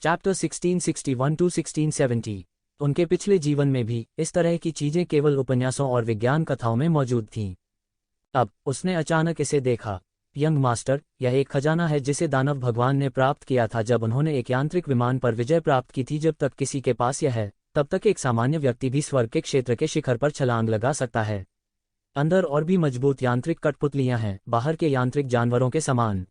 Chapter 1661 to 1670। उनके पिछले जीवन में भी इस तरह की चीजें केवल उपन्यासों और विज्ञान कथाओं में मौजूद थीं। अब उसने अचानक इसे देखा। यंग मास्टर, यह एक खजाना है जिसे दानव भगवान ने प्राप्त किया था जब उन्होंने एक यांत्रिक विमान पर विजय प्राप्त की थी। जब तक किसी के पास यह है, तब तक एक सामान्य व्यक्ति भी स्वर्ग के क्षेत्र के शिखर पर छलांग लगा सकता है। अंदर और भी मजबूत यांत्रिक कठपुतलियां हैं, बाहर के यांत्रिक जानवरों के समान।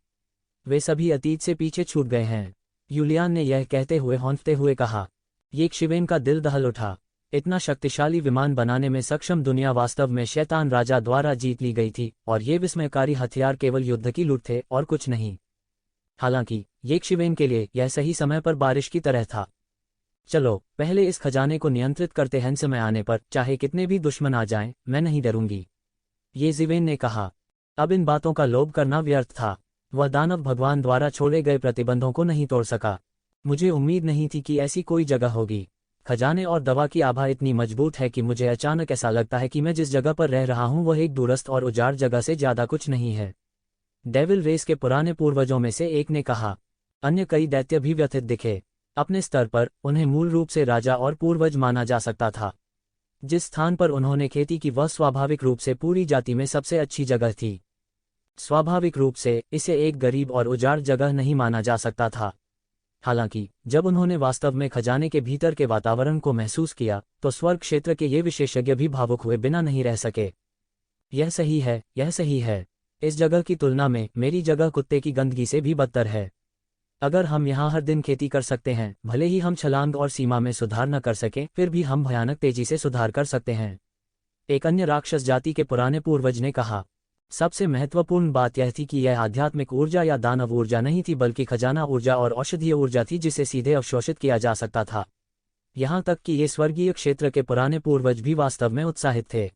वे सभी अतीत से पीछे छूट गए हैं। यूलियान ने यह कहते हुए हौंफते हुए कहा। येशिवेन का दिल दहल उठा। इतना शक्तिशाली विमान बनाने में सक्षम दुनिया वास्तव में शैतान राजा द्वारा जीत ली गई थी, और ये विस्मयकारी हथियार केवल युद्ध की लूट थे और कुछ नहीं। हालांकि येशिवेन के लिए यह सही समय पर बारिश की तरह था। चलो पहले इस खजाने को नियंत्रित करते हैं। समय आने पर चाहे कितने भी दुश्मन आ जाएं, मैं नहीं डरूंगी, येशिवेन ने कहा। अब इन बातों का लोभ करना व्यर्थ था। वह दानव भगवान द्वारा छोड़े गए प्रतिबंधों को नहीं तोड़ सका। मुझे उम्मीद नहीं थी कि ऐसी कोई जगह होगी। खजाने और दवा की आभा इतनी मजबूत है कि मुझे अचानक ऐसा लगता है कि मैं जिस जगह पर रह रहा हूं वह एक दूरस्थ और उजाड़ जगह से ज्यादा कुछ नहीं है। डेविल रेस के पुराने पूर्वजों में से एक ने कहा। अन्य कई दैत्य भी व्यथित दिखे। अपने स्तर पर उन्हें मूल रूप से राजा और पूर्वज माना जा सकता था। जिस स्थान पर उन्होंने खेती की वह स्वाभाविक रूप से पूरी जाति में सबसे अच्छी जगह थी। स्वाभाविक रूप से इसे एक गरीब और उजाड़ जगह नहीं माना जा सकता था। हालांकि जब उन्होंने वास्तव में खजाने के भीतर के वातावरण को महसूस किया, तो स्वर्ग क्षेत्र के ये विशेषज्ञ भी भावुक हुए बिना नहीं रह सके। यह सही है, यह सही है। इस जगह की तुलना में मेरी जगह कुत्ते की गंदगी से भी बदतर है। अगर हम यहाँ हर दिन खेती कर सकते हैं, भले ही हम छलांग और सीमा में सुधार न कर सकें, फिर भी हम भयानक तेजी से सुधार कर सकते हैं। एक अन्य राक्षस जाति के पुराने पूर्वज ने कहा। सबसे महत्वपूर्ण बात यह थी कि यह आध्यात्मिक ऊर्जा या दानव ऊर्जा नहीं थी, बल्कि खजाना ऊर्जा और औषधीय ऊर्जा थी जिसे सीधे अवशोषित किया जा सकता था। यहाँ तक कि ये स्वर्गीय क्षेत्र के पुराने पूर्वज भी वास्तव में उत्साहित थे।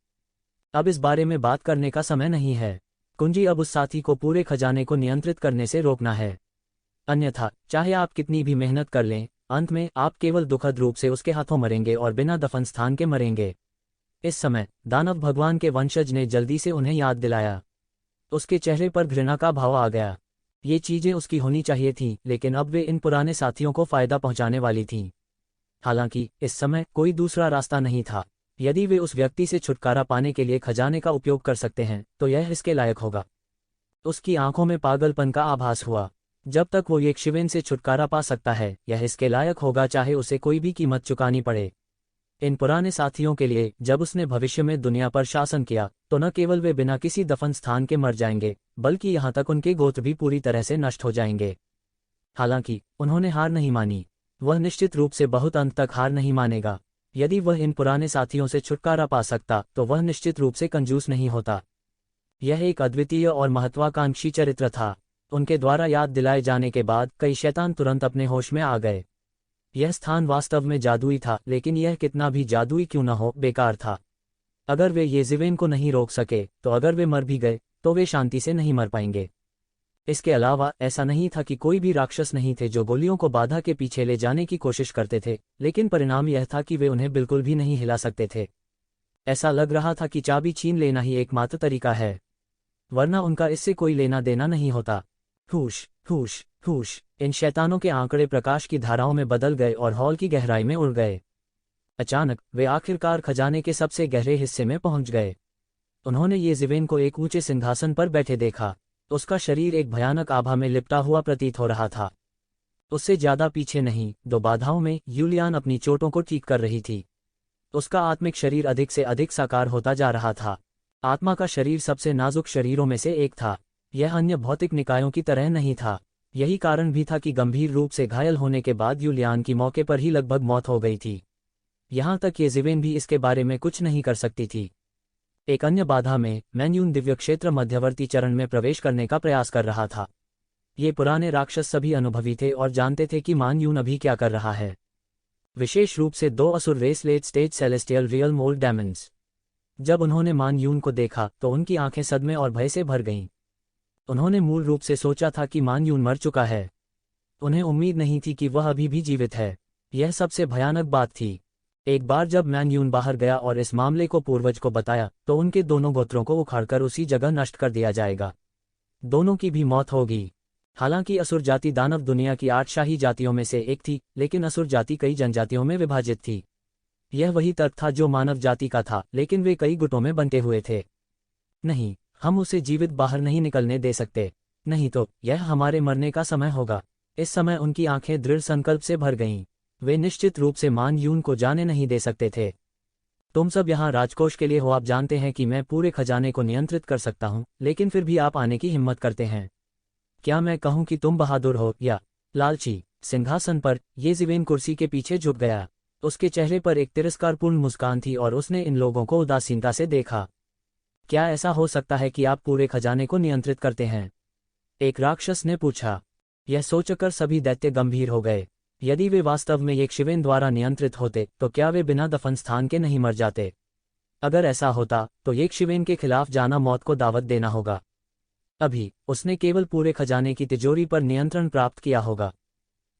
अब इस बारे में बात करने का समय नहीं है। कुंजी अब उस साथी को पूरे खजाने को नियंत्रित करने से रोकना है। अन्यथा चाहे आप कितनी भी मेहनत कर लें, अंत में आप केवल दुखद रूप से उसके हाथों मरेंगे और बिना दफन स्थान के मरेंगे। इस समय दानव भगवान के वंशज ने जल्दी से उन्हें याद दिलाया। उसके चेहरे पर घृणा का भाव आ गया। ये चीजें उसकी होनी चाहिए थीं, लेकिन अब वे इन पुराने साथियों को फायदा पहुंचाने वाली थीं। हालांकि इस समय कोई दूसरा रास्ता नहीं था। यदि वे उस व्यक्ति से छुटकारा पाने के लिए खजाने का उपयोग कर सकते हैं, तो यह इसके लायक होगा। उसकी आंखों में पागलपन का आभास हुआ। जब तक वो येशिवेन से छुटकारा पा सकता है, यह इसके लायक होगा, चाहे उसे कोई भी कीमत चुकानी पड़े। इन पुराने साथियों के लिए जब उसने भविष्य में दुनिया पर शासन किया, तो न केवल वे बिना किसी दफन स्थान के मर जाएंगे, बल्कि यहाँ तक उनके गोत्र भी पूरी तरह से नष्ट हो जाएंगे। हालांकि उन्होंने हार नहीं मानी। वह निश्चित रूप से बहुत अंत तक हार नहीं मानेगा। यदि वह इन पुराने साथियों से छुटकारा पा सकता, तो वह निश्चित रूप से कंजूस नहीं होता। यह एक अद्वितीय और महत्वाकांक्षी चरित्र था। उनके द्वारा याद दिलाए जाने के बाद कई शैतान तुरंत अपने होश में आ गए। यह स्थान वास्तव में जादुई था, लेकिन यह कितना भी जादुई क्यों न हो, बेकार था। अगर वे येशिवेन को नहीं रोक सके, तो अगर वे मर भी गए, तो वे शांति से नहीं मर पाएंगे। इसके अलावा ऐसा नहीं था कि कोई भी राक्षस नहीं थे जो गोलियों को बाधा के पीछे ले जाने की कोशिश करते थे, लेकिन परिणाम यह था कि वे उन्हें बिल्कुल भी नहीं हिला सकते थे। ऐसा लग रहा था कि चाबी छीन लेना ही एकमात्र तरीका है, वरना उनका इससे कोई लेना देना नहीं होता। हुश हुश हुश। इन शैतानों के आंकड़े प्रकाश की धाराओं में बदल गए और हॉल की गहराई में उड़ गए। अचानक वे आखिरकार खजाने के सबसे गहरे हिस्से में पहुंच गए। उन्होंने येशिवेन को एक ऊंचे सिंहासन पर बैठे देखा। उसका शरीर एक भयानक आभा में लिपटा हुआ प्रतीत हो रहा था। उससे ज्यादा पीछे नहीं, 2 बाधाओं में यूलियान अपनी चोटों को ठीक कर रही थी। उसका आत्मिक शरीर अधिक से अधिक साकार होता जा रहा था। आत्मा का शरीर सबसे नाजुक शरीरों में से एक था। यह अन्य भौतिक निकायों की तरह नहीं था। यही कारण भी था कि गंभीर रूप से घायल होने के बाद यूलियान की मौके पर ही लगभग मौत हो गई थी। यहाँ तक येशिवेन भी इसके बारे में कुछ नहीं कर सकती थी। एक अन्य बाधा में मैन्यून दिव्य क्षेत्र मध्यवर्ती चरण में प्रवेश करने का प्रयास कर रहा था। ये पुराने राक्षस सभी अनुभवी थे और जानते थे कि मैन्यून अभी क्या कर रहा है। विशेष रूप से 2 asur race late stage celestial real old demons. जब उन्होंने मैन्यून को देखा, तो उनकी आंखें सदमे और भय से भर गईं। उन्होंने मूल रूप से सोचा था कि मैन्यून मर चुका है। उन्हें उम्मीद नहीं थी कि वह अभी भी जीवित है। यह सबसे भयानक बात थी। एक बार जब मैन्यून बाहर गया और इस मामले को पूर्वज को बताया, तो उनके दोनों गोत्रों को उखाड़कर उसी जगह नष्ट कर दिया जाएगा। दोनों की भी मौत होगी। हालांकि असुर जाति दानव दुनिया की 8 शाही जातियों में से एक थी, लेकिन असुर जाति कई जनजातियों में विभाजित थी। यह वही तर्क था जो मानव जाति का था, लेकिन वे कई गुटों में बंटे हुए थे। नहीं, हम उसे जीवित बाहर नहीं निकलने दे सकते, नहीं तो यह हमारे मरने का समय होगा। इस समय उनकी आंखें दृढ़ संकल्प से भर गईं। वे निश्चित रूप से मान यून को जाने नहीं दे सकते थे। तुम सब यहाँ राजकोष के लिए हो, आप जानते हैं कि मैं पूरे खजाने को नियंत्रित कर सकता हूँ, लेकिन फिर भी आप आने की हिम्मत करते हैं। क्या मैं कहूँ कि तुम बहादुर हो या लालची? सिंहासन पर येज़िवेन कुर्सी के पीछे झुक गया। उसके चेहरे पर एक तिरस्कारपूर्ण मुस्कान थी और उसने इन लोगों को उदासीनता से देखा। क्या ऐसा हो सकता है कि आप पूरे खजाने को नियंत्रित करते हैं? एक राक्षस ने पूछा। यह सोचकर सभी दैत्य गंभीर हो गए। यदि वे वास्तव में येक्षिवेन द्वारा नियंत्रित होते तो क्या वे बिना दफन स्थान के नहीं मर जाते? अगर ऐसा होता तो येक्षिवेन के खिलाफ जाना मौत को दावत देना होगा। अभी उसने केवल पूरे खजाने की तिजोरी पर नियंत्रण प्राप्त किया होगा।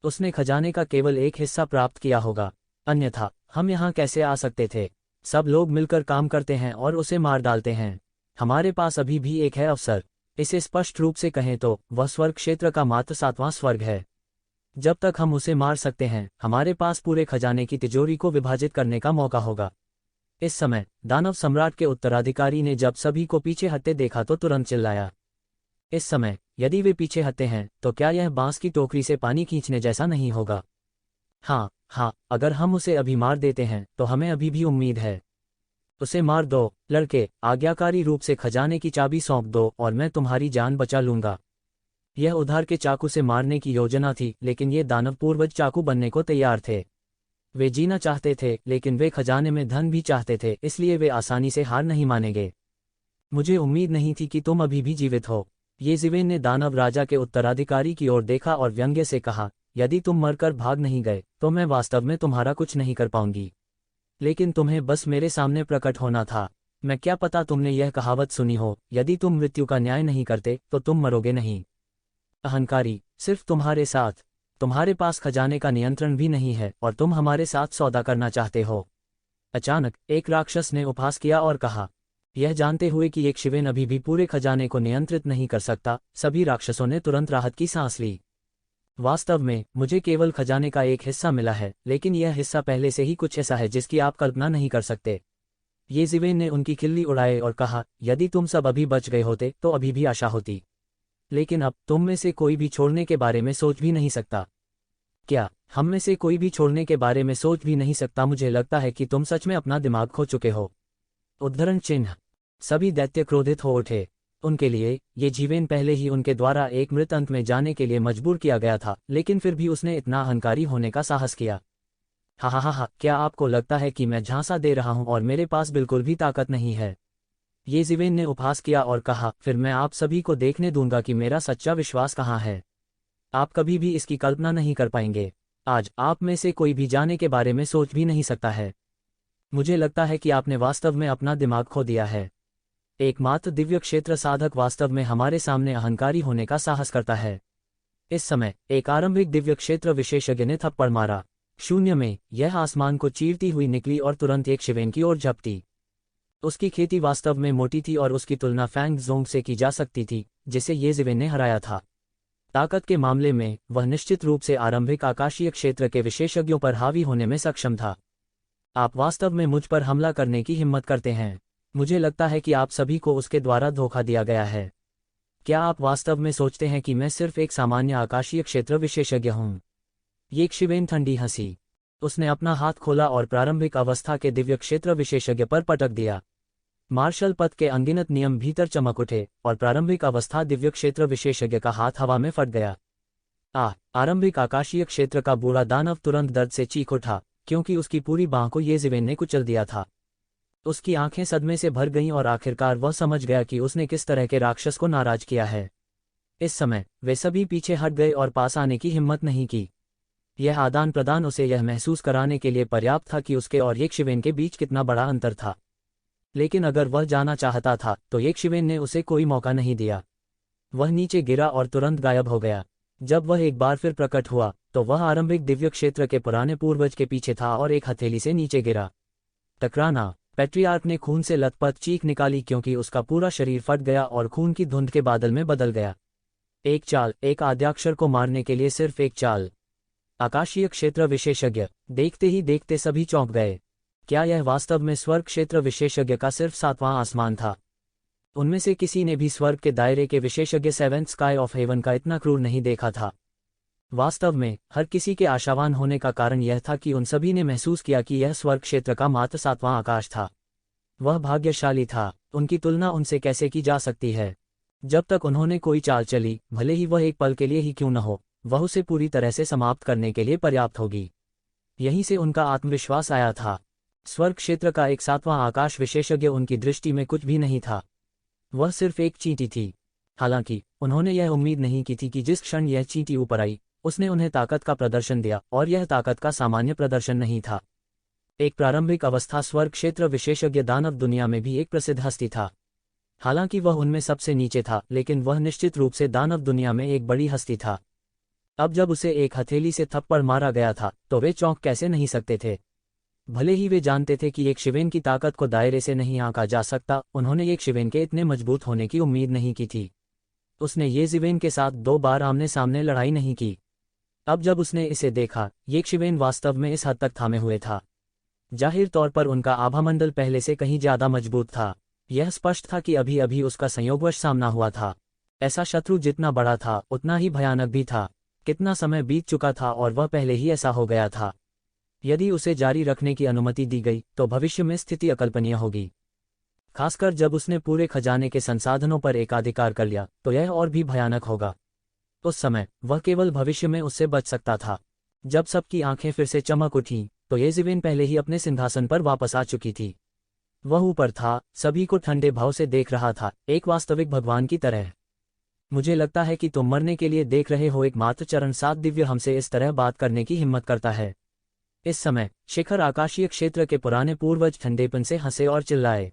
उसने खजाने का केवल एक हिस्सा प्राप्त किया होगा, अन्यथा हम यहाँ कैसे आ सकते थे? सब लोग मिलकर काम करते हैं और उसे मार डालते हैं। हमारे पास अभी भी एक है अवसर। इसे स्पष्ट रूप से कहें तो वह स्वर्ग क्षेत्र का मात्र 7वां स्वर्ग है। जब तक हम उसे मार सकते हैं, हमारे पास पूरे खजाने की तिजोरी को विभाजित करने का मौका होगा। इस समय दानव सम्राट के उत्तराधिकारी ने जब सभी को पीछे हटते देखा तो तुरंत चिल्लाया। इस समय यदि वे पीछे हटते हैं तो क्या यह बांस की टोकरी से पानी खींचने जैसा नहीं होगा? हाँ हाँ, अगर हम उसे अभी मार देते हैं तो हमें अभी भी उम्मीद है। उसे मार दो लड़के, आज्ञाकारी रूप से खजाने की चाबी सौंप दो और मैं तुम्हारी जान बचा लूंगा। यह उधार के चाकू से मारने की योजना थी, लेकिन ये दानव पूर्वज चाकू बनने को तैयार थे। वे जीना चाहते थे, लेकिन वे खजाने में धन भी चाहते थे, इसलिए वे आसानी से हार नहीं मानेंगे। मुझे उम्मीद नहीं थी कि तुम अभी भी जीवित हो। येज़िवेन ने दानव राजा के उत्तराधिकारी की ओर देखा और व्यंग्य से कहा, यदि तुम मरकर भाग नहीं गए तो मैं वास्तव में तुम्हारा कुछ नहीं कर पाऊंगी। लेकिन तुम्हें बस मेरे सामने प्रकट होना था। मैं क्या पता तुमने यह कहावत सुनी हो, यदि तुम मृत्यु का न्याय नहीं करते तो तुम मरोगे नहीं। अहंकारी, सिर्फ तुम्हारे साथ। तुम्हारे पास खजाने का नियंत्रण भी नहीं है और तुम हमारे साथ सौदा करना चाहते हो। अचानक एक राक्षस ने उपहास किया और कहा। यह जानते हुए कि येक्षिवेन अभी भी पूरे खजाने को नियंत्रित नहीं कर सकता, सभी राक्षसों ने तुरंत राहत की सांस ली। वास्तव में मुझे केवल खजाने का एक हिस्सा मिला है, लेकिन यह हिस्सा पहले से ही कुछ ऐसा है जिसकी आप कल्पना नहीं कर सकते। येज़िवेन ने उनकी खिल्ली उड़ाए और कहा, यदि तुम सब अभी बच गए होते तो अभी भी आशा होती, लेकिन अब तुम में से कोई भी छोड़ने के बारे में सोच भी नहीं सकता। क्या हम में से कोई भी छोड़ने के बारे में सोच भी नहीं सकता? मुझे लगता है कि तुम सच में अपना दिमाग खो चुके हो। उद्धरण चिन्ह। सभी दैत्य क्रोधित हो उठे। उनके लिए येज़िवेन पहले ही उनके द्वारा एक मृत अंत में जाने के लिए मजबूर किया गया था, लेकिन फिर भी उसने इतना अहंकारी होने का साहस किया। हा हा हा, क्या आपको लगता है कि मैं झांसा दे रहा हूं और मेरे पास बिल्कुल भी ताकत नहीं है? येज़िवेन ने उपहास किया और कहा, फिर मैं आप सभी को देखने दूंगा कि मेरा सच्चा विश्वास कहाँ है। आप कभी भी इसकी कल्पना नहीं कर पाएंगे। आज आप में से कोई भी जाने के बारे में सोच भी नहीं सकता है। मुझे लगता है कि आपने वास्तव में अपना दिमाग खो दिया है। एकमात्र दिव्य क्षेत्र साधक वास्तव में हमारे सामने अहंकारी होने का साहस करता है। इस समय एक आरंभिक दिव्य क्षेत्र विशेषज्ञ ने थप्पड़ मारा। शून्य में यह आसमान को चीरती हुई निकली और तुरंत येक्षिवेन की ओर झपटी। उसकी खेती वास्तव में मोटी थी और उसकी तुलना फैंग ज़ोंग से की जा सकती थी, जिसे येज़िवेन ने हराया था। ताकत के मामले में वह निश्चित रूप से आरंभिक आकाशीय क्षेत्र के विशेषज्ञों पर हावी होने में सक्षम था। आप वास्तव में मुझ पर हमला करने की हिम्मत करते हैं। मुझे लगता है कि आप सभी को उसके द्वारा धोखा दिया गया है। क्या आप वास्तव में सोचते हैं कि मैं सिर्फ एक सामान्य आकाशीय क्षेत्र विशेषज्ञ हूं? येक्षिवेन ठंडी हंसी। उसने अपना हाथ खोला और प्रारंभिक अवस्था के दिव्य क्षेत्र विशेषज्ञ पर पटक दिया। मार्शल पथ के अनगिनत नियम भीतर चमक उठे और प्रारंभिक अवस्था दिव्य क्षेत्र विशेषज्ञ का हाथ हवा में फट गया। आरंभिक आकाशीय क्षेत्र का बूढ़ा दानव तुरंत दर्द से चीख उठा, क्योंकि उसकी पूरी बांह को येज़िवेन ने कुचल दिया था। उसकी आंखें सदमे से भर गईं और आखिरकार वह समझ गया कि उसने किस तरह के राक्षस को नाराज किया है। इस समय वे सभी पीछे हट गए और पास आने की हिम्मत नहीं की। यह आदान प्रदान उसे यह महसूस कराने के लिए पर्याप्त था कि उसके और येक्षिवेन के बीच कितना बड़ा अंतर था। लेकिन अगर वह जाना चाहता था तो येक्षिवेन ने उसे कोई मौका नहीं दिया। वह नीचे गिरा और तुरंत गायब हो गया। जब वह एक बार फिर प्रकट हुआ तो वह आरंभिक दिव्य क्षेत्र के पुराने पूर्वज के पीछे था और एक हथेली से नीचे गिरा। टकराना। पैट्रियार्क ने खून से लथपथ चीख निकाली क्योंकि उसका पूरा शरीर फट गया और खून की धुंध के बादल में बदल गया। एक चाल, एक आद्याक्षर को मारने के लिए सिर्फ एक चाल। आकाशीय क्षेत्र विशेषज्ञ। देखते ही देखते सभी चौंक गए। क्या यह वास्तव में स्वर्ग क्षेत्र विशेषज्ञ का सिर्फ 7वां आसमान था? उनमें से किसी ने भी स्वर्ग के दायरे के विशेषज्ञ सेवेंथ स्काई ऑफ हेवन का इतना क्रूर नहीं देखा था। वास्तव में हर किसी के आशावान होने का कारण यह था कि उन सभी ने महसूस किया कि यह स्वर्ग क्षेत्र का मात्र 7वां आकाश था। वह भाग्यशाली था, उनकी तुलना उनसे कैसे की जा सकती है? जब तक उन्होंने कोई चाल चली, भले ही वह एक पल के लिए ही क्यों न हो, वह उसे पूरी तरह से समाप्त करने के लिए पर्याप्त होगी। यहीं से उनका आत्मविश्वास आया था। स्वर्ग क्षेत्र का एक 7वां आकाश विशेषज्ञ उनकी दृष्टि में कुछ भी नहीं था। वह सिर्फ एक चींटी थी। हालांकि उन्होंने यह उम्मीद नहीं की थी कि जिस क्षण यह चींटी ऊपर आई, उसने उन्हें ताकत का प्रदर्शन दिया, और यह ताकत का सामान्य प्रदर्शन नहीं था। एक प्रारंभिक अवस्था स्वर्ग क्षेत्र विशेषज्ञ दानव दुनिया में भी एक प्रसिद्ध हस्ती था। हालांकि वह उनमें सबसे नीचे था, लेकिन वह निश्चित रूप से दानव दुनिया में एक बड़ी हस्ती था। अब जब उसे एक हथेली से थप्पड़ मारा गया था, तो वे चौंक कैसे नहीं सकते थे? भले ही वे जानते थे कि एक शिवेन की ताकत को दायरे से नहीं आंका जा सकता, उन्होंने एक शिवेन के इतने मजबूत होने की उम्मीद नहीं की थी। उसने ये शिवेन के साथ 2 बार आमने सामने लड़ाई नहीं की। अब जब उसने इसे देखा, ये शिवेन वास्तव में इस हद तक थामे हुए था। जाहिर तौर पर उनका आभामंडल पहले से कहीं ज्यादा मजबूत था। यह स्पष्ट था कि अभी अभी उसका संयोगवश सामना हुआ था। ऐसा शत्रु जितना बड़ा था, उतना ही भयानक भी था। कितना समय बीत चुका था और वह पहले ही ऐसा हो गया था। यदि उसे जारी रखने की अनुमति दी गई, तो भविष्य में स्थिति अकल्पनीय होगी। खासकर जब उसने पूरे खजाने के संसाधनों पर एकाधिकार कर लिया, तो यह और भी भयानक होगा। उस समय वह केवल भविष्य में उससे बच सकता था। जब सबकी आंखें फिर से चमक उठीं, तो ये शिवेन पहले ही अपने सिंहासन पर वापस आ चुकी थी। वह ऊपर था, सभी को ठंडे भाव से देख रहा था, एक वास्तविक भगवान की तरह। मुझे लगता है कि तुम मरने के लिए देख रहे हो। एकमात्र चरण 7 दिव्य हमसे इस तरह बात करने की हिम्मत करता है। इस समय शिखर आकाशीय क्षेत्र के पुराने पूर्वज ठंडेपन से हंसे और चिल्लाए।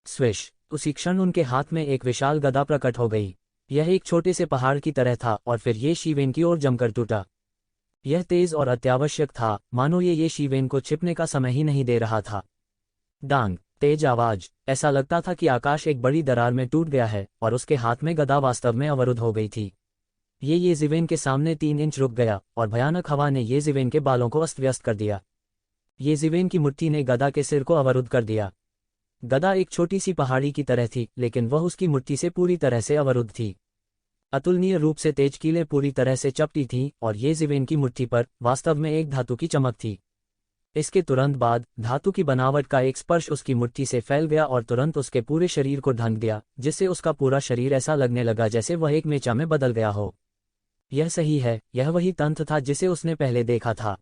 स्विश! उसी क्षण उनके हाथ में एक विशाल गदा प्रकट हो गई। यह एक छोटे से पहाड़ की तरह था और फिर ये शिवेन की ओर जमकर टूटा। यह तेज और अत्यावश्यक था, मानो ये शिवेन को छिपने का समय ही नहीं दे रहा था। डांग! तेज आवाज। ऐसा लगता था कि आकाश एक बड़ी दरार में टूट गया है और उसके हाथ में गदा वास्तव में अवरुद्ध हो गई थी। ये शिवेन के सामने 3 इंच रुक गया और भयानक हवा ने ये शिवेन के बालों को अस्त व्यस्त कर दिया। ये शिवेन की मुट्ठी ने गदा के सिर को अवरुद्ध कर दिया। गदा एक छोटी सी पहाड़ी की तरह थी, लेकिन वह उसकी मुट्ठी से पूरी तरह से अवरुद्ध थी। अतुलनीय रूप से तेज कीलें पूरी तरह से चपटी थीं और ये शिवेन की मुट्ठी पर वास्तव में एक धातु की चमक थी। इसके तुरंत बाद धातु की बनावट का एक स्पर्श उसकी मुट्ठी से फैल गया और तुरंत उसके पूरे शरीर को ढंक दिया, जिससे उसका पूरा शरीर ऐसा लगने लगा जैसे वह एक मेचा में बदल गया हो। यह सही है, यह वही तंत्र था जिसे उसने पहले देखा था।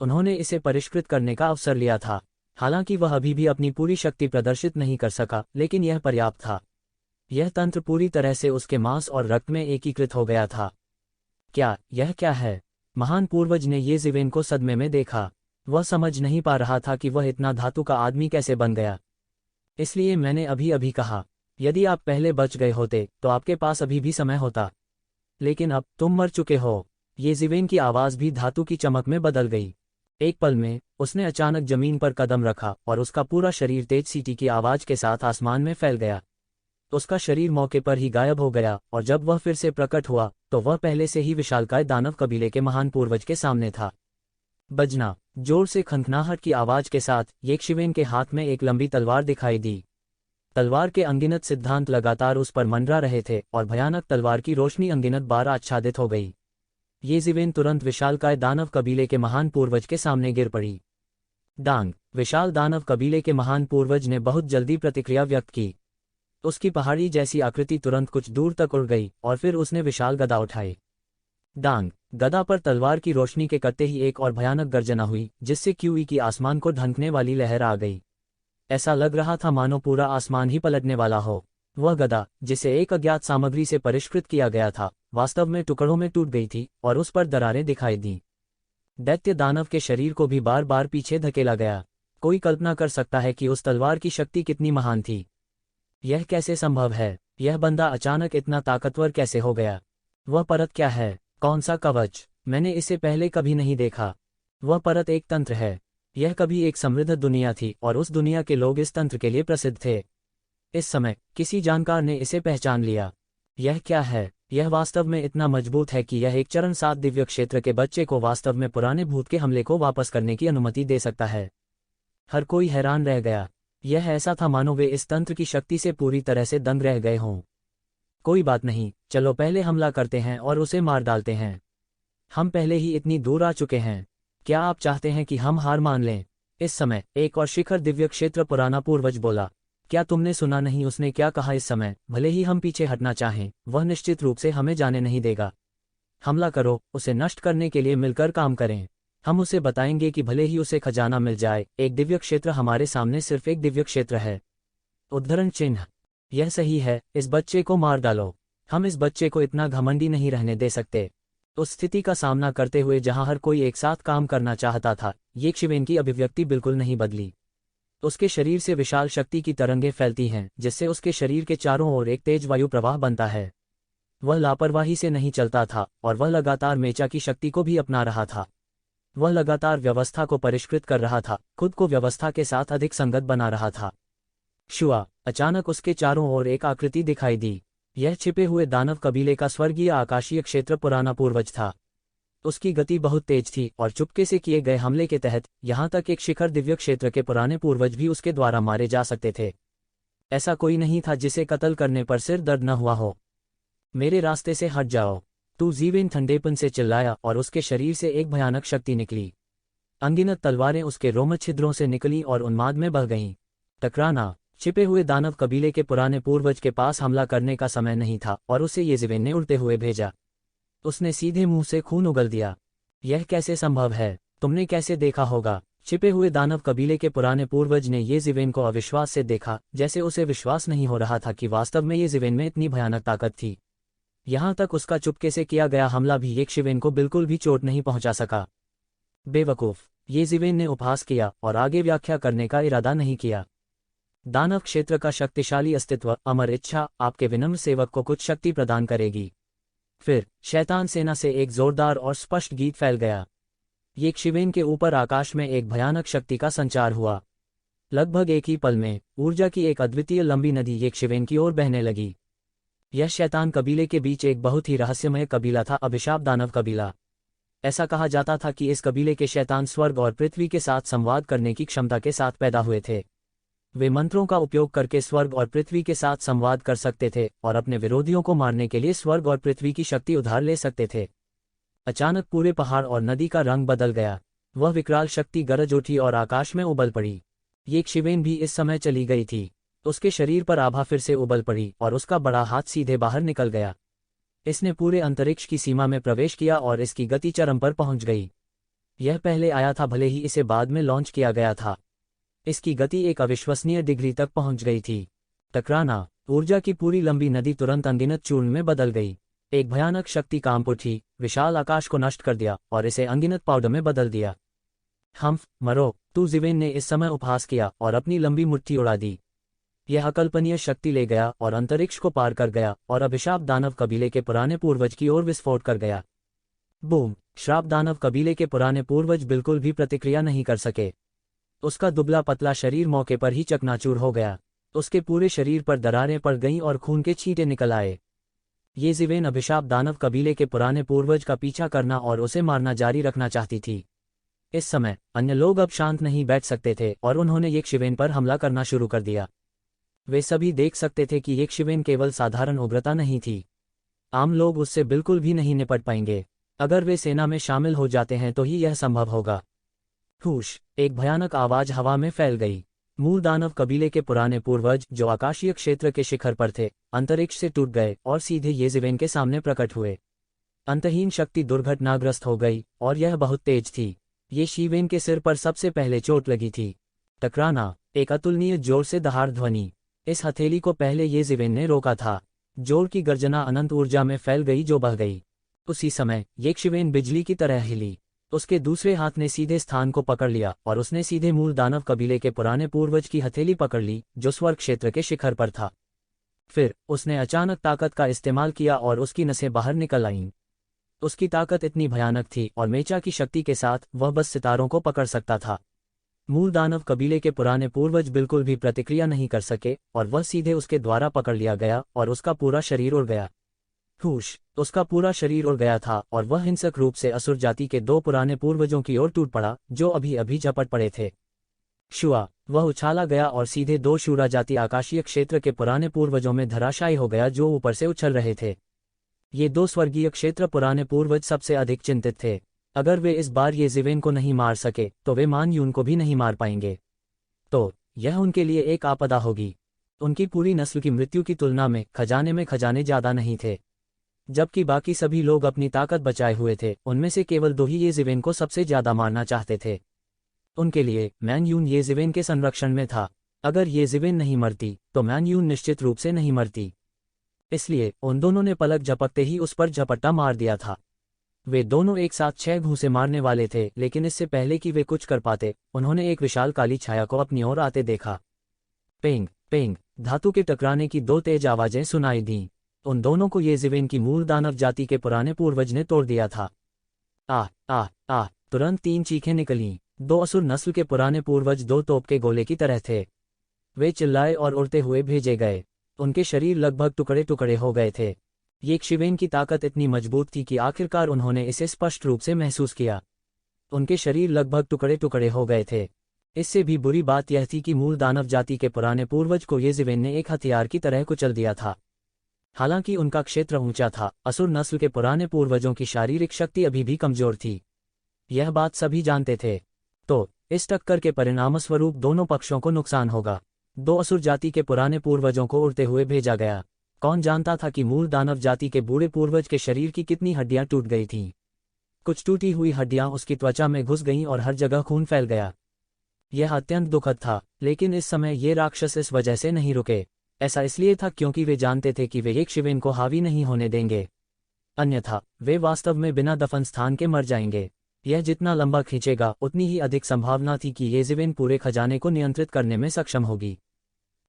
उन्होंने इसे परिष्कृत करने का अवसर लिया था। हालांकि वह अभी भी अपनी पूरी शक्ति प्रदर्शित नहीं कर सका, लेकिन यह पर्याप्त था। यह तंत्र पूरी तरह से उसके मांस और रक्त में एकीकृत हो गया था। यह क्या है? महान पूर्वज ने ये शिवेन को सदमे में देखा। वह समझ नहीं पा रहा था कि वह इतना धातु का आदमी कैसे बन गया। इसलिए मैंने अभी अभी कहा, यदि आप पहले बच गए होते तो आपके पास अभी भी समय होता। लेकिन अब तुम मर चुके हो। ये शिवेन की आवाज भी धातु की चमक में बदल गई। एक पल में उसने अचानक जमीन पर कदम रखा और उसका पूरा शरीर तेज सीटी की आवाज के साथ आसमान में फैल गया। उसका शरीर मौके पर ही गायब हो गया और जब वह फिर से प्रकट हुआ, तो वह पहले से ही विशालकाय दानव कबीले के महान पूर्वज के सामने था। बजना! जोर से खनखनाहट की आवाज के साथ येक्षिवेन के हाथ में एक लंबी तलवार दिखाई दी। तलवार के अनगिनत सिद्धांत लगातार उस पर मंडरा रहे थे और भयानक तलवार की रोशनी अनगिनत बार आच्छादित हो गई। ये शिवेन तुरंत विशालकाय दानव कबीले के महान पूर्वज के सामने गिर पड़ी। डांग! विशाल दानव कबीले के महान पूर्वज ने बहुत जल्दी प्रतिक्रिया व्यक्त की। उसकी पहाड़ी जैसी आकृति तुरंत कुछ दूर तक उड़ गई और फिर उसने विशाल गदा उठाई। डांग! गदा पर तलवार की रोशनी के करते ही एक और भयानक गर्जना हुई, जिससे क्यूई की आसमान को ढंकने वाली लहर आ गई। ऐसा लग रहा था मानो पूरा आसमान ही पलटने वाला हो। वह गदा, जिसे एक अज्ञात सामग्री से परिष्कृत किया गया था, वास्तव में टुकड़ों में टूट गई थी और उस पर दरारें दिखाई दीं। दैत्य दानव के शरीर को भी बार बार पीछे धकेला गया। कोई कल्पना कर सकता है कि उस तलवार की शक्ति कितनी महान थी। यह कैसे संभव है? यह बंदा अचानक इतना ताकतवर कैसे हो गया? वह परत क्या है? कौन सा कवच? मैंने इसे पहले कभी नहीं देखा। वह परत एक तंत्र है। यह कभी एक समृद्ध दुनिया थी और उस दुनिया के लोग इस तंत्र के लिए प्रसिद्ध थे। इस समय किसी जानकार ने इसे पहचान लिया। यह क्या है? यह वास्तव में इतना मजबूत है कि यह एक चरण 7 दिव्य क्षेत्र के बच्चे को वास्तव में पुराने भूत के हमले को वापस करने की अनुमति दे सकता है। हर कोई हैरान रह गया। यह ऐसा था मानो वे इस तंत्र की शक्ति से पूरी तरह से दंग रह गए हों। कोई बात नहीं, चलो पहले हमला करते हैं और उसे मार डालते हैं। हम पहले ही इतनी दूर आ चुके हैं। क्या आप चाहते हैं कि हम हार मान लें? इस समय एक और शिखर दिव्य क्षेत्र पुराना पूर्वज बोला। क्या तुमने सुना नहीं उसने क्या कहा? इस समय भले ही हम पीछे हटना चाहें, वह निश्चित रूप से हमें जाने नहीं देगा। हमला करो, उसे नष्ट करने के लिए मिलकर काम करें। हम उसे बताएंगे कि भले ही उसे खजाना मिल जाए, एक दिव्य क्षेत्र हमारे सामने सिर्फ एक दिव्य क्षेत्र है। उद्धरण चिन्ह। यह सही है, इस बच्चे को मार डालो। हम इस बच्चे को इतना घमंडी नहीं रहने दे सकते। उस स्थिति का सामना करते हुए जहां हर कोई एक साथ काम करना चाहता था, येशिवेन की अभिव्यक्ति बिल्कुल नहीं बदली। उसके शरीर से विशाल शक्ति की तरंगें फैलती हैं, जिससे उसके शरीर के चारों ओर एक तेज वायु प्रवाह बनता है। वह लापरवाही से नहीं चलता था और वह लगातार मेचा की शक्ति को भी अपना रहा था। वह लगातार व्यवस्था को परिष्कृत कर रहा था, खुद को व्यवस्था के साथ अधिक संगत बना रहा था। शुआ, अचानक उसके चारों ओर एक आकृति दिखाई दी। यह छिपे हुए दानव कबीले का स्वर्गीय आकाशीय क्षेत्र पुराना पूर्वज था। उसकी गति बहुत तेज थी और चुपके से किए गए हमले के तहत यहां तक एक शिखर दिव्य क्षेत्र के पुराने पूर्वज भी उसके द्वारा मारे जा सकते थे। ऐसा कोई नहीं था जिसे कत्ल करने पर सिर दर्द न हुआ हो। मेरे रास्ते से हट जाओ, तू जीवेन ठंडेपन से चिल्लाया और उसके शरीर से एक भयानक शक्ति निकली। अनगिनत तलवारें उसके रोमच छिद्रों से निकलीं और उन्माद में बह गईं। टकराना। छिपे हुए दानव कबीले के पुराने पूर्वज के पास हमला करने का समय नहीं था और उसे येजिवेन ने उड़ते हुए भेजा। उसने सीधे मुंह से खून उगल दिया। यह कैसे संभव है? तुमने कैसे देखा होगा? छिपे हुए दानव कबीले के पुराने पूर्वज ने येजिवेन को अविश्वास से देखा, जैसे उसे विश्वास नहीं हो रहा था कि वास्तव में येजिवेन में इतनी भयानक ताकत थी। यहां तक उसका चुपके से किया गया हमला भी येशिवेन को बिल्कुल भी चोट नहीं पहुंचा सका। बेवकूफ, येजिवेन ने उपहास किया और आगे व्याख्या करने का इरादा नहीं किया। दानव क्षेत्र का शक्तिशाली अस्तित्व, अमर इच्छा, आपके विनम्र सेवक को कुछ शक्ति प्रदान करेगी। फिर शैतान सेना से एक जोरदार और स्पष्ट गीत फैल गया। येशिवेन के ऊपर आकाश में एक भयानक शक्ति का संचार हुआ। लगभग एक ही पल में ऊर्जा की एक अद्वितीय लंबी नदी येशिवेन की ओर बहने लगी। यह शैतान कबीले के बीच एक बहुत ही रहस्यमय कबीला था, अभिशाप दानव कबीला। ऐसा कहा जाता था कि इस कबीले के शैतान स्वर्ग और पृथ्वी के साथ संवाद करने की क्षमता के साथ पैदा हुए थे। वे मंत्रों का उपयोग करके स्वर्ग और पृथ्वी के साथ संवाद कर सकते थे और अपने विरोधियों को मारने के लिए स्वर्ग और पृथ्वी की शक्ति उधार ले सकते थे। अचानक पूरे पहाड़ और नदी का रंग बदल गया। वह विकराल शक्ति गरज उठी और आकाश में उबल पड़ी। येशिवेन भी इस समय चली गई थी। उसके शरीर पर आभा फिर से उबल पड़ी और उसका बड़ा हाथ सीधे बाहर निकल गया। इसने पूरे अंतरिक्ष की सीमा में प्रवेश किया और इसकी गति चरम पर पहुंच गई। यह पहले आया था, भले ही इसे बाद में लॉन्च किया गया था। इसकी गति एक अविश्वसनीय डिग्री तक पहुंच गई थी। टकराना। ऊर्जा की पूरी लंबी नदी तुरंत अनगिनत चूर्ण में बदल गई। एक भयानक शक्ति कांप उठी, विशाल आकाश को नष्ट कर दिया और इसे अनगिनत पाउडर में बदल दिया। हम्फ, मरो, तू जीवेन ने इस समय उपहास किया और अपनी लंबी मुट्ठी उड़ा दी। यह अकल्पनीय शक्ति ले गया और अंतरिक्ष को पार कर गया और अभिशाप दानव कबीले के पुराने पूर्वज की ओर विस्फोट कर गया। बूम! श्राप दानव कबीले के पुराने पूर्वज बिल्कुल भी प्रतिक्रिया नहीं कर सके। उसका दुबला पतला शरीर मौके पर ही चकनाचूर हो गया। उसके पूरे शरीर पर दरारें पड़ गईं और खून के छींटे निकल आए। येजिवेन अभिशाप दानव कबीले के पुराने पूर्वज का पीछा करना और उसे मारना जारी रखना चाहती थी। इस समय अन्य लोग अब शांत नहीं बैठ सकते थे और उन्होंने येशिवेन पर हमला करना शुरू कर दिया। वे सभी देख सकते थे कि येशिवेन केवल साधारण उग्रता नहीं थी। आम लोग उससे बिल्कुल भी नहीं निपट पाएंगे। अगर वे सेना में शामिल हो जाते हैं तो ही यह संभव होगा। हुश! एक भयानक आवाज हवा में फैल गई। मूल दानव कबीले के पुराने पूर्वज, जो आकाशीय क्षेत्र के शिखर पर थे, अंतरिक्ष से टूट गए और सीधे येजिवेन के सामने प्रकट हुए। अंतहीन शक्ति दुर्घटनाग्रस्त हो गई और यह बहुत तेज थी। येशिवेन के सिर पर सबसे पहले चोट लगी थी। टकराना। एक अतुलनीय जोर से दहाड़ ध्वनि। इस हथेली को पहले येजिवेन ने रोका था। जोर की गर्जना अनंत ऊर्जा में फैल गई जो बह गई। उसी समय येशिवेन बिजली की तरह हिली। उसके दूसरे हाथ ने सीधे स्थान को पकड़ लिया और उसने सीधे मूल दानव कबीले के पुराने पूर्वज की हथेली पकड़ ली, जो स्वर्ग क्षेत्र के शिखर पर था। फिर उसने अचानक ताकत का इस्तेमाल किया और उसकी नसें बाहर निकल आईं। उसकी ताकत इतनी भयानक थी और मेचा की शक्ति के साथ वह बस सितारों को पकड़ सकता था। मूल दानव कबीले के पुराने पूर्वज बिल्कुल भी प्रतिक्रिया नहीं कर सके और वह सीधे उसके द्वारा पकड़ लिया गया और उसका पूरा शरीर उड़ गया। हुश, उसका पूरा शरीर उड़ गया था और वह हिंसक रूप से असुर जाति के 2 पुराने पूर्वजों की ओर टूट पड़ा जो अभी अभी झपट पड़े थे। शुआ, वह उछाला गया और सीधे 2 शूरा जाति आकाशीय क्षेत्र के पुराने पूर्वजों में धराशायी हो गया जो ऊपर से उछल रहे थे। ये 2 स्वर्गीय क्षेत्र पुराने पूर्वज सबसे अधिक चिंतित थे। अगर वे इस बार ये जिवेन को नहीं मार सके तो वे मान यून को भी नहीं मार पाएंगे। तो यह उनके लिए एक आपदा होगी। उनकी पूरी नस्ल की मृत्यु की तुलना में खजाने ज्यादा नहीं थे। जबकि बाकी सभी लोग अपनी ताकत बचाए हुए थे, उनमें से केवल 2 ही ये जिवेन को सबसे ज्यादा मारना चाहते थे। उनके लिए मैन यून ये जिवेन के संरक्षण में था। अगर ये जिवेन नहीं मरती तो मैन यून निश्चित रूप से नहीं मरती। इसलिए उन दोनों ने पलक झपकते ही उस पर झपट्टा मार दिया था। वे दोनों एक साथ 6 घूंसे मारने वाले थे, लेकिन इससे पहले कि वे कुछ कर पाते, उन्होंने एक विशाल काली छाया को अपनी ओर आते देखा। पेंग पेंग, धातु के टकराने की 2 तेज आवाजें सुनाई दीं। उन दोनों को ये जिवेन की मूल दानव जाति के पुराने पूर्वज ने तोड़ दिया था। आह आह आह, तुरंत 3 चीखें निकलीं। 2 असुर नस्ल के पुराने पूर्वज 2 तोप के गोले की तरह थे। वे चिल्लाए और उड़ते हुए भेजे गए। उनके शरीर लगभग टुकड़े टुकड़े हो गए थे। ये शिवेन की ताकत इतनी मजबूत थी कि आखिरकार उन्होंने इसे स्पष्ट रूप से महसूस किया। उनके शरीर लगभग टुकड़े टुकड़े हो गए थे। इससे भी बुरी बात यह थी कि मूल दानव जाति के पुराने पूर्वज को ये जिवेन ने एक हथियार की तरह कुचल दिया था। हालांकि उनका क्षेत्र ऊंचा था, असुर नस्ल के पुराने पूर्वजों की शारीरिक शक्ति अभी भी कमजोर थी। यह बात सभी जानते थे। तो इस टक्कर के परिणामस्वरूप दोनों पक्षों को नुकसान होगा। 2 असुर जाति के पुराने पूर्वजों को उड़ते हुए भेजा गया। कौन जानता था कि मूल दानव जाति के बूढ़े पूर्वज के शरीर की कितनी हड्डियां टूट गई थीं। कुछ टूटी हुई हड्डियां उसकी त्वचा में घुस गईं और हर जगह खून फैल गया। यह अत्यंत दुखद था, लेकिन इस समय ये राक्षस इस वजह से नहीं रुके। ऐसा इसलिए था क्योंकि वे जानते थे कि वे एक शिवेन को हावी नहीं होने देंगे, अन्यथा वे वास्तव में बिना दफन स्थान के मर जाएंगे। यह जितना लंबा खींचेगा उतनी ही अधिक संभावना थी कि ये जिवेन पूरे खजाने को नियंत्रित करने में सक्षम होगी।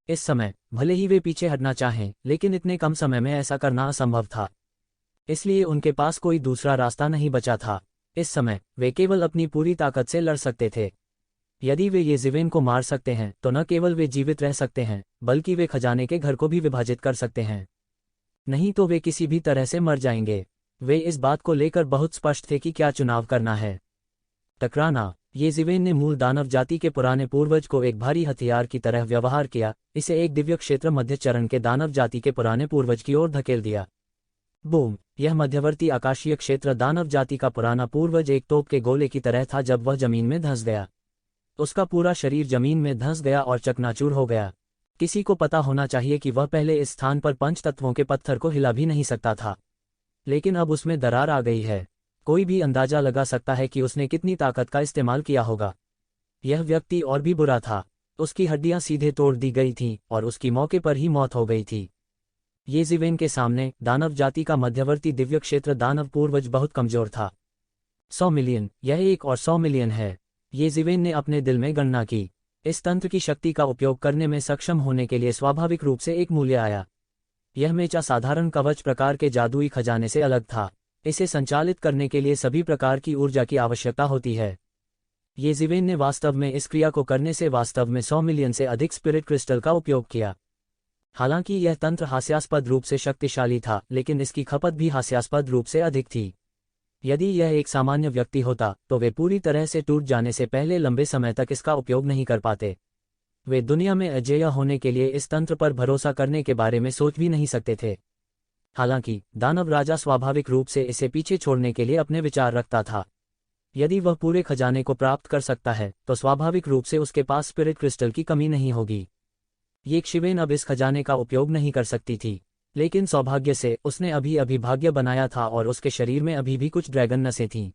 इस समय भले ही वे पीछे हटना चाहें, लेकिन इतने कम समय में ऐसा करना असंभव था। इसलिए उनके पास कोई दूसरा रास्ता नहीं बचा था। इस समय वे केवल अपनी पूरी ताकत से लड़ सकते थे। यदि वे ये जिवेन को मार सकते हैं तो न केवल वे जीवित रह सकते हैं, बल्कि वे खजाने के घर को भी विभाजित कर सकते हैं। नहीं तो वे किसी भी तरह से मर जाएंगे। वे इस बात को लेकर बहुत स्पष्ट थे कि क्या चुनाव करना है। टकराना। ये जिवेन ने मूल दानव जाति के पुराने पूर्वज को एक भारी हथियार की तरह व्यवहार किया, इसे एक दिव्य क्षेत्र मध्य चरण के दानव जाति के पुराने पूर्वज की ओर धकेल दिया। बूम! यह मध्यवर्ती आकाशीय क्षेत्र दानव जाति का पुराना पूर्वज एक तोप के गोले की तरह था। जब वह जमीन में धंस गया, उसका पूरा शरीर जमीन में धंस गया और चकनाचूर हो गया। किसी को पता होना चाहिए कि वह पहले इस स्थान पर 5 तत्वों के पत्थर को हिला भी नहीं सकता था, लेकिन अब उसमें दरार आ गई है। कोई भी अंदाजा लगा सकता है कि उसने कितनी ताकत का इस्तेमाल किया होगा। यह व्यक्ति और भी बुरा था। उसकी हड्डियां सीधे तोड़ दी गई थीं और उसकी मौके पर ही मौत हो गई थी। ये जिवेन के सामने दानव जाति का मध्यवर्ती दिव्य क्षेत्र दानव पूर्वज बहुत कमजोर था। 100 मिलियन, यह 1 और 100 मिलियन है। ये जिवेन ने अपने दिल में गणना की। इस तंत्र की शक्ति का उपयोग करने में सक्षम होने के लिए स्वाभाविक रूप से एक मूल्य आया। यह मेचा साधारण कवच प्रकार के जादुई खजाने से अलग था। इसे संचालित करने के लिए सभी प्रकार की ऊर्जा की आवश्यकता होती है। ये जिवेन ने वास्तव में इस क्रिया को करने से वास्तव में 100 मिलियन से अधिक स्पिरिट क्रिस्टल का उपयोग किया। हालांकि यह तंत्र हास्यास्पद रूप से शक्तिशाली था, लेकिन इसकी खपत भी हास्यास्पद रूप से अधिक थी। यदि यह एक सामान्य व्यक्ति होता तो वे पूरी तरह से टूट जाने से पहले लंबे समय तक इसका उपयोग नहीं कर पाते। वे दुनिया में अजेय होने के लिए इस तंत्र पर भरोसा करने के बारे में सोच भी नहीं सकते थे। हालांकि दानव राजा स्वाभाविक रूप से इसे पीछे छोड़ने के लिए अपने विचार रखता था। यदि वह पूरे खजाने को प्राप्त कर सकता है तो स्वाभाविक रूप से उसके पास स्पिरिट क्रिस्टल की कमी नहीं होगी। ये शिवेन अब इस खजाने का उपयोग नहीं कर सकती थी, लेकिन सौभाग्य से उसने अभी अभी भाग्य बनाया था और उसके शरीर में अभी भी कुछ ड्रैगन नसें थीं।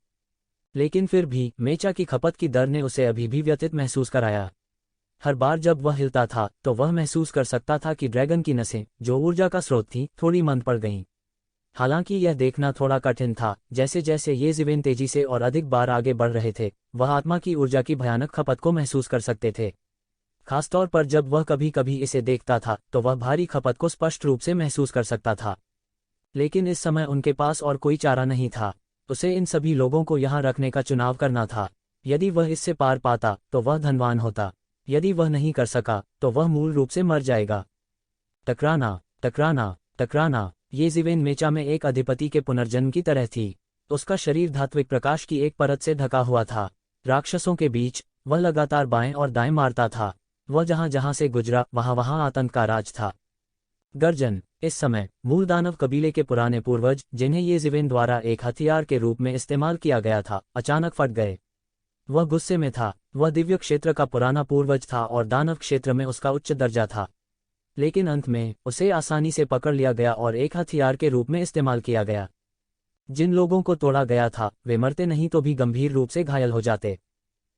लेकिन फिर भी मेचा की खपत की दर ने उसे अभी भी व्यथित महसूस कराया। हर बार जब वह हिलता था तो वह महसूस कर सकता था कि ड्रैगन की नसें, जो ऊर्जा का स्रोत थीं, थोड़ी मंद पड़ गईं। हालांकि यह देखना थोड़ा कठिन था। जैसे जैसे ये जिवेन तेजी से और अधिक बार आगे बढ़ रहे थे, वह आत्मा की ऊर्जा की भयानक खपत को महसूस कर सकते थे। खासतौर पर जब वह कभी कभी इसे देखता था तो वह भारी खपत को स्पष्ट रूप से महसूस कर सकता था। लेकिन इस समय उनके पास और कोई चारा नहीं था। उसे इन सभी लोगों को यहाँ रखने का चुनाव करना था। यदि वह इससे पार पाता तो वह धनवान होता, यदि वह नहीं कर सका तो वह मूल रूप से मर जाएगा। टकराना, टकराना, टकराना। ये जीवेन मेचा में एक अधिपति के पुनर्जन्म की तरह थी। उसका शरीर धात्विक प्रकाश की एक परत से ढका हुआ था। राक्षसों के बीच वह लगातार बाएं और दाएं मारता था। वह जहां जहां से गुजरा वहां वहां आतंक का राज था। गर्जन। इस समय मूल दानव कबीले के पुराने पूर्वज, जिन्हें ये जीवेन द्वारा एक हथियार के रूप में इस्तेमाल किया गया था, अचानक फट गए। वह गुस्से में था। वह दिव्य क्षेत्र का पुराना पूर्वज था और दानव क्षेत्र में उसका उच्च दर्जा था। लेकिन अंत में उसे आसानी से पकड़ लिया गया और एक हथियार के रूप में इस्तेमाल किया गया। जिन लोगों को तोड़ा गया था वे मरते नहीं तो भी गंभीर रूप से घायल हो जाते।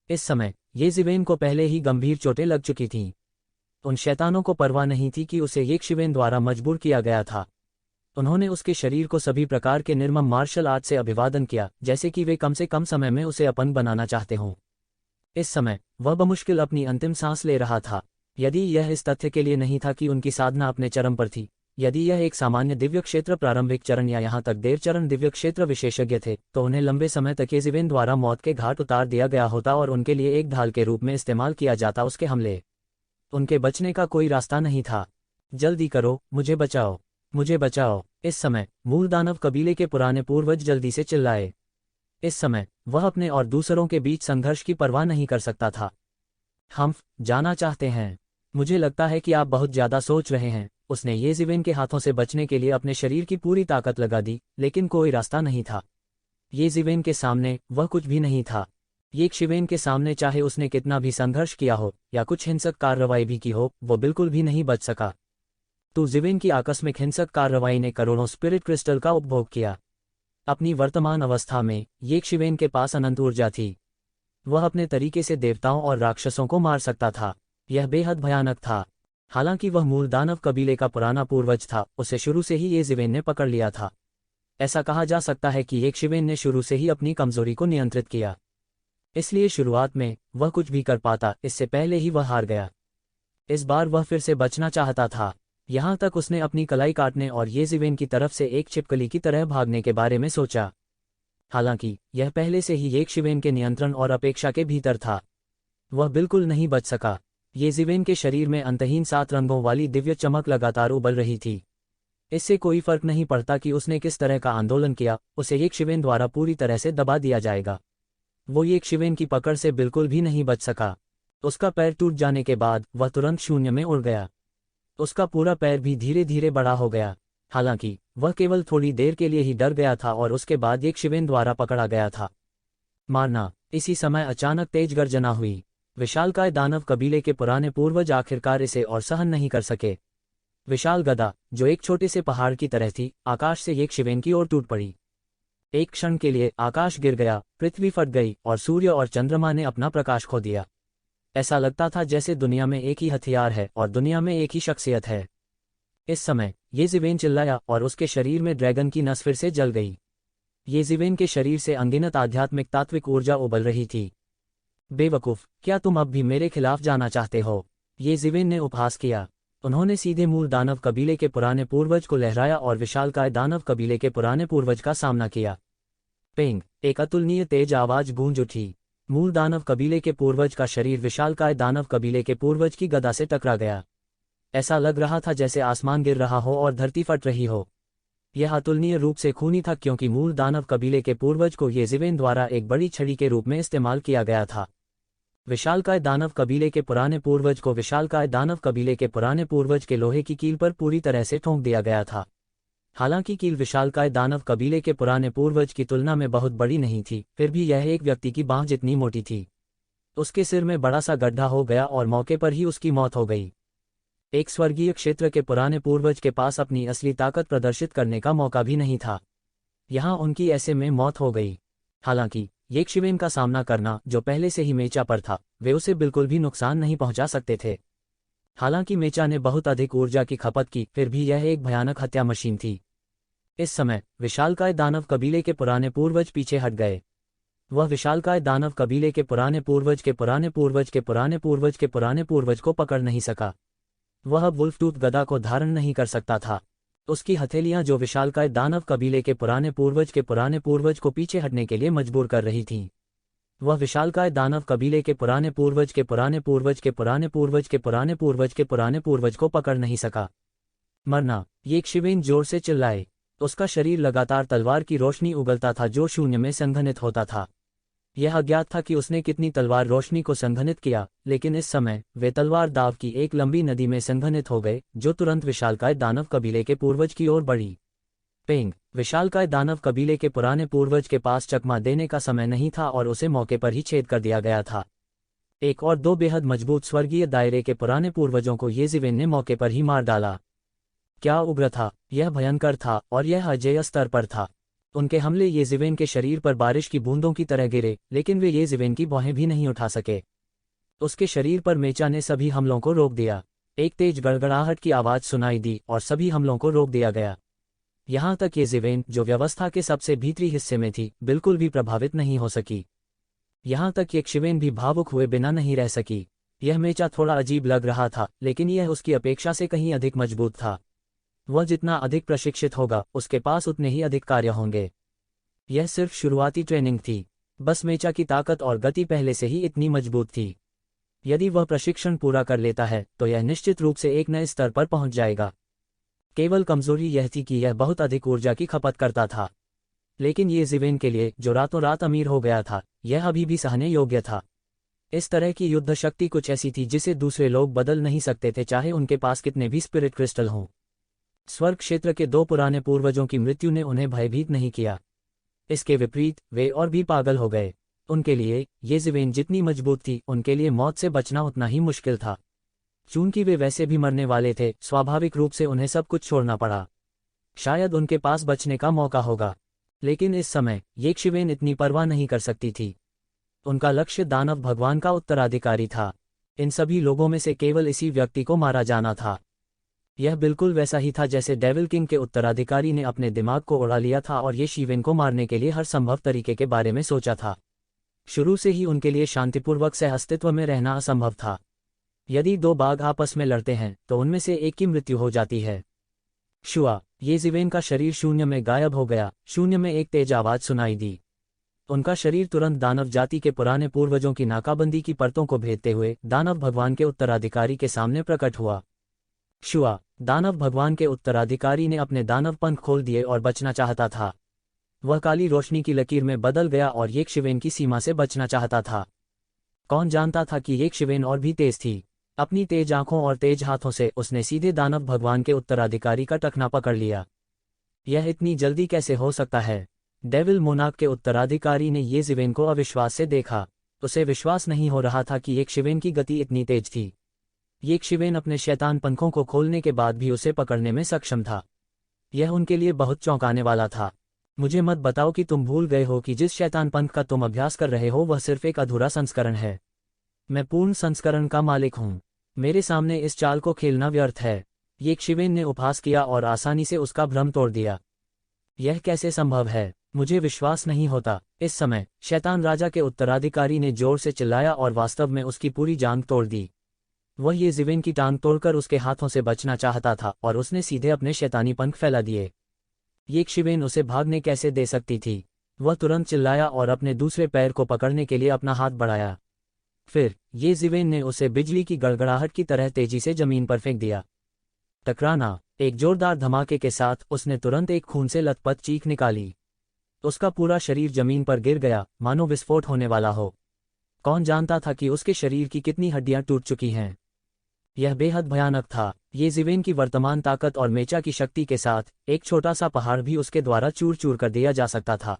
इस समय ये जीवेन को पहले ही गंभीर चोटें लग चुकी थीं। उन शैतानों को परवाह नहीं थी कि उसे येक्षिवेन द्वारा मजबूर किया गया था। उन्होंने उसके शरीर को सभी प्रकार के निर्मम मार्शल आर्ट से अभिवादन किया, जैसे कि वे कम से कम समय में उसे अपन बनाना चाहते हों। इस समय वह बमुश्किल अपनी अंतिम सांस ले रहा था। यदि यह इस तथ्य के लिए नहीं था कि उनकी साधना अपने चरम पर थी, यदि यह एक सामान्य दिव्य क्षेत्र प्रारंभिक चरण या यहाँ तक देर चरण दिव्य क्षेत्र विशेषज्ञ थे, तो उन्हें लंबे समय तक ये जीवेन द्वारा मौत के घाट उतार दिया गया होता और उनके लिए एक ढाल के रूप में इस्तेमाल किया जाता उसके हमले। उनके बचने का कोई रास्ता नहीं था। जल्दी करो, मुझे बचाओ, मुझे बचाओ। इस समय मूल दानव कबीले के पुराने पूर्वज जल्दी से चिल्लाए। इस समय वह अपने और दूसरों के बीच संघर्ष की परवाह नहीं कर सकता था। हम जाना चाहते हैं। मुझे लगता है कि आप बहुत ज्यादा सोच रहे हैं। उसने ये जीवेन के हाथों से बचने के लिए अपने शरीर की पूरी ताकत लगा दी, लेकिन कोई रास्ता नहीं था। ये जीवेन के सामने वह कुछ भी नहीं था। ये शिवेन के सामने चाहे उसने कितना भी संघर्ष किया हो या कुछ हिंसक कार्रवाई भी की हो, वो बिल्कुल भी नहीं बच सका। तो जीवेन की आकस्मिक हिंसक कार्रवाई ने करोड़ों स्पिरिट क्रिस्टल का उपभोग किया। अपनी वर्तमान अवस्था में ये शिवेन के पास अनंत ऊर्जा थी। वह अपने तरीके से देवताओं और राक्षसों को मार सकता था। यह बेहद भयानक था। हालांकि वह मूल दानव कबीले का पुराना पूर्वज था, उसे शुरू से ही ये जीवेन ने पकड़ लिया था। ऐसा कहा जा सकता है कि ये शिवेन ने शुरू से ही अपनी कमजोरी को नियंत्रित किया। इसलिए शुरुआत में वह कुछ भी कर पाता, इससे पहले ही वह हार गया। इस बार वह फिर से बचना चाहता था। यहाँ तक उसने अपनी कलाई काटने और ये जीवेन की तरफ से एक छिपकली की तरह भागने के बारे में सोचा। हालांकि यह पहले से ही एक शिवेन के नियंत्रण और अपेक्षा के भीतर था। वह बिल्कुल नहीं बच सका। ये जीवेन के शरीर में अंतहीन 7 रंगों वाली दिव्य चमक लगातार उबल रही थी। इससे कोई फर्क नहीं पड़ता कि उसने किस तरह का आंदोलन किया, उसे एक शिवेन द्वारा पूरी तरह से दबा दिया जाएगा। वो एक शिवेन की पकड़ से बिल्कुल भी नहीं बच सका। उसका पैर टूट जाने के बाद वह तुरंत शून्य में उड़ गया। उसका पूरा पैर भी धीरे धीरे बड़ा हो गया। हालांकि वह केवल थोड़ी देर के लिए ही डर गया था और उसके बाद एक शिवेन द्वारा पकड़ा गया था। मारना। इसी समय अचानक तेज गर्जना हुई। विशालकाय दानव कबीले के पुराने पूर्वज आखिरकार इसे और सहन नहीं कर सके। विशाल गदा, जो एक छोटे से पहाड़ की तरह थी, आकाश से एक शिवेन की ओर टूट पड़ी। एक क्षण के लिए आकाश गिर गया, पृथ्वी फट गई और सूर्य और चंद्रमा ने अपना प्रकाश खो दिया। ऐसा लगता था जैसे दुनिया में एक ही हथियार है और दुनिया में एक ही शख्सियत है। इस समय ये जीवेन चिल्लाया और उसके शरीर में ड्रैगन की नस फिर से जल गई। ये जीवेन के शरीर से अनगिनत आध्यात्मिक तात्विक ऊर्जा उबल रही थी। बेवकूफ, क्या तुम अब भी मेरे खिलाफ जाना चाहते हो? ये जीवेन ने उपहास किया। उन्होंने सीधे मूल दानव कबीले के पुराने पूर्वज को लहराया और विशालकाय दानव कबीले के पुराने पूर्वज का सामना किया। पेंग, एक अतुलनीय तेज आवाज गूंज उठी। मूल दानव कबीले के पूर्वज का शरीर विशालकाय दानव कबीले के पूर्वज की गदा से टकरा गया। ऐसा लग रहा था जैसे आसमान गिर रहा हो और धरती फट रही हो। यह अतुलनीय रूप से खूनी था क्योंकि मूल दानव कबीले के पूर्वज को ये जीवेन द्वारा एक बड़ी छड़ी के रूप में इस्तेमाल किया गया था। विशालकाय दानव कबीले के पुराने पूर्वज को विशालकाय दानव कबीले के पुराने पूर्वज के लोहे की कील पर पूरी तरह से ठोंक दिया गया था। हालांकि कील विशालकाय दानव कबीले के पुराने पूर्वज की तुलना में बहुत बड़ी नहीं थी, फिर भी यह एक व्यक्ति की बांह जितनी मोटी थी। उसके सिर में बड़ा सा गड्ढा हो गया और मौके पर ही उसकी मौत हो गई। एक स्वर्गीय क्षेत्र के पुराने पूर्वज के पास अपनी असली ताकत प्रदर्शित करने का मौका भी नहीं था। यहाँ उनकी ऐसे में मौत हो गई। हालांकि एक शिवेन का सामना करना, जो पहले से ही मेचा पर था, वे उसे बिल्कुल भी नुकसान नहीं पहुंचा सकते थे। हालांकि मेचा ने बहुत अधिक ऊर्जा की खपत की, फिर भी यह एक भयानक हत्या मशीन थी। इस समय विशालकाय दानव कबीले के पुराने पूर्वज पीछे हट गए। वह विशालकाय दानव कबीले के पुराने पूर्वज के पुराने पूर्वज के पुराने पूर्वज के पुराने पूर्वज को पकड़ नहीं सका। वह अब वुल्फ टूथ गदा को धारण नहीं कर सकता था। उसकी हथेलियां, जो विशालकाय दानव कबीले के पुराने पूर्वज को पीछे हटने के लिए मजबूर कर रही थीं। वह विशालकाय दानव कबीले के पुराने पूर्वज के पुराने पूर्वज के पुराने पूर्वज के पुराने पूर्वज के पुराने पूर्वज को पकड़ नहीं सका। मरना। येशिवेन जोर से चिल्लाए। उसका शरीर लगातार तलवार की रोशनी उगलता था जो शून्य में संघनित होता था। यह अज्ञात था कि उसने कितनी तलवार रोशनी को संघनित किया, लेकिन इस समय वे तलवार दाव की एक लंबी नदी में संघनित हो गए जो तुरंत विशालकाय दानव कबीले के पूर्वज की ओर बढ़ी। पेंग। विशालकाय दानव कबीले के पुराने पूर्वज के पास चकमा देने का समय नहीं था और उसे मौके पर ही छेद कर दिया गया था। एक और दो बेहद मजबूत स्वर्गीय दायरे के पुराने पूर्वजों को येजिवेन ने मौके पर ही मार डाला। क्या उग्र था, यह भयंकर था और यह अजेय स्तर पर था। उनके हमले येजिवेन के शरीर पर बारिश की बूंदों की तरह गिरे, लेकिन वे येजिवेन की भौहें भी नहीं उठा सके। उसके शरीर पर मेचा ने सभी हमलों को रोक दिया। एक तेज गड़गड़ाहट की आवाज सुनाई दी और सभी हमलों को रोक दिया गया। यहाँ तक येजिवेन, जो व्यवस्था के सबसे भीतरी हिस्से में थी, बिल्कुल भी प्रभावित नहीं हो सकी। यहाँ तक येशिवेन भी भावुक हुए बिना नहीं रह सकी। यह मेचा थोड़ा अजीब लग रहा था, लेकिन यह उसकी अपेक्षा से कहीं अधिक मजबूत था। वह जितना अधिक प्रशिक्षित होगा, उसके पास उतने ही अधिक कार्य होंगे। यह सिर्फ शुरुआती ट्रेनिंग थी। बस मेचा की ताकत और गति पहले से ही इतनी मजबूत थी। यदि वह प्रशिक्षण पूरा कर लेता है तो यह निश्चित रूप से एक नए स्तर पर पहुंच जाएगा। केवल कमजोरी यह थी कि यह बहुत अधिक ऊर्जा की खपत करता था। लेकिन येजिवेन के लिए, जो रातों रात अमीर हो गया था, यह अभी भी सहने योग्य था। इस तरह की युद्ध शक्ति कुछ ऐसी थी जिसे दूसरे लोग बदल नहीं सकते थे, चाहे उनके पास कितने भी स्पिरिट क्रिस्टल हों। स्वर्ग क्षेत्र के दो पुराने पूर्वजों की मृत्यु ने उन्हें भयभीत नहीं किया। इसके विपरीत वे और भी पागल हो गए। उनके लिए येजिवेन जितनी मजबूत थी, उनके लिए मौत से बचना उतना ही मुश्किल था। चूंकि वे वैसे भी मरने वाले थे, स्वाभाविक रूप से उन्हें सब कुछ छोड़ना पड़ा। शायद उनके पास बचने का मौका होगा, लेकिन इस समय येशिवेन इतनी परवाह नहीं कर सकती थी। उनका लक्ष्य दानव भगवान का उत्तराधिकारी था। इन सभी लोगों में से केवल इसी व्यक्ति को मारा जाना था। यह बिल्कुल वैसा ही था जैसे डेविल किंग के उत्तराधिकारी ने अपने दिमाग को उड़ा लिया था और येशिवेन को मारने के लिए हर संभव तरीके के बारे में सोचा था। शुरू से ही उनके लिए शांतिपूर्वक सह अस्तित्व में रहना असंभव था। यदि दो बाघ आपस में लड़ते हैं तो उनमें से एक की मृत्यु हो जाती है। शुआ। येजिवेन का शरीर शून्य में गायब हो गया। शून्य में एक तेज आवाज सुनाई दी। उनका शरीर तुरंत दानव जाति के पुराने पूर्वजों की नाकाबंदी की परतों को भेदते हुए दानव भगवान के उत्तराधिकारी के सामने प्रकट हुआ। शुआ। दानव भगवान के उत्तराधिकारी ने अपने दानव पंख खोल दिए और बचना चाहता था। वह काली रोशनी की लकीर में बदल गया और येशिवेन की सीमा से बचना चाहता था। कौन जानता था कि येशिवेन और भी तेज थी। अपनी तेज आंखों और तेज हाथों से उसने सीधे दानव भगवान के उत्तराधिकारी का टखना पकड़ लिया। यह इतनी जल्दी कैसे हो सकता है? डेविल मोनार्क के उत्तराधिकारी ने येजिवेन को अविश्वास से देखा। उसे विश्वास नहीं हो रहा था कि येशिवेन की गति इतनी तेज थी। येशिवेन अपने शैतान पंखों को खोलने के बाद भी उसे पकड़ने में सक्षम था। यह उनके लिए बहुत चौंकाने वाला था। मुझे मत बताओ कि तुम भूल गए हो कि जिस शैतान पंख का तुम अभ्यास कर रहे हो वह सिर्फ एक अधूरा संस्करण है। मैं पूर्ण संस्करण का मालिक हूँ। मेरे सामने इस चाल को खेलना व्यर्थ है। येशिवेन ने उपहास किया और आसानी से उसका भ्रम तोड़ दिया। यह कैसे संभव है? मुझे विश्वास नहीं होता। इस समय शैतान राजा के उत्तराधिकारी ने जोर से चिल्लाया और वास्तव में उसकी पूरी जांघ तोड़ दी। वह येजिवेन की टांग तोड़कर उसके हाथों से बचना चाहता था और उसने सीधे अपने शैतानी पंख फैला दिए। येशिवेन उसे भागने कैसे दे सकती थी? वह तुरंत चिल्लाया और अपने दूसरे पैर को पकड़ने के लिए अपना हाथ बढ़ाया। फिर येजिवेन ने उसे बिजली की गड़गड़ाहट की तरह तेजी से जमीन पर फेंक दिया। टकराना। एक जोरदार धमाके के साथ उसने तुरंत एक खून से लथपथ चीख निकाली। उसका पूरा शरीर जमीन पर गिर गया, मानो विस्फोट होने वाला हो। कौन जानता था कि उसके शरीर की कितनी हड्डियां टूट चुकी हैं? यह बेहद भयानक था। येजिवेन की वर्तमान ताकत और मेचा की शक्ति के साथ एक छोटा सा पहाड़ भी उसके द्वारा चूर चूर कर दिया जा सकता था।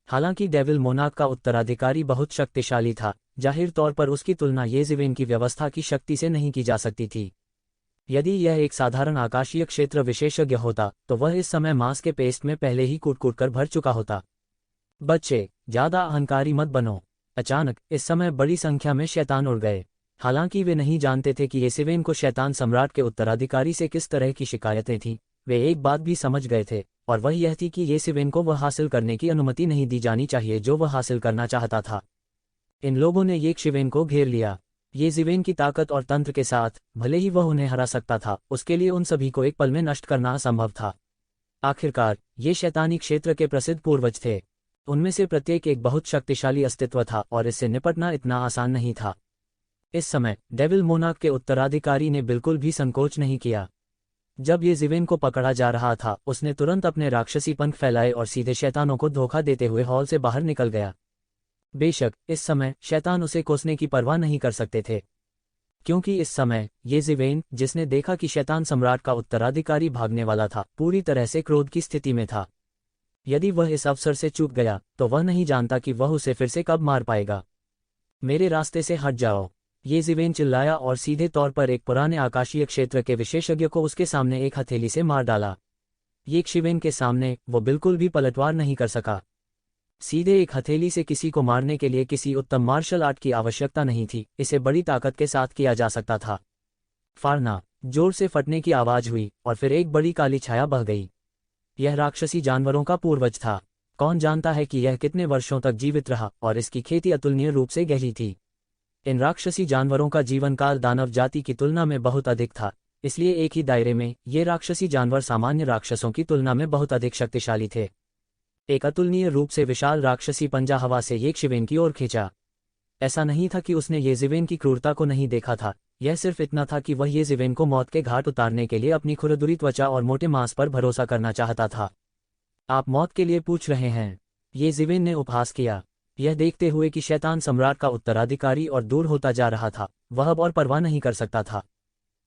हालांकि डेविल मोनार्क का उत्तराधिकारी बहुत शक्तिशाली था, जाहिर तौर पर उसकी तुलना येजिवेन की व्यवस्था की शक्ति से नहीं की जा सकती थी। यदि यह एक साधारण आकाशीय क्षेत्र विशेषज्ञ होता तो वह इस समय मांस के पेस्ट में पहले ही कूट कूट कर भर चुका होता। बच्चे, ज्यादा अहंकारी मत बनो। अचानक इस समय बड़ी संख्या में शैतान उड़ गए। हालांकि वे नहीं जानते थे कि येजिवेन को शैतान सम्राट के उत्तराधिकारी से किस तरह की शिकायतें थीं। वे एक बात भी समझ गए थे, और वह यह थी कि येजिवेन को वह हासिल करने की अनुमति नहीं दी जानी चाहिए जो वह हासिल करना चाहता था। इन लोगों ने येशिवेन को घेर लिया। येजिवेन की ताकत और तंत्र के साथ भले ही वह उन्हें हरा सकता था, उसके लिए उन सभी को एक पल में नष्ट करना असंभव था। आखिरकार ये शैतानी क्षेत्र के प्रसिद्ध पूर्वज थे। उनमें से प्रत्येक एक बहुत शक्तिशाली अस्तित्व था और इससे निपटना इतना आसान नहीं था। इस समय डेविल मोनार्क के उत्तराधिकारी ने बिल्कुल भी संकोच नहीं किया। जब ये जिवेन को पकड़ा जा रहा था, उसने तुरंत अपने राक्षसी पंख फैलाए और सीधे शैतानों को धोखा देते हुए हॉल से बाहर निकल गया। बेशक इस समय शैतान उसे कोसने की परवाह नहीं कर सकते थे, क्योंकि इस समय ये जिवेन, जिसने देखा कि शैतान सम्राट का उत्तराधिकारी भागने वाला था, पूरी तरह से क्रोध की स्थिति में था। यदि वह इस अवसर से चूक गया तो वह नहीं जानता कि वह उसे फिर से कब मार पाएगा। मेरे रास्ते से हट जाओ, ये जिवेन चिल्लाया और सीधे तौर पर एक पुराने आकाशीय क्षेत्र के विशेषज्ञ को उसके सामने एक हथेली से मार डाला। ये शिवेन के सामने वो बिल्कुल भी पलटवार नहीं कर सका। सीधे एक हथेली से किसी को मारने के लिए किसी उत्तम मार्शल आर्ट की आवश्यकता नहीं थी, इसे बड़ी ताकत के साथ किया जा सकता था। फाड़ना, जोर से फटने की आवाज हुई और फिर एक बड़ी काली छाया बह गई। यह राक्षसी जानवरों का पूर्वज था। कौन जानता है कि यह कितने वर्षों तक जीवित रहा और इसकी खेती अतुलनीय रूप से गहरी थी। इन राक्षसी जानवरों का जीवनकाल दानव जाति की तुलना में बहुत अधिक था, इसलिए एक ही दायरे में ये राक्षसी जानवर सामान्य राक्षसों की तुलना में बहुत अधिक शक्तिशाली थे। एक अतुलनीय रूप से विशाल राक्षसी पंजा हवा से ये शिवेन की ओर खींचा। ऐसा नहीं था कि उसने ये जिवेन की क्रूरता को नहीं देखा था, यह सिर्फ इतना था कि वह ये जिवेन को मौत के घाट उतारने के लिए अपनी खुरदुरी त्वचा और मोटे मांस पर भरोसा करना चाहता था। आप मौत के लिए पूछ रहे हैं? ये जिवेन ने उपहास किया। यह देखते हुए कि शैतान सम्राट का उत्तराधिकारी और दूर होता जा रहा था, वह अब और परवाह नहीं कर सकता था।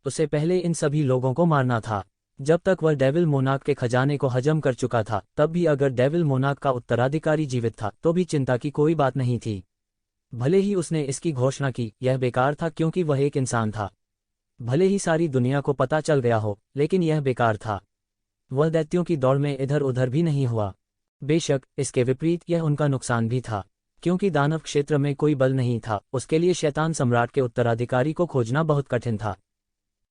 उसे पहले इन सभी लोगों को मारना था। जब तक वह डेविल मोनार्क के खजाने को हजम कर चुका था, तब भी अगर डेविल मोनार्क का उत्तराधिकारी जीवित था तो भी चिंता की कोई बात नहीं थी। भले ही उसने इसकी घोषणा की, यह बेकार था क्योंकि वह एक इंसान था। भले ही सारी दुनिया को पता चल गया हो, लेकिन यह बेकार था। वह दैत्यों की दौड़ में इधर उधर भी नहीं हुआ। बेशक इसके विपरीत यह उनका नुकसान भी था, क्योंकि दानव क्षेत्र में कोई बल नहीं था। उसके लिए शैतान सम्राट के उत्तराधिकारी को खोजना बहुत कठिन था।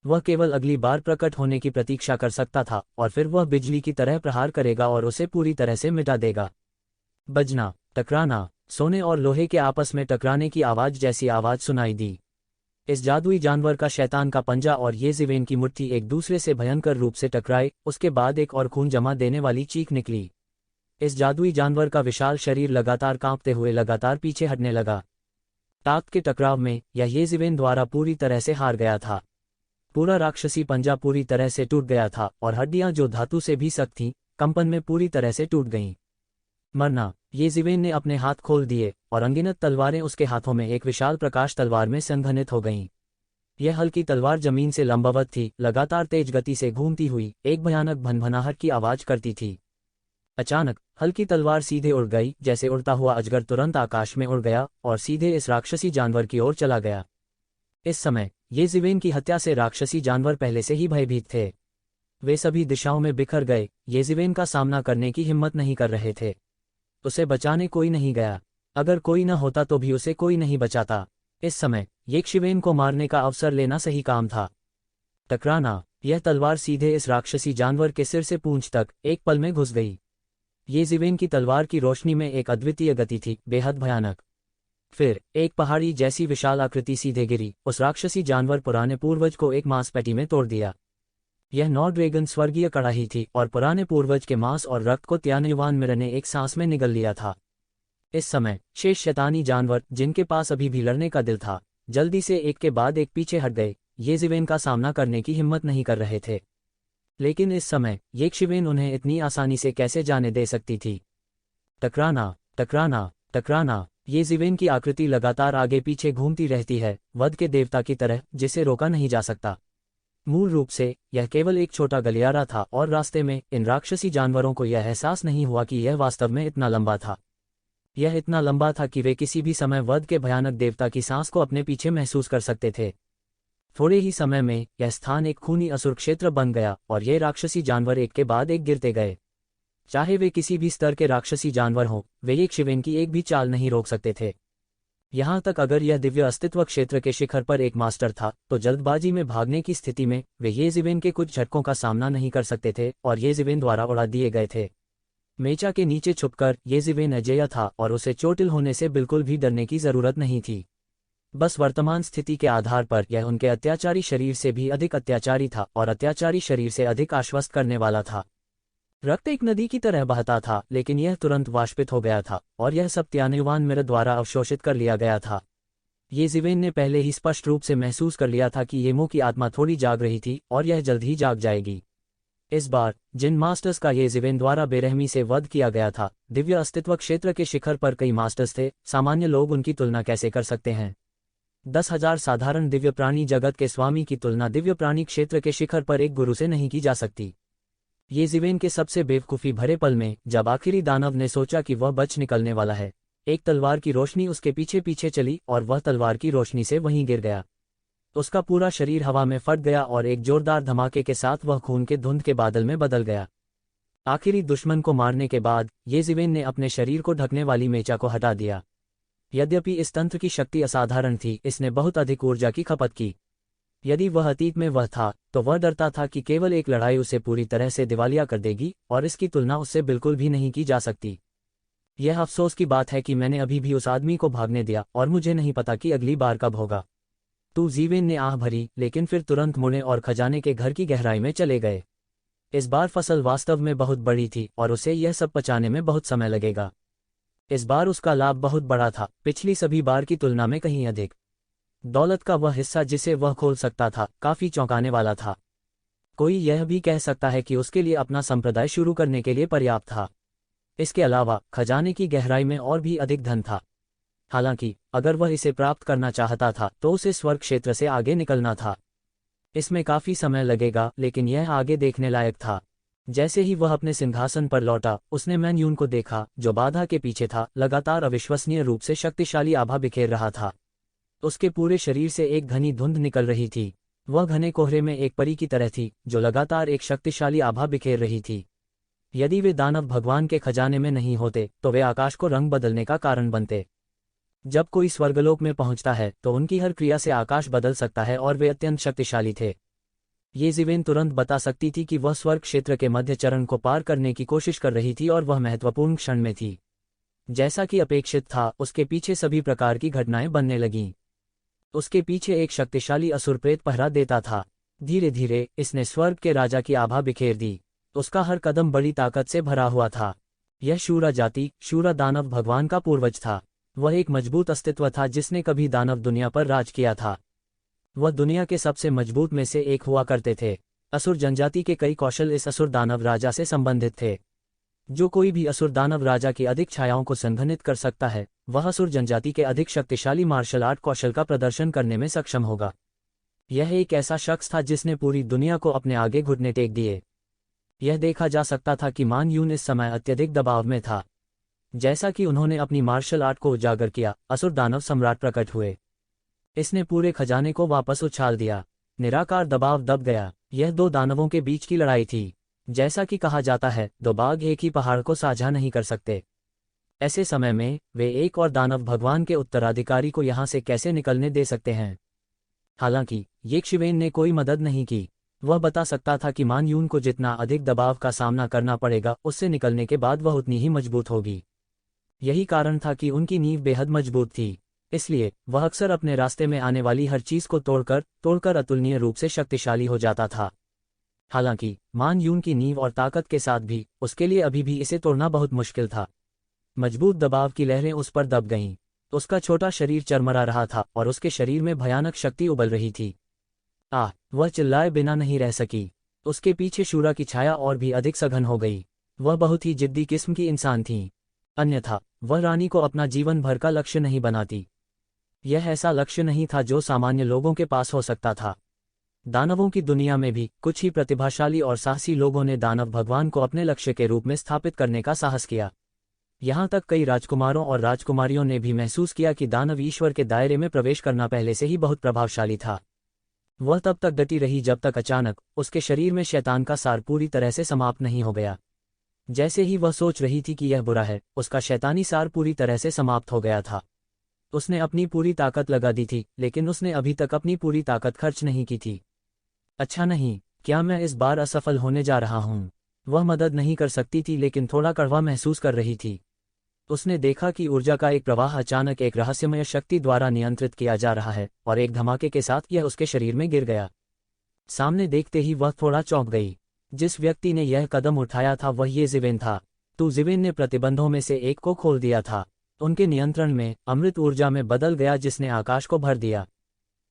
वह केवल अगली बार प्रकट होने की प्रतीक्षा कर सकता था और फिर वह बिजली की तरह प्रहार करेगा और उसे पूरी तरह से मिटा देगा। बजना, टकराना, सोने और लोहे के आपस में टकराने की आवाज जैसी आवाज सुनाई दी। इस जादुई जानवर का शैतान का पंजा और ये जिवेन की मुट्ठी एक दूसरे से भयंकर रूप से टकराए। उसके बाद एक और खून जमा देने वाली चीख निकली। इस जादुई जानवर का विशाल शरीर लगातार कांपते हुए लगातार पीछे हटने लगा। ताकत के टकराव में ये जिवेन द्वारा पूरी तरह से हार गया था। पूरा राक्षसी पंजा पूरी तरह से टूट गया था और हड्डियां जो धातु से भी सख्त थीं, कंपन में पूरी तरह से टूट गईं। मरना, ये जिवेन ने अपने हाथ खोल दिए और अनगिनत तलवारें उसके हाथों में एक विशाल प्रकाश तलवार में संघनित हो गईं। यह हल्की तलवार जमीन से लंबवत थी, लगातार तेज गति से घूमती हुई एक भयानक भनभनाहट की आवाज करती थी। अचानक हल्की तलवार सीधे उड़ गई, जैसे उड़ता हुआ अजगर तुरंत आकाश में उड़ गया और सीधे इस राक्षसी जानवर की ओर चला गया। इस समय ये जिवेन की हत्या से राक्षसी जानवर पहले से ही भयभीत थे। वे सभी दिशाओं में बिखर गए, ये जिवेन का सामना करने की हिम्मत नहीं कर रहे थे। उसे बचाने कोई नहीं गया। अगर कोई न होता तो भी उसे कोई नहीं बचाता। इस समय ये शिवेन को मारने का अवसर लेना सही काम था। टकराना, यह तलवार सीधे इस राक्षसी जानवर के सिर से पूंछ तक एक पल में घुस गई। ये जिवेन की तलवार की रोशनी में एक अद्वितीय गति थी, बेहद भयानक। फिर एक पहाड़ी जैसी विशाल आकृति सीधे गिरी। उस राक्षसी जानवर पुराने पूर्वज को एक मांसपेटी में तोड़ दिया। यह नॉर्ड्रेगन स्वर्गीय कड़ाही थी और पुराने पूर्वज के मांस और रक्त को त्यानयुवान मिर ने एक सांस में निगल लिया था। इस समय शेष शैतानी जानवर, जिनके पास अभी भी लड़ने का दिल था, जल्दी से एक के बाद एक पीछे हट गए। ये जिवेन का सामना करने की हिम्मत नहीं कर रहे थे। लेकिन इस समय ये शिवेन उन्हें इतनी आसानी से कैसे जाने दे सकती थी। टकराना, टकराना, टकराना। ये जिवेन की आकृति लगातार आगे पीछे घूमती रहती है, वध के देवता की तरह, जिसे रोका नहीं जा सकता। मूल रूप से यह केवल एक छोटा गलियारा था और रास्ते में इन राक्षसी जानवरों को यह एहसास नहीं हुआ कि यह वास्तव में इतना लंबा था। यह इतना लंबा था कि वे किसी भी समय वध के भयानक देवता की सांस को अपने पीछे महसूस कर सकते थे। थोड़े ही समय में यह स्थान एक खूनी असुर क्षेत्र बन गया और ये राक्षसी जानवर एक के बाद एक गिरते गए। चाहे वे किसी भी स्तर के राक्षसी जानवर हों, वे एक शिवेन की एक भी चाल नहीं रोक सकते थे। यहाँ तक अगर यह दिव्य अस्तित्व क्षेत्र के शिखर पर एक मास्टर था, तो जल्दबाजी में भागने की स्थिति में वे ये जिवेन के कुछ झटकों का सामना नहीं कर सकते थे और ये जिवेन द्वारा उड़ा दिए गए थे। मेचा के नीचे छुपकर ये जिवेन अजेय था और उसे चोटिल होने से बिल्कुल भी डरने की जरूरत नहीं थी। बस वर्तमान स्थिति के आधार पर यह उनके अत्याचारी शरीर से भी अधिक अत्याचारी था और अत्याचारी शरीर से अधिक आश्वस्त करने वाला था। रक्त एक नदी की तरह बहता था, लेकिन यह तुरंत वाष्पित हो गया था और यह सब त्यानयुवान मिर द्वारा अवशोषित कर लिया गया था। ये जिवेन ने पहले ही स्पष्ट रूप से महसूस कर लिया था कि येमो की आत्मा थोड़ी जाग रही थी और यह जल्द ही जाग जाएगी। इस बार जिन मास्टर्स का ये जिवेन द्वारा बेरहमी से वध किया गया था, दिव्य अस्तित्व क्षेत्र के शिखर पर कई मास्टर्स थे, सामान्य लोग उनकी तुलना कैसे कर सकते हैं। 10,000 साधारण दिव्य प्राणी जगत के स्वामी की तुलना दिव्य प्राणी क्षेत्र के शिखर पर एक गुरु से नहीं की जा सकती। ये जिवेन के सबसे बेवकूफ़ी भरे पल में, जब आखिरी दानव ने सोचा कि वह बच निकलने वाला है, एक तलवार की रोशनी उसके पीछे पीछे चली और वह तलवार की रोशनी से वहीं गिर गया। उसका पूरा शरीर हवा में फट गया और एक जोरदार धमाके के साथ वह खून के धुंध के बादल में बदल गया। आखिरी दुश्मन को मारने के बाद ये जिवेन ने अपने शरीर को ढकने वाली मेचा को हटा दिया। यद्यपि इस तंत्र की शक्ति असाधारण थी, इसने बहुत अधिक ऊर्जा की खपत की। यदि वह अतीत में वह था, तो वह डरता था कि केवल एक लड़ाई उसे पूरी तरह से दिवालिया कर देगी, और इसकी तुलना उससे बिल्कुल भी नहीं की जा सकती। यह अफसोस की बात है कि मैंने अभी भी उस आदमी को भागने दिया, और मुझे नहीं पता कि अगली बार कब होगा। तू जिवेन ने आह भरी, लेकिन फिर तुरंत मुड़े और खजाने के घर की गहराई में चले गए। इस बार फसल वास्तव में बहुत बड़ी थी और उसे यह सब पचाने में बहुत समय लगेगा। इस बार उसका लाभ बहुत बड़ा था, पिछली सभी बार की तुलना में कहीं अधिक। दौलत का वह हिस्सा जिसे वह खोल सकता था, काफी चौंकाने वाला था। कोई यह भी कह सकता है कि उसके लिए अपना संप्रदाय शुरू करने के लिए पर्याप्त था। इसके अलावा खजाने की गहराई में और भी अधिक धन था। हालांकि अगर वह इसे प्राप्त करना चाहता था तो उसे स्वर्ग क्षेत्र से आगे निकलना था। इसमें काफी समय लगेगा, लेकिन यह आगे देखने लायक था। जैसे ही वह अपने सिंहासन पर लौटा, उसने मैन यून को देखा, जो बाधा के पीछे था, लगातार अविश्वसनीय रूप से शक्तिशाली आभा बिखेर रहा था। उसके पूरे शरीर से एक घनी धुंध निकल रही थी। वह घने कोहरे में एक परी की तरह थी, जो लगातार एक शक्तिशाली आभा बिखेर रही थी। यदि वे दानव भगवान के खजाने में नहीं होते, तो वे आकाश को रंग बदलने का कारण बनते। जब कोई स्वर्गलोक में पहुंचता है तो उनकी हर क्रिया से आकाश बदल सकता है, और वे अत्यंत शक्तिशाली थे। ये जिवेन तुरंत बता सकती थी कि वह स्वर्ग क्षेत्र के मध्य चरण को पार करने की कोशिश कर रही थी, और वह महत्वपूर्ण क्षण में थी। जैसा कि अपेक्षित था, उसके पीछे सभी प्रकार की घटनाएं बनने लगीं। उसके पीछे एक शक्तिशाली असुर प्रेत पहरा देता था। धीरे धीरे इसने स्वर्ग के राजा की आभा बिखेर दी। उसका हर कदम बड़ी ताकत से भरा हुआ था। यह शूरा जाति, शूरा दानव भगवान का पूर्वज था। वह एक मजबूत अस्तित्व था जिसने कभी दानव दुनिया पर राज किया था। वह दुनिया के सबसे मजबूत में से एक हुआ करते थे। असुर जनजाति के कई कौशल इस असुर दानव राजा से संबंधित थे। जो कोई भी असुर दानव राजा की अधिक छायाओं को संघनित कर सकता है, वह असुर जनजाति के अधिक शक्तिशाली मार्शल आर्ट कौशल का प्रदर्शन करने में सक्षम होगा। यह एक ऐसा शख्स था जिसने पूरी दुनिया को अपने आगे घुटने टेक दिए। यह देखा जा सकता था कि मान यून इस समय अत्यधिक दबाव में था। जैसा कि उन्होंने अपनी मार्शल आर्ट को उजागर किया, असुर दानव सम्राट प्रकट हुए। इसने पूरे खजाने को वापस उछाल दिया। निराकार दबाव दब गया। यह दो दानवों के बीच की लड़ाई थी। जैसा कि कहा जाता है, दो बाघ एक ही पहाड़ को साझा नहीं कर सकते। ऐसे समय में वे एक और दानव भगवान के उत्तराधिकारी को यहां से कैसे निकलने दे सकते हैं। हालांकि ये शिवेन ने कोई मदद नहीं की। वह बता सकता था कि मान यून को जितना अधिक दबाव का सामना करना पड़ेगा, उससे निकलने के बाद वह उतनी ही मजबूत होगी। यही कारण था कि उनकी नींव बेहद मजबूत थी। इसलिए वह अक्सर अपने रास्ते में आने वाली हर चीज को तोड़कर अतुलनीय रूप से शक्तिशाली हो जाता था। हालांकि मान यून की नींव और ताकत के साथ भी उसके लिए अभी भी इसे तोड़ना बहुत मुश्किल था। मजबूत दबाव की लहरें उस पर दब गईं। उसका छोटा शरीर चरमरा रहा था और उसके शरीर में भयानक शक्ति उबल रही थी। वह चिल्लाए बिना नहीं रह सकी। उसके पीछे शूरा की छाया और भी अधिक सघन हो गई। वह बहुत ही जिद्दी किस्म की इंसान थी। अन्यथा वह रानी को अपना जीवन भर का लक्ष्य नहीं बनाती। यह ऐसा लक्ष्य नहीं था जो सामान्य लोगों के पास हो सकता था। दानवों की दुनिया में भी कुछ ही प्रतिभाशाली और साहसी लोगों ने दानव भगवान को अपने लक्ष्य के रूप में स्थापित करने का साहस किया। यहाँ तक कई राजकुमारों और राजकुमारियों ने भी महसूस किया कि दानव ईश्वर के दायरे में प्रवेश करना पहले से ही बहुत प्रभावशाली था। वह तब तक डटी रही जब तक अचानक उसके शरीर में शैतान का सार पूरी तरह से समाप्त नहीं हो गया। जैसे ही वह सोच रही थी कि यह बुरा है, उसका शैतानी सार पूरी तरह से समाप्त हो गया था। उसने अपनी पूरी ताकत लगा दी थी, लेकिन उसने अभी तक अपनी पूरी ताकत खर्च नहीं की थी। अच्छा नहीं, क्या मैं इस बार असफल होने जा रहा हूँ? वह मदद नहीं कर सकती थी, लेकिन थोड़ा कड़वा महसूस कर रही थी। उसने देखा कि ऊर्जा का एक प्रवाह अचानक एक रहस्यमय शक्ति द्वारा नियंत्रित किया जा रहा है, और एक धमाके के साथ यह उसके शरीर में गिर गया। सामने देखते ही वह थोड़ा चौंक गई। जिस व्यक्ति ने यह कदम उठाया था वह ये जिवेन था। जिवेन ने प्रतिबंधों में से एक को खोल दिया था। उनके नियंत्रण में अमृत ऊर्जा में बदल गया जिसने आकाश को भर दिया।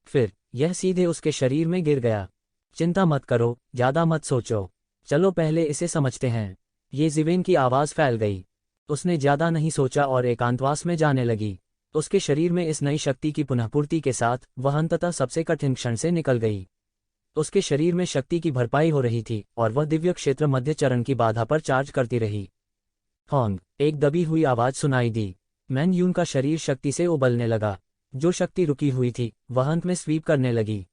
फिर यह सीधे उसके शरीर में गिर गया। चिंता मत करो, ज्यादा मत सोचो। चलो पहले इसे समझते हैं। ये जिवेन की आवाज़ फैल गई। उसने ज्यादा नहीं सोचा और एकांतवास में जाने लगी। उसके शरीर में इस नई शक्ति की पुनःपूर्ति के साथ वह अंततः सबसे कठिन क्षण से निकल गई। उसके शरीर में शक्ति की भरपाई हो रही थी और वह दिव्य क्षेत्र मध्य चरण की बाधा पर चार्ज करती रही। होंग, एक दबी हुई आवाज सुनाई दी। मैन यून का शरीर शक्ति से उबलने लगा। जो शक्ति रुकी हुई थी वह अंत में स्वीप करने लगी।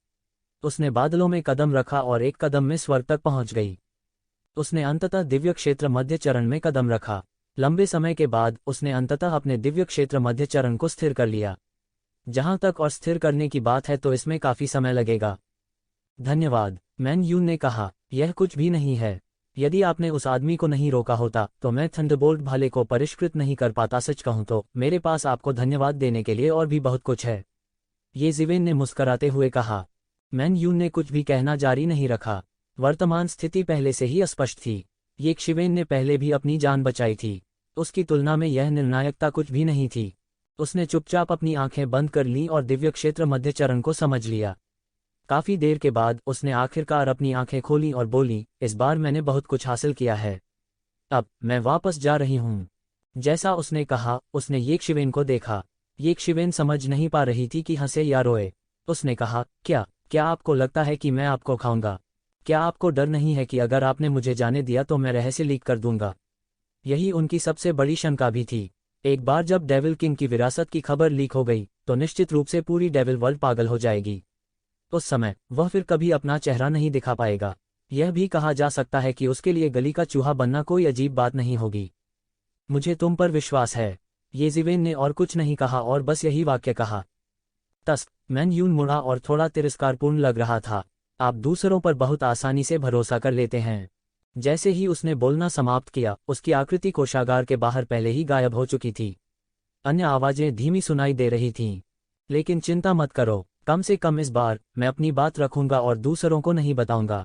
उसने बादलों में कदम रखा और एक कदम में स्वर्ग तक पहुंच गई। उसने अंततः दिव्य क्षेत्र मध्य चरण में कदम रखा। लंबे समय के बाद उसने अंततः अपने दिव्य क्षेत्र मध्य चरण को स्थिर कर लिया। जहां तक और स्थिर करने की बात है तो इसमें काफी समय लगेगा। धन्यवाद, मैन यून ने कहा। यह कुछ भी नहीं है। यदि आपने उस आदमी को नहीं रोका होता तो मैं थंडरबोल्ट भाले को परिष्कृत नहीं कर पाता। सच कहूं तो मेरे पास आपको धन्यवाद देने के लिए और भी बहुत कुछ है, ये जिवेन ने मुस्कराते हुए कहा। मैन यून ने कुछ भी कहना जारी नहीं रखा। वर्तमान स्थिति पहले से ही स्पष्ट थी। ये शिवेन ने पहले भी अपनी जान बचाई थी। उसकी तुलना में यह निर्णायकता कुछ भी नहीं थी। उसने चुपचाप अपनी आंखें बंद कर लीं और दिव्य क्षेत्र मध्य चरण को समझ लिया। काफी देर के बाद उसने आखिरकार अपनी आंखें खोलीं और बोली, इस बार मैंने बहुत कुछ हासिल किया है। अब मैं वापस जा रही हूँ। जैसा उसने कहा उसने ये शिवेन को देखा। ये शिवेन समझ नहीं पा रही थी कि हंसे या रोए। उसने कहा, क्या आपको लगता है कि मैं आपको खाऊंगा? क्या आपको डर नहीं है कि अगर आपने मुझे जाने दिया तो मैं रहस्य लीक कर दूंगा? यही उनकी सबसे बड़ी शंका भी थी। एक बार जब डेविल किंग की विरासत की खबर लीक हो गई तो निश्चित रूप से पूरी डेविल वर्ल्ड पागल हो जाएगी। उस समय वह फिर कभी अपना चेहरा नहीं दिखा पाएगा। यह भी कहा जा सकता है कि उसके लिए गली का चूहा बनना कोई अजीब बात नहीं होगी। मुझे तुम पर विश्वास है, ये जिवेन ने और कुछ नहीं कहा और बस यही वाक्य कहा। तस मैन यून मुड़ा और थोड़ा तिरस्कारपूर्ण लग रहा था। आप दूसरों पर बहुत आसानी से भरोसा कर लेते हैं। जैसे ही उसने बोलना समाप्त किया उसकी आकृति कोषागार के बाहर पहले ही गायब हो चुकी थी। अन्य आवाजें धीमी सुनाई दे रही थीं। लेकिन चिंता मत करो, कम से कम इस बार मैं अपनी बात रखूंगा और दूसरों को नहीं बताऊंगा।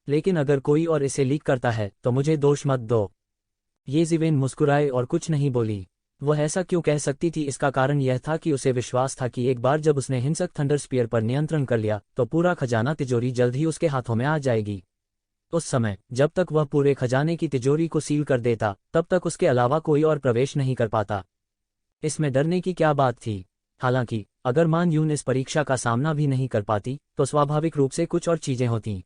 लेकिन अगर कोई और इसे लीक करता है तो मुझे दोष मत दो। ये जिवेन मुस्कुराए और कुछ नहीं बोली। वह ऐसा क्यों कह सकती थी? इसका कारण यह था कि उसे विश्वास था कि एक बार जब उसने हिंसक थंडर स्पीयर पर नियंत्रण कर लिया तो पूरा खजाना तिजोरी जल्द ही उसके हाथों में आ जाएगी। उस समय जब तक वह पूरे खजाने की तिजोरी को सील कर देता तब तक उसके अलावा कोई और प्रवेश नहीं कर पाता। इसमें डरने की क्या बात थी? हालांकि अगर मान यून इस परीक्षा का सामना भी नहीं कर पाती तो स्वाभाविक रूप से कुछ और चीजें होती।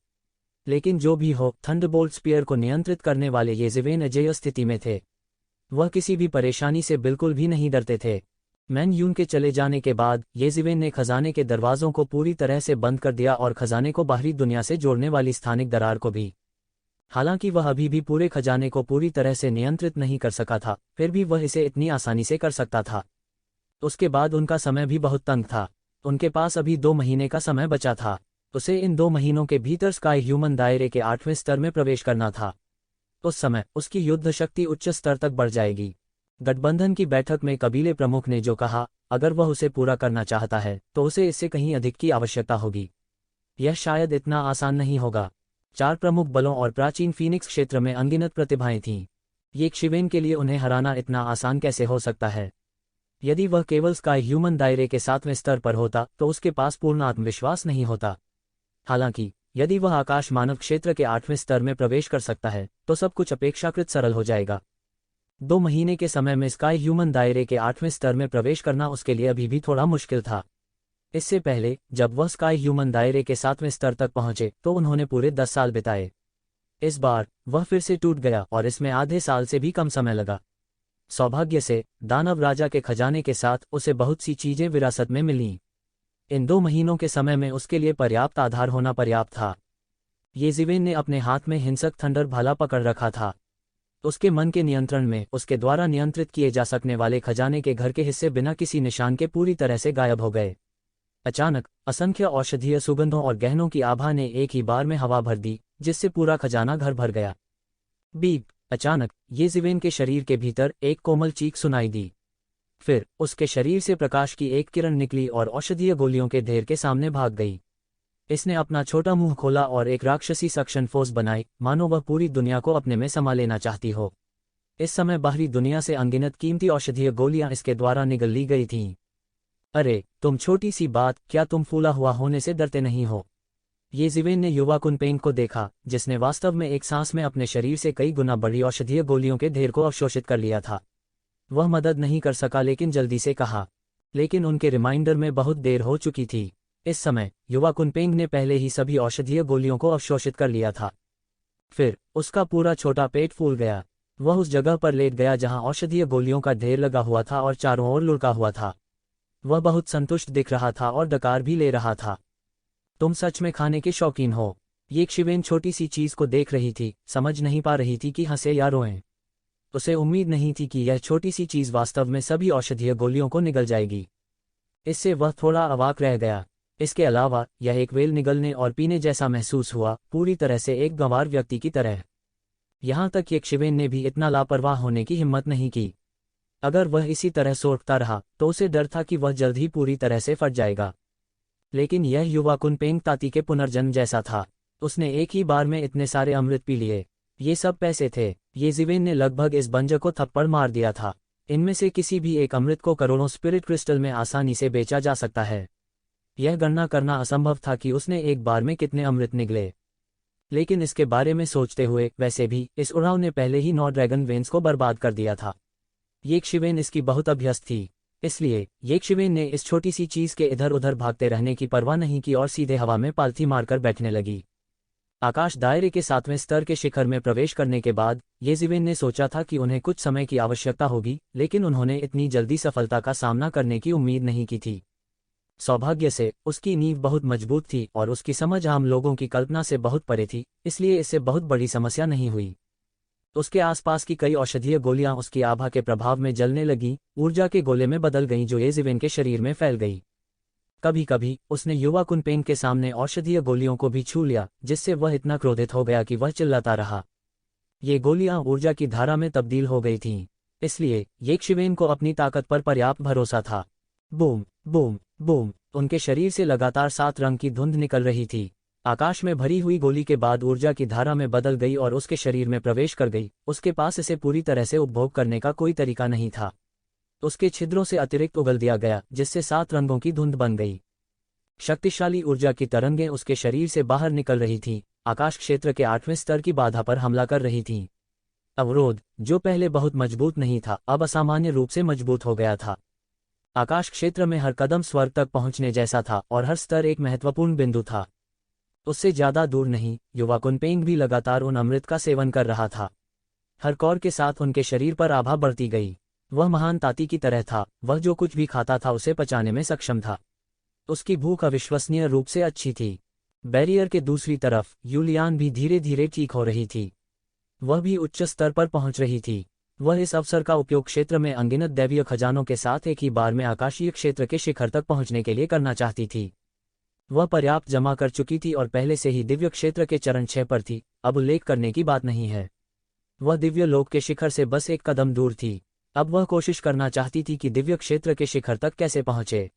लेकिन जो भी हो, थंडरबोल्ट स्पीयर को नियंत्रित करने वाले ये जिवेन अजेय स्थिति में थे। वह किसी भी परेशानी से बिल्कुल भी नहीं डरते थे। मैन यून के चले जाने के बाद ये जिवेन ने खजाने के दरवाजों को पूरी तरह से बंद कर दिया और खजाने को बाहरी दुनिया से जोड़ने वाली स्थानिक दरार को भी। हालांकि वह अभी भी पूरे खजाने को पूरी तरह से नियंत्रित नहीं कर सका था, फिर भी वह इसे इतनी आसानी से कर सकता था। उसके बाद उनका समय भी बहुत तंग था। उनके पास अभी 2 महीने का समय बचा था। उसे इन 2 महीनों के भीतर स्काई ह्यूमन दायरे के 8वें स्तर में प्रवेश करना था। उस समय उसकी युद्ध शक्ति उच्च स्तर तक बढ़ जाएगी। गठबंधन की बैठक में कबीले प्रमुख ने जो कहा, अगर वह उसे पूरा करना चाहता है तो उसे इससे कहीं अधिक की आवश्यकता होगी। यह शायद इतना आसान नहीं होगा। 4 प्रमुख बलों और प्राचीन फीनिक्स क्षेत्र में अनगिनत प्रतिभाएं थीं। ये शिवेन के लिए उन्हें हराना इतना आसान कैसे हो सकता है? यदि वह केवल स्काई ह्यूमन दायरे के 7वें स्तर पर होता तो उसके पास पूर्ण आत्मविश्वास नहीं होता। हालांकि यदि वह आकाश मानव क्षेत्र के 8वें स्तर में प्रवेश कर सकता है तो सब कुछ अपेक्षाकृत सरल हो जाएगा। 2 महीने के समय में स्काई ह्यूमन दायरे के 8वें स्तर में प्रवेश करना उसके लिए अभी भी थोड़ा मुश्किल था। इससे पहले जब वह स्काई ह्यूमन दायरे के 7वें स्तर तक पहुंचे तो उन्होंने पूरे 10 साल बिताए। इस बार वह फिर से टूट गया और इसमें आधे साल से भी कम समय लगा। सौभाग्य से दानव राजा के खजाने के साथ उसे बहुत सी चीजें विरासत में मिलीं। इन 2 महीनों के समय में उसके लिए पर्याप्त आधार होना पर्याप्त था। ये जिवेन ने अपने हाथ में हिंसक थंडर भाला पकड़ रखा था। उसके मन के नियंत्रण में उसके द्वारा नियंत्रित किए जा सकने वाले खजाने के घर के हिस्से बिना किसी निशान के पूरी तरह से गायब हो गए। अचानक असंख्य औषधीय सुगंधों और गहनों की आभा ने एक ही बार में हवा भर दी, जिससे पूरा खजाना घर भर गया। बीप! अचानक ये जिवेन के शरीर के भीतर एक कोमल चीख सुनाई दी। फिर उसके शरीर से प्रकाश की एक किरण निकली और औषधीय गोलियों के ढेर के सामने भाग गई। इसने अपना छोटा मुंह खोला और एक राक्षसी सक्शन फोर्स बनाई, मानो वह पूरी दुनिया को अपने में समा लेना चाहती हो। इस समय बाहरी दुनिया से अनगिनत कीमती औषधीय गोलियां इसके द्वारा निगल ली गई थीं। अरे तुम छोटी सी बात, क्या तुम फूला हुआ होने से डरते नहीं हो? ये जिवेन ने युवा कुनपेंग को देखा, जिसने वास्तव में एक सांस में अपने शरीर से कई गुना बड़ी औषधीय गोलियों के ढेर को अवशोषित कर लिया था। वह मदद नहीं कर सका लेकिन जल्दी से कहा। लेकिन उनके रिमाइंडर में बहुत देर हो चुकी थी। इस समय युवा कुनपेंग ने पहले ही सभी औषधीय गोलियों को अवशोषित कर लिया था। फिर उसका पूरा छोटा पेट फूल गया। वह उस जगह पर लेट गया जहां औषधीय गोलियों का ढेर लगा हुआ था और चारों ओर लुढ़का हुआ था। वह बहुत संतुष्ट दिख रहा था और डकार भी ले रहा था। तुम सच में खाने के शौकीन हो? ये शिवेन छोटी सी चीज को देख रही थी, समझ नहीं पा रही थी कि हंसे या रोएं। उसे उम्मीद नहीं थी कि यह छोटी सी चीज वास्तव में सभी औषधीय गोलियों को निगल जाएगी। इससे वह थोड़ा अवाक रह गया। इसके अलावा यह एक वेल निगलने और पीने जैसा महसूस हुआ, पूरी तरह से एक गंवार व्यक्ति की तरह। यहाँ तक कि शिवेन ने भी इतना लापरवाह होने की हिम्मत नहीं की। अगर वह इसी तरह सोचता रहा तो उसे डर था कि वह जल्द ही पूरी तरह से फट जाएगा। लेकिन यह युवा कुनपेंग ताती के पुनर्जन्म जैसा था। उसने एक ही बार में इतने सारे अमृत पी लिए। ये सब पैसे थे। ये जिवेन ने लगभग इस बंजर को थप्पड़ मार दिया था। इनमें से किसी भी एक अमृत को करोड़ों स्पिरिट क्रिस्टल में आसानी से बेचा जा सकता है। यह गणना करना असंभव था कि उसने एक बार में कितने अमृत निगले। लेकिन इसके बारे में सोचते हुए, वैसे भी इस उड़ाव ने पहले ही 9 ड्रैगन वेन्स को बर्बाद कर दिया था। ये शिवेन इसकी बहुत अभ्यस्त थी। इसलिए ये शिवेन ने इस छोटी सी चीज के इधर उधर भागते रहने की परवाह नहीं की और सीधे हवा में पालथी मारकर बैठने लगी। आकाश दायरे के 7वें स्तर के शिखर में प्रवेश करने के बाद ये जिवेन ने सोचा था कि उन्हें कुछ समय की आवश्यकता होगी, लेकिन उन्होंने इतनी जल्दी सफलता का सामना करने की उम्मीद नहीं की थी। सौभाग्य से उसकी नींव बहुत मजबूत थी और उसकी समझ आम लोगों की कल्पना से बहुत परे थी, इसलिए इससे बहुत बड़ी समस्या नहीं हुई। उसके आसपास की कई औषधीय गोलियां उसकी आभा के प्रभाव में जलने लगीं, ऊर्जा के गोले में बदल गईं जो ये जिवेन के शरीर में फैल गई। कभी कभी उसने युवा कुनपेंग के सामने औषधीय गोलियों को भी छू लिया, जिससे वह इतना क्रोधित हो गया कि वह चिल्लाता रहा। ये गोलियां ऊर्जा की धारा में तब्दील हो गई थीं, इसलिए ये शिवेन को अपनी ताकत पर पर्याप्त भरोसा था। बूम बूम बूम, उनके शरीर से लगातार 7 रंग की धुंध निकल रही थी। आकाश में भरी हुई गोली के बाद ऊर्जा की धारा में बदल गई और उसके शरीर में प्रवेश कर गई। उसके पास इसे पूरी तरह से उपभोग करने का कोई तरीका नहीं था। उसके छिद्रों से अतिरिक्त उगल दिया गया, जिससे 7 रंगों की धुंध बन गई। शक्तिशाली ऊर्जा की तरंगें उसके शरीर से बाहर निकल रही थीं, आकाश क्षेत्र के 8वें स्तर की बाधा पर हमला कर रही थीं। अवरोध, जो पहले बहुत मजबूत नहीं था, अब असामान्य रूप से मजबूत हो गया था। आकाश क्षेत्र में हर कदम स्वर्ग तक पहुंचने जैसा था और हर स्तर एक महत्वपूर्ण बिंदु था। उससे ज्यादा दूर नहीं, युवा कुनपेंग भी लगातार उन अमृत का सेवन कर रहा था। हर कौर के साथ उनके शरीर पर आभा बढ़ती गई। वह महान ताती की तरह था। वह जो कुछ भी खाता था उसे पचाने में सक्षम था। उसकी भूख अविश्वसनीय रूप से अच्छी थी। बैरियर के दूसरी तरफ यूलियान भी धीरे धीरे ठीक हो रही थी। वह भी उच्च स्तर पर पहुंच रही थी। वह इस अवसर का उपयोग क्षेत्र में अनगिनत दैवीय खजानों के साथ एक ही बार में आकाशीय क्षेत्र के शिखर तक पहुंचने के लिए करना चाहती थी। वह पर्याप्त जमा कर चुकी थी और पहले से ही दिव्य क्षेत्र के चरण 6 पर थी। अब उल्लेख करने की बात नहीं है। वह दिव्य लोक के शिखर से बस एक कदम दूर थी। अब वह कोशिश करना चाहती थी कि दिव्य क्षेत्र के शिखर तक कैसे पहुंचे।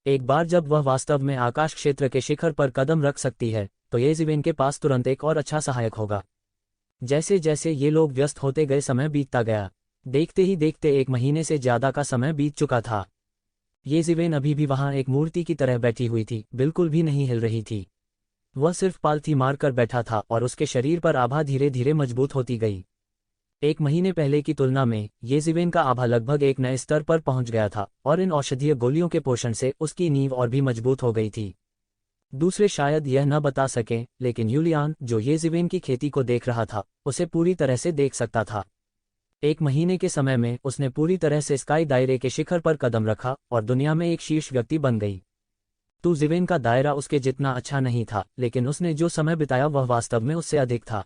एक बार जब वह वास्तव में आकाश क्षेत्र के शिखर पर कदम रख सकती है, तो ये जिवेन के पास तुरंत एक और अच्छा सहायक होगा। जैसे जैसे ये लोग व्यस्त होते गए समय बीतता गया। देखते ही देखते 1 महीने से ज्यादा का समय बीत चुका था। ये जिवेन अभी भी वहां एक मूर्ति की तरह बैठी हुई थी, बिल्कुल भी नहीं हिल रही थी। वह सिर्फ पालथी मारकर बैठा था और उसके शरीर पर आभा धीरे धीरे मजबूत होती गई। 1 महीने पहले की तुलना में ये जिवेन का आभा लगभग एक नए स्तर पर पहुंच गया था और इन औषधीय गोलियों के पोषण से उसकी नींव और भी मजबूत हो गई थी। दूसरे शायद यह न बता सकें, लेकिन यूलियान, जो ये जिवेन की खेती को देख रहा था, उसे पूरी तरह से देख सकता था। 1 महीने के समय में उसने पूरी तरह से स्काई दायरे के शिखर पर कदम रखा और दुनिया में एक शीर्ष व्यक्ति बन गई। तो जिवेन का दायरा उसके जितना अच्छा नहीं था, लेकिन उसने जो समय बिताया वह वास्तव में उससे अधिक था।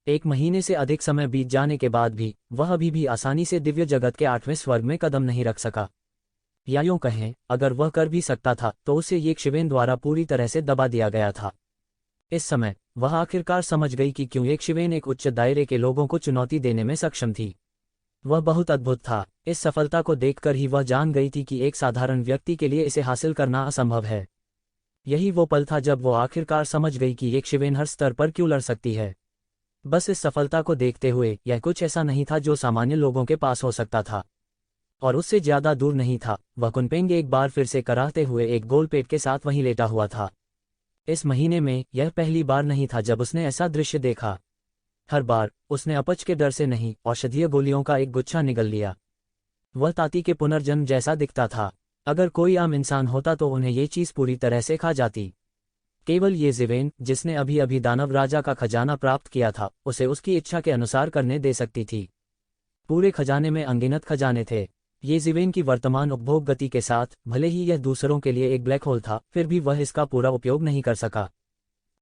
1 महीने से अधिक समय बीत जाने के बाद भी वह अभी भी आसानी से दिव्य जगत के 8वें स्वर्ग में कदम नहीं रख सका। या यूं कहें, अगर वह कर भी सकता था तो उसे ये शिवेन द्वारा पूरी तरह से दबा दिया गया था। इस समय वह आखिरकार समझ गई कि क्यों एक शिवेन एक उच्च दायरे के लोगों को चुनौती देने में सक्षम थी। वह बहुत अद्भुत था। इस सफलता को देखकर ही वह जान गई थी कि एक साधारण व्यक्ति के लिए इसे हासिल करना असंभव है। यही वो पल था जब वो आखिरकार समझ गई कि एक शिवेन हर स्तर पर क्यों लड़ सकती है। बस इस सफलता को देखते हुए यह कुछ ऐसा नहीं था जो सामान्य लोगों के पास हो सकता था, और उससे ज्यादा दूर नहीं था। वह कुनपेंग एक बार फिर से कराहते हुए एक गोल पेट के साथ वहीं लेटा हुआ था। इस महीने में यह पहली बार नहीं था जब उसने ऐसा दृश्य देखा। हर बार उसने अपच के डर से नहीं, औषधीय गोलियों का एक गुच्छा निगल लिया। वह ताती के पुनर्जन्म जैसा दिखता था। अगर कोई आम इंसान होता तो उन्हें ये चीज़ पूरी तरह से खा जाती। केवल ये ज़िवेन, जिसने अभी अभी दानव राजा का खजाना प्राप्त किया था, उसे उसकी इच्छा के अनुसार करने दे सकती थी। पूरे खजाने में अनगिनत खजाने थे। ये ज़िवेन की वर्तमान उपभोग गति के साथ, भले ही यह दूसरों के लिए एक ब्लैक होल था, फिर भी वह इसका पूरा उपयोग नहीं कर सका।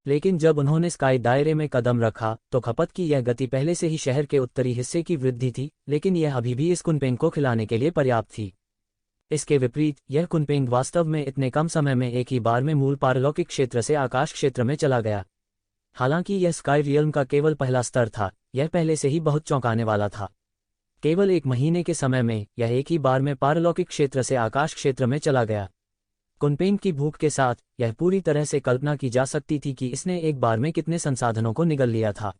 लेकिन जब उन्होंने स्काई दायरे में कदम रखा तो खपत की यह गति पहले से ही शहर के उत्तरी हिस्से की वृद्धि थी, लेकिन यह अभी भी इस कुनपेंग को खिलाने के लिए पर्याप्त थी। इसके विपरीत यह कुनपेंग वास्तव में इतने कम समय में एक ही बार में मूल पारलौकिक क्षेत्र से आकाश क्षेत्र में चला गया। हालांकि यह स्काई रियल्म का केवल पहला स्तर था, यह पहले से ही बहुत चौंकाने वाला था। केवल 1 महीने के समय में यह एक ही बार में पारलौकिक क्षेत्र से आकाश क्षेत्र में चला गया। कुनपेंग की भूख के साथ यह पूरी तरह से कल्पना की जा सकती थी कि इसने एक बार में कितने संसाधनों को निगल लिया था।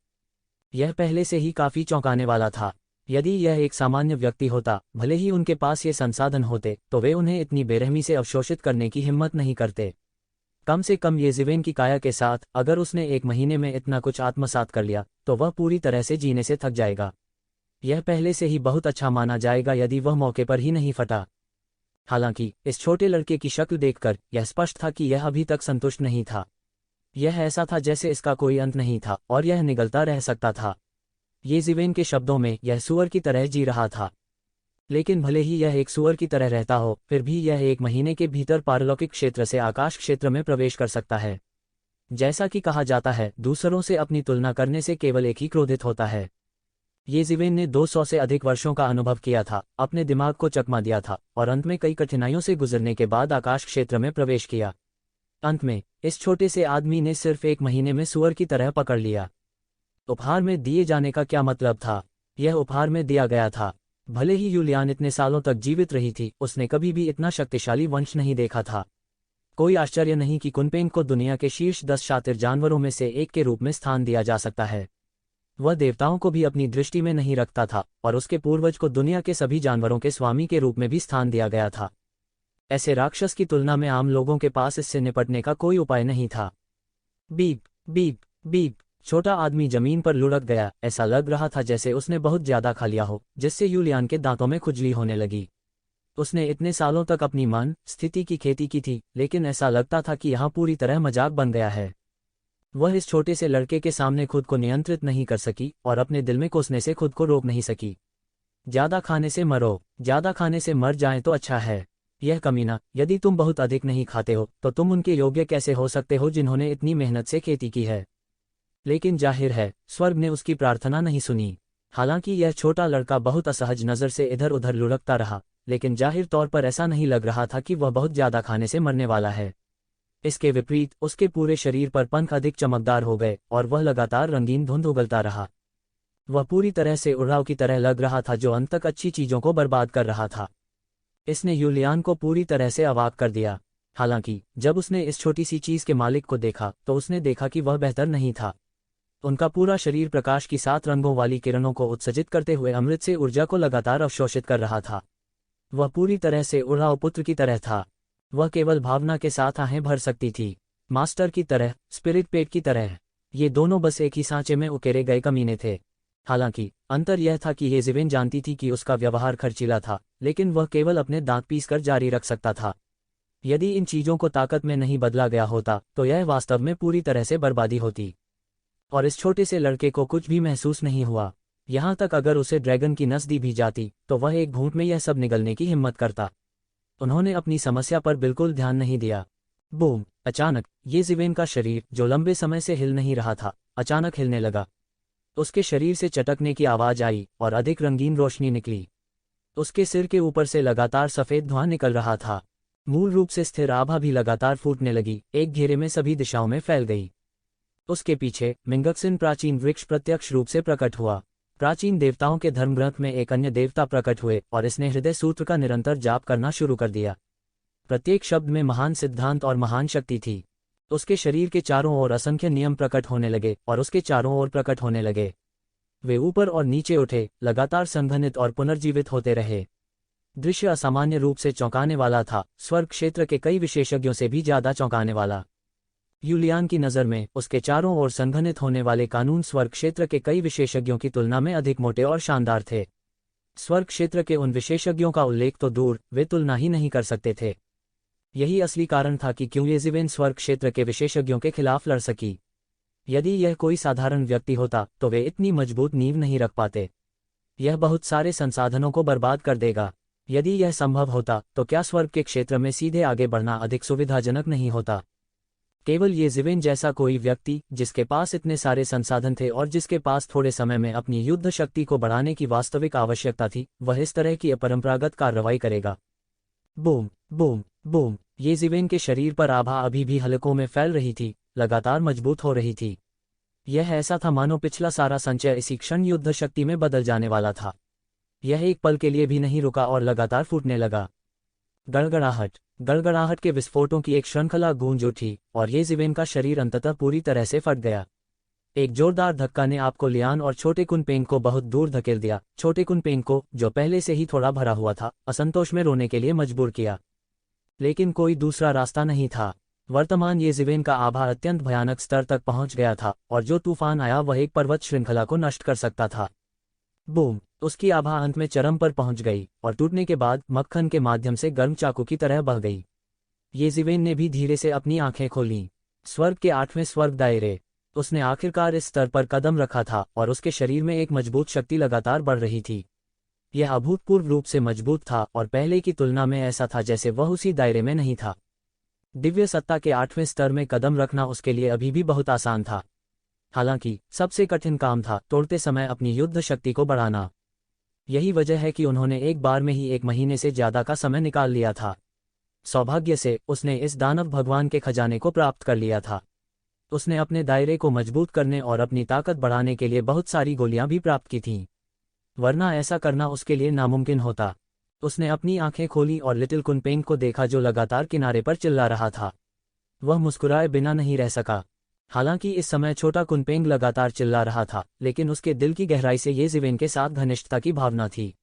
यह पहले से ही काफी चौंकाने वाला था। यदि यह एक सामान्य व्यक्ति होता, भले ही उनके पास ये संसाधन होते, तो वे उन्हें इतनी बेरहमी से अवशोषित करने की हिम्मत नहीं करते। कम से कम ये ज़िवेन की काया के साथ, अगर उसने 1 महीने में इतना कुछ आत्मसात कर लिया, तो वह पूरी तरह से जीने से थक जाएगा। यह पहले से ही बहुत अच्छा माना जाएगा यदि वह मौके पर ही नहीं फटा। हालांकि इस छोटे लड़के की शक्ल देखकर यह स्पष्ट था कि यह अभी तक संतुष्ट नहीं था। यह ऐसा था जैसे इसका कोई अंत नहीं था और यह निगलता रह सकता था। ये ज़िवेन के शब्दों में यह सूअर की तरह जी रहा था। लेकिन भले ही यह एक सूअर की तरह रहता हो, फिर भी यह 1 महीने के भीतर पारलौकिक क्षेत्र से आकाश क्षेत्र में प्रवेश कर सकता है। जैसा कि कहा जाता है, दूसरों से अपनी तुलना करने से केवल एक ही क्रोधित होता है। ये ज़िवेन ने 200 से अधिक वर्षों का अनुभव किया था, अपने दिमाग को चकमा दिया था और अंत में कई कठिनाइयों से गुजरने के बाद आकाश क्षेत्र में प्रवेश किया। अंत में इस छोटे से आदमी ने सिर्फ 1 महीने में सूअर की तरह पकड़ लिया। उपहार में दिए जाने का क्या मतलब था? यह उपहार में दिया गया था। भले ही यूलियान इतने सालों तक जीवित रही थी, उसने कभी भी इतना शक्तिशाली वंश नहीं देखा था। कोई आश्चर्य नहीं कि कुनपेंग को दुनिया के शीर्ष 10 शातिर जानवरों में से एक के रूप में स्थान दिया जा सकता है। वह देवताओं को भी अपनी दृष्टि में नहीं रखता था और उसके पूर्वज को दुनिया के सभी जानवरों के स्वामी के रूप में भी स्थान दिया गया था। ऐसे राक्षस की तुलना में आम लोगों के पास इससे निपटने का कोई उपाय नहीं था। Beep beep beep. छोटा आदमी जमीन पर लुढ़क गया। ऐसा लग रहा था जैसे उसने बहुत ज्यादा खा लिया हो, जिससे यूलियान के दांतों में खुजली होने लगी। उसने इतने सालों तक अपनी मन स्थिति की खेती की थी, लेकिन ऐसा लगता था कि यहाँ पूरी तरह मजाक बन गया है। वह इस छोटे से लड़के के सामने खुद को नियंत्रित नहीं कर सकी और अपने दिल में कोसने से खुद को रोक नहीं सकी। ज्यादा खाने से मरो, ज्यादा खाने से मर जाएं तो अच्छा है। यह कमीना, यदि तुम बहुत अधिक नहीं खाते हो तो तुम उनके योग्य कैसे हो सकते हो जिन्होंने इतनी मेहनत से खेती की है। लेकिन जाहिर है स्वर्ग ने उसकी प्रार्थना नहीं सुनी। हालांकि यह छोटा लड़का बहुत असहज नजर से इधर उधर लुढ़कता रहा, लेकिन जाहिर तौर पर ऐसा नहीं लग रहा था कि वह बहुत ज्यादा खाने से मरने वाला है। इसके विपरीत उसके पूरे शरीर पर पंख अधिक चमकदार हो गए और वह लगातार रंगीन धुंध उगलता रहा। वह पूरी तरह से उड़ाव की तरह लग रहा था जो अंत तक अच्छी चीजों को बर्बाद कर रहा था। इसने यूलियान को पूरी तरह से अवाक कर दिया। हालांकि जब उसने इस छोटी सी चीज के मालिक को देखा तो उसने देखा कि वह बेहतर नहीं था। उनका पूरा शरीर प्रकाश की 7 रंगों वाली किरणों को उत्सर्जित करते हुए अमृत से ऊर्जा को लगातार अवशोषित कर रहा था। वह पूरी तरह से उड़ाव पुत्र की तरह था। वह केवल भावना के साथ आहें भर सकती थी, मास्टर की तरह, स्पिरिट पेट की तरह। ये दोनों बस एक ही सांचे में उकेरे गए कमीने थे। हालांकि अंतर यह था कि ये ज़िवेन जानती थी कि उसका व्यवहार खर्चीला था, लेकिन वह केवल अपने दांत पीसकर जारी रख सकता था। यदि इन चीजों को ताकत में नहीं बदला गया होता तो यह वास्तव में पूरी तरह से बर्बादी होती। और इस छोटे से लड़के को कुछ भी महसूस नहीं हुआ। यहाँ तक अगर उसे ड्रैगन की नस दी भी जाती तो वह एक घूंट में यह सब निगलने की हिम्मत करता। उन्होंने अपनी समस्या पर बिल्कुल ध्यान नहीं दिया। बूम! अचानक ये ज़िवेन का शरीर, जो लंबे समय से हिल नहीं रहा था, अचानक हिलने लगा। उसके शरीर से चटकने की आवाज आई और अधिक रंगीन रोशनी निकली। उसके सिर के ऊपर से लगातार सफेद धुआं निकल रहा था। मूल रूप से स्थिर आभा भी लगातार फूटने लगी, एक घेरे में सभी दिशाओं में फैल गई। उसके पीछे मिंगक्सिन प्राचीन वृक्ष प्रत्यक्ष रूप से प्रकट हुआ। प्राचीन देवताओं के धर्मग्रंथ में एक अन्य देवता प्रकट हुए और इसने हृदय सूत्र का निरंतर जाप करना शुरू कर दिया। प्रत्येक शब्द में महान सिद्धांत और महान शक्ति थी। उसके शरीर के चारों ओर असंख्य नियम प्रकट होने लगे और उसके चारों ओर प्रकट होने लगे। वे ऊपर और नीचे उठे, लगातार संघनित और पुनर्जीवित होते रहे। दृश्य असामान्य रूप से चौंकाने वाला था, स्वर्ग क्षेत्र के कई विशेषज्ञों से भी ज्यादा चौंकाने वाला। यूलियान की नज़र में उसके चारों ओर संघनित होने वाले कानून स्वर्ग क्षेत्र के कई विशेषज्ञों की तुलना में अधिक मोटे और शानदार थे। स्वर्ग क्षेत्र के उन विशेषज्ञों का उल्लेख तो दूर, वे तुलना ही नहीं कर सकते थे। यही असली कारण था कि क्यों येज़िवेन स्वर्ग क्षेत्र के विशेषज्ञों के खिलाफ लड़ सकी। यदि यह कोई साधारण व्यक्ति होता तो वे इतनी मजबूत नींव नहीं रख पाते। यह बहुत सारे संसाधनों को बर्बाद कर देगा। यदि यह संभव होता तो क्या स्वर्ग के क्षेत्र में सीधे आगे बढ़ना अधिक सुविधाजनक नहीं होता? केवल येज़िवेन जैसा कोई व्यक्ति जिसके पास इतने सारे संसाधन थे और जिसके पास थोड़े समय में अपनी युद्ध शक्ति को बढ़ाने की वास्तविक आवश्यकता थी, वह इस तरह की अपरंपरागत कार्रवाई करेगा। Boom boom boom. येज़िवेन के शरीर पर आभा अभी भी हलकों में फैल रही थी, लगातार मजबूत हो रही थी। यह ऐसा था मानो पिछला सारा संचय इसी क्षण युद्ध शक्ति में बदल जाने वाला था। यह एक पल के लिए भी नहीं रुका और लगातार फूटने लगा। गड़गड़ाहट गड़गड़ाहट के विस्फोटों की एक श्रृंखला गूंज उठी और येज़िवेन का शरीर अंततः पूरी तरह से फट गया। एक जोरदार धक्का ने आपको लियान और छोटे कुनपेंग को बहुत दूर धकेल दिया। छोटे कुनपेंग को, जो पहले से ही थोड़ा भरा हुआ था, असंतोष में रोने के लिए मजबूर किया। लेकिन कोई दूसरा रास्ता नहीं था। वर्तमान येज़िवेन का आभा अत्यंत भयानक स्तर तक पहुंच गया था और जो तूफान आया वह एक पर्वत श्रृंखला को नष्ट कर सकता था। बूम। उसकी आभा अंत में चरम पर पहुंच गई और टूटने के बाद मक्खन के माध्यम से गर्म चाकू की तरह बह गई। येज़िवेन ने भी धीरे से अपनी आंखें खोलीं। स्वर्ग के 8वें स्वर्ग दायरे। उसने आखिरकार इस स्तर पर कदम रखा था और उसके शरीर में एक मजबूत शक्ति लगातार बढ़ रही थी। यह अभूतपूर्व रूप से मजबूत था और पहले की तुलना में ऐसा था जैसे वह उसी दायरे में नहीं था। दिव्य सत्ता के 8वें स्तर में कदम रखना उसके लिए अभी भी बहुत आसान था। हालांकि सबसे कठिन काम था तोड़ते समय अपनी युद्ध शक्ति को बढ़ाना। यही वजह है कि उन्होंने एक बार में ही 1 महीने से ज्यादा का समय निकाल लिया था। सौभाग्य से उसने इस दानव भगवान के खजाने को प्राप्त कर लिया था। उसने अपने दायरे को मजबूत करने और अपनी ताकत बढ़ाने के लिए बहुत सारी गोलियां भी प्राप्त की थीं, वरना ऐसा करना उसके लिए नामुमकिन होता। उसने अपनी आंखें खोली और लिटिल कुनपेंग को देखा जो लगातार किनारे पर चिल्ला रहा था। वह मुस्कुराए बिना नहीं रह सका। हालांकि इस समय छोटा कुनपेंग लगातार चिल्ला रहा था, लेकिन उसके दिल की गहराई से येज़िवेन के साथ घनिष्ठता की भावना थी।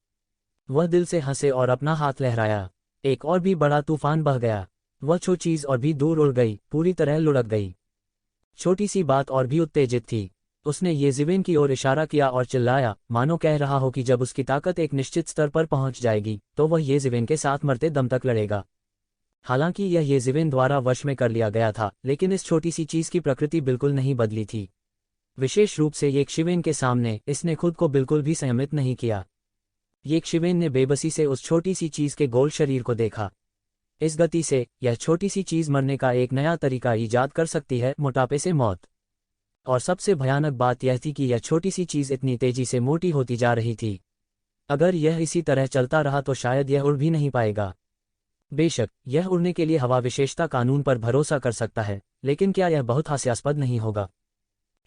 वह दिल से हंसे और अपना हाथ लहराया। एक और भी बड़ा तूफान बह गया। वह छो चीज और भी दूर उड़ गई, पूरी तरह लुढ़क गई। छोटी सी बात और भी उत्तेजित थी। उसने येज़िवेन की ओर इशारा किया और चिल्लाया, मानो कह रहा हो कि जब उसकी ताकत एक निश्चित स्तर पर पहुंच जाएगी तो वह येज़िवेन के साथ मरते दम तक लड़ेगा। हालांकि यह येज़िवेन द्वारा वश में कर लिया गया था, लेकिन इस छोटी सी चीज की प्रकृति बिल्कुल नहीं बदली थी। विशेष रूप से येक्षिवेन के सामने इसने खुद को बिल्कुल भी संयमित नहीं किया। येक्षिवेन ने बेबसी से उस छोटी सी चीज के गोल शरीर को देखा। इस गति से यह छोटी सी चीज मरने का एक नया तरीका ईजाद कर सकती है, मोटापे से मौत। और सबसे भयानक बात यह थी कि यह छोटी सी चीज इतनी तेजी से मोटी होती जा रही थी। अगर यह इसी तरह चलता रहा तो शायद यह उड़ भी नहीं पाएगा। बेशक यह उड़ने के लिए हवा विशेषता कानून पर भरोसा कर सकता है, लेकिन क्या यह बहुत हास्यास्पद नहीं होगा?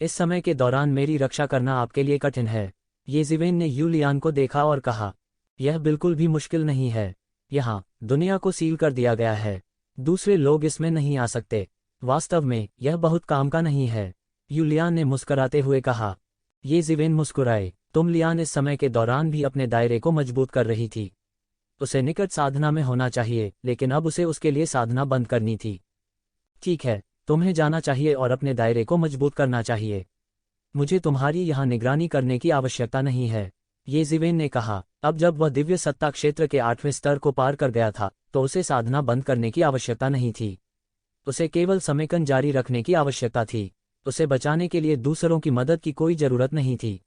इस समय के दौरान मेरी रक्षा करना आपके लिए कठिन है। येज़िवेन ने यूलियान को देखा और कहा, यह बिल्कुल भी मुश्किल नहीं है। यहाँ दुनिया को सील कर दिया गया है। दूसरे लोग इसमें नहीं आ सकते। वास्तव में यह बहुत काम का नहीं है। यूलियान ने मुस्कुराते हुए कहा। येज़िवेन मुस्कुराए। तुम लियान इस समय के दौरान भी अपने दायरे को मजबूत कर रही थी। उसे निकट साधना में होना चाहिए, लेकिन अब उसे उसके लिए साधना बंद करनी थी। ठीक है, तुम्हें जाना चाहिए और अपने दायरे को मजबूत करना चाहिए। मुझे तुम्हारी यहाँ निगरानी करने की आवश्यकता नहीं है, येज़िवेन ने कहा। अब जब वह दिव्य सत्ता क्षेत्र के 8वें स्तर को पार कर गया था तो उसे साधना बंद करने की आवश्यकता नहीं थी। उसे केवल समेकन जारी रखने की आवश्यकता थी। उसे बचाने के लिए दूसरों की मदद की कोई जरूरत नहीं थी।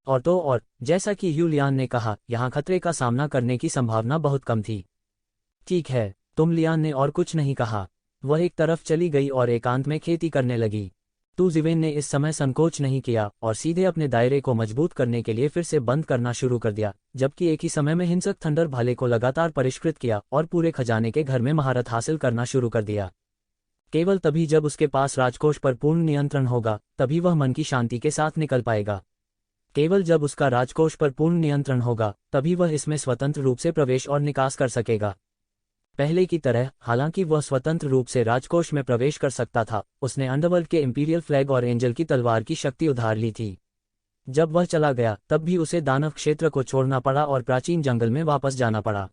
और तो और, जैसा कि यूलियान ने कहा, यहाँ खतरे का सामना करने की संभावना बहुत कम थी। ठीक है, तुम, लियान ने और कुछ नहीं कहा। वह एक तरफ चली गई और एकांत में खेती करने लगी। येज़िवेन ने इस समय संकोच नहीं किया और सीधे अपने दायरे को मजबूत करने के लिए फिर से बंद करना शुरू कर दिया, जबकि एक ही समय में हिंसक थंडर भाले को लगातार परिष्कृत किया और पूरे खजाने के घर में महारत हासिल करना शुरू कर दिया। केवल तभी जब उसके पास राजकोष पर पूर्ण नियंत्रण होगा, तभी वह मन की शांति के साथ निकल पाएगा। केवल जब उसका राजकोष पर पूर्ण नियंत्रण होगा, तभी वह इसमें स्वतंत्र रूप से प्रवेश और निकास कर सकेगा। पहले की तरह, हालांकि वह स्वतंत्र रूप से राजकोष में प्रवेश कर सकता था, उसने अंडरवर्ल्ड के इंपीरियल फ्लैग और एंजल की तलवार की शक्ति उधार ली थी। जब वह चला गया, तब भी उसे दानव क्षेत्र को छोड़ना पड़ा और प्राचीन जंगल में वापस जाना पड़ा।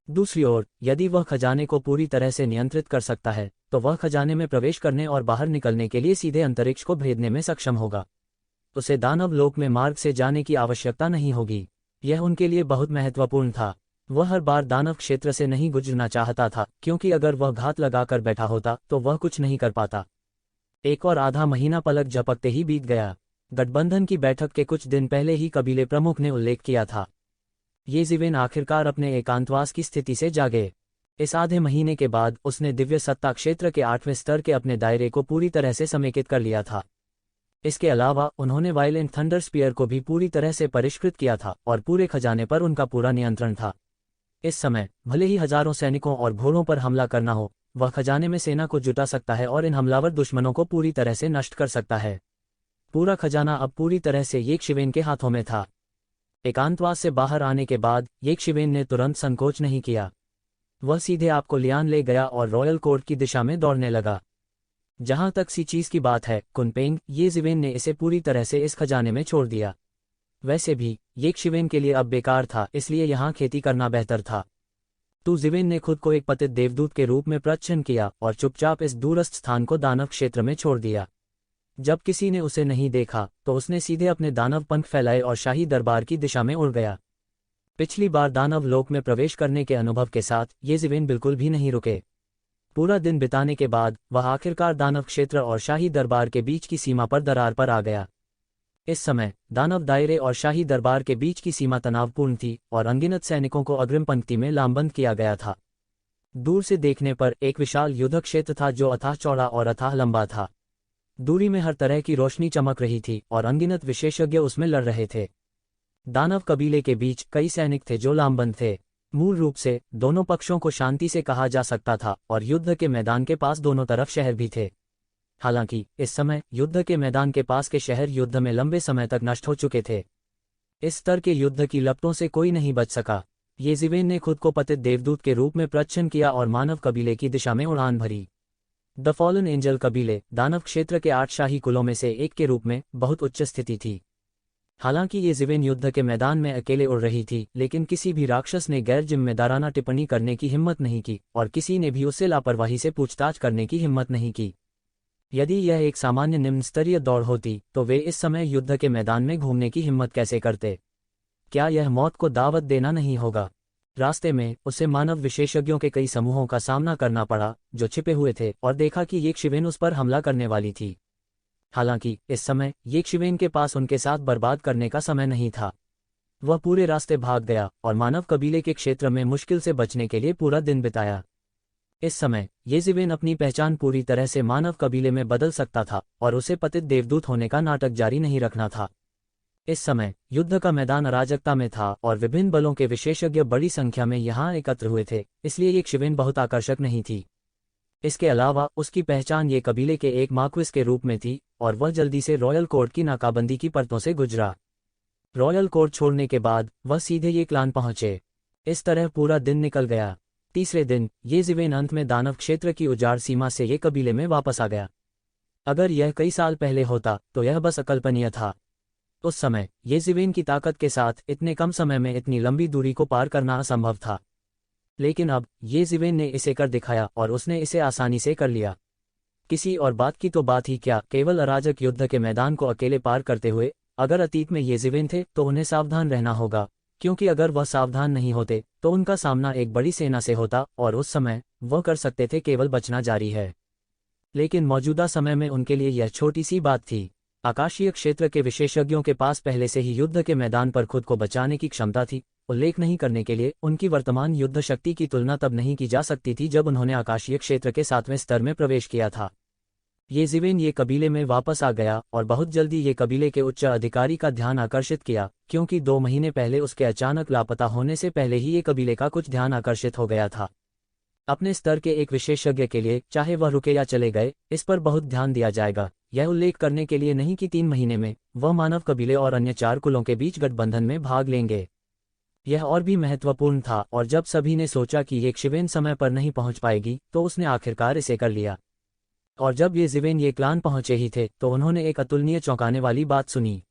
दूसरी ओर, यदि वह खजाने को पूरी तरह से नियंत्रित कर सकता है, तो वह खजाने में प्रवेश करने और बाहर निकलने के लिए सीधे अंतरिक्ष को भेदने में सक्षम होगा। उसे दानव लोक में मार्ग से जाने की आवश्यकता नहीं होगी। यह उनके लिए बहुत महत्वपूर्ण था। वह हर बार दानव क्षेत्र से नहीं गुजरना चाहता था, क्योंकि अगर वह घात लगाकर बैठा होता तो वह कुछ नहीं कर पाता। एक और आधा महीना पलक झपकते ही बीत गया। गठबंधन की बैठक के कुछ दिन पहले ही कबीले प्रमुख ने उल्लेख किया था। येज़िवेन आखिरकार अपने एकांतवास की स्थिति से जागे। इस आधे महीने के बाद उसने दिव्य सत्ता क्षेत्र के 8वें स्तर के अपने दायरे को पूरी तरह से समेकित कर लिया था। इसके अलावा उन्होंने वायलेंट थंडर स्पीयर को भी पूरी तरह से परिष्कृत किया था और पूरे खजाने पर उनका पूरा नियंत्रण था। इस समय भले ही हजारों सैनिकों और घोड़ों पर हमला करना हो, वह खजाने में सेना को जुटा सकता है और इन हमलावर दुश्मनों को पूरी तरह से नष्ट कर सकता है। पूरा खजाना अब पूरी तरह से येज़िवेन के हाथों में था। एकांतवास से बाहर आने के बाद येज़िवेन ने तुरंत संकोच नहीं किया। वह सीधे आपको लियान ले गया और रॉयल कोर्ट की दिशा में दौड़ने लगा। जहां तक सी चीज की बात है, कुनपेंग, येज़िवेन ने इसे पूरी तरह से इस खजाने में छोड़ दिया। वैसे भी येज़िवेन के लिए अब बेकार था, इसलिए यहां खेती करना बेहतर था। येज़िवेन ने खुद को एक पतित देवदूत के रूप में प्रच्छन्न किया और चुपचाप इस दूरस्थ स्थान को दानव क्षेत्र में छोड़ दिया। जब किसी ने उसे नहीं देखा तो उसने सीधे अपने दानव पंख फैलाए और शाही दरबार की दिशा में उड़ गया। पिछली बार दानव लोक में प्रवेश करने के अनुभव के साथ येज़िवेन बिल्कुल भी नहीं रुके। पूरा दिन बिताने के बाद वह आखिरकार दानव क्षेत्र और शाही दरबार के बीच की सीमा पर दरार पर आ गया। इस समय दानव दायरे और शाही दरबार के बीच की सीमा तनावपूर्ण थी और अनगिनत सैनिकों को अग्रिम पंक्ति में लामबंद किया गया था। दूर से देखने पर एक विशाल युद्ध क्षेत्र था जो अथाह चौड़ा और अथाह लंबा था। दूरी में हर तरह की रोशनी चमक रही थी और अनगिनत विशेषज्ञ उसमें लड़ रहे थे। दानव कबीले के बीच कई सैनिक थे जो लामबंद थे। मूल रूप से दोनों पक्षों को शांति से कहा जा सकता था और युद्ध के मैदान के पास दोनों तरफ शहर भी थे। हालांकि इस समय युद्ध के मैदान के पास के शहर युद्ध में लंबे समय तक नष्ट हो चुके थे। इस स्तर के युद्ध की लपटों से कोई नहीं बच सका। येज़िवेन ने खुद को पतित देवदूत के रूप में प्रच्छन्न किया और मानव कबीले की दिशा में उड़ान भरी। द फॉलन एंजल कबीले दानव क्षेत्र के 8 शाही कुलों में से एक के रूप में बहुत उच्च स्थिति थी। हालांकि येज़िवेन युद्ध के मैदान में अकेले उड़ रही थी, लेकिन किसी भी राक्षस ने गैर जिम्मेदाराना टिप्पणी करने की हिम्मत नहीं की और किसी ने भी उससे लापरवाही से पूछताछ करने की हिम्मत नहीं की। यदि यह एक सामान्य निम्न स्तरीय दौड़ होती तो वे इस समय युद्ध के मैदान में घूमने की हिम्मत कैसे करते? क्या यह मौत को दावत देना नहीं होगा? रास्ते में उसे मानव विशेषज्ञों के कई समूहों का सामना करना पड़ा जो छिपे हुए थे और देखा कि येज़िवेन उस पर हमला करने वाली थी। हालांकि इस समय येज़िवेन के पास उनके साथ बर्बाद करने का समय नहीं था। वह पूरे रास्ते भाग गया और मानव कबीले के क्षेत्र में मुश्किल से बचने के लिए पूरा दिन बिताया। इस समय येज़िवेन अपनी पहचान पूरी तरह से मानव कबीले में बदल सकता था और उसे पतित देवदूत होने का नाटक जारी नहीं रखना था। इस समय युद्ध का मैदान अराजकता में था और विभिन्न बलों के विशेषज्ञ बड़ी संख्या में यहां एकत्र हुए थे, इसलिए येज़िवेन बहुत आकर्षक नहीं थी। इसके अलावा उसकी पहचान ये कबीले के एक मार्क्विस के रूप में थी और वह जल्दी से रॉयल कोर्ट की नाकाबंदी की परतों से गुजरा। रॉयल कोर्ट छोड़ने के बाद वह सीधे ये क्लान पहुंचे। इस तरह पूरा दिन निकल गया। तीसरे दिन येज़िवेन अंत में दानव क्षेत्र की उजाड़ सीमा से ये कबीले में वापस आ गया। अगर यह कई साल पहले होता तो यह बस अकल्पनीय था। उस समय येज़िवेन की ताकत के साथ इतने कम समय में इतनी लंबी दूरी को पार करना असंभव था। लेकिन अब येज़िवेन ने इसे कर दिखाया और उसने इसे आसानी से कर लिया। किसी और बात की तो बात ही क्या, केवल अराजक युद्ध के मैदान को अकेले पार करते हुए। अगर अतीत में येज़िवेन थे तो उन्हें सावधान रहना होगा, क्योंकि अगर वह सावधान नहीं होते तो उनका सामना एक बड़ी सेना से होता और उस समय वह कर सकते थे केवल बचना जारी है। लेकिन मौजूदा समय में उनके लिए यह छोटी सी बात थी। आकाशीय क्षेत्र के विशेषज्ञों के पास पहले से ही युद्ध के मैदान पर खुद को बचाने की क्षमता थी। उल्लेख नहीं करने के लिए उनकी वर्तमान युद्ध शक्ति की तुलना तब नहीं की जा सकती थी जब उन्होंने आकाशीय क्षेत्र के 7वें स्तर में प्रवेश किया था। येज़िवेन ये कबीले में वापस आ गया और बहुत जल्दी ये कबीले के उच्च अधिकारी का ध्यान आकर्षित किया, क्योंकि 2 महीने पहले उसके अचानक लापता होने से पहले ही ये कबीले का कुछ ध्यान आकर्षित हो गया था। अपने स्तर के एक विशेषज्ञ के लिए, चाहे वह रुके या चले गए, इस पर बहुत ध्यान दिया जाएगा। यह उल्लेख करने के लिए नहीं कि 3 महीने में वह मानव कबीले और अन्य 4 कुलों के बीच गठबंधन में भाग लेंगे। यह और भी महत्वपूर्ण था और जब सभी ने सोचा कि येज़िवेन समय पर नहीं पहुंच पाएगी तो उसने आखिरकार इसे कर लिया। और जब येज़िवेन ये क्लान पहुंचे ही थे तो उन्होंने एक अतुलनीय चौंकाने वाली बात सुनी।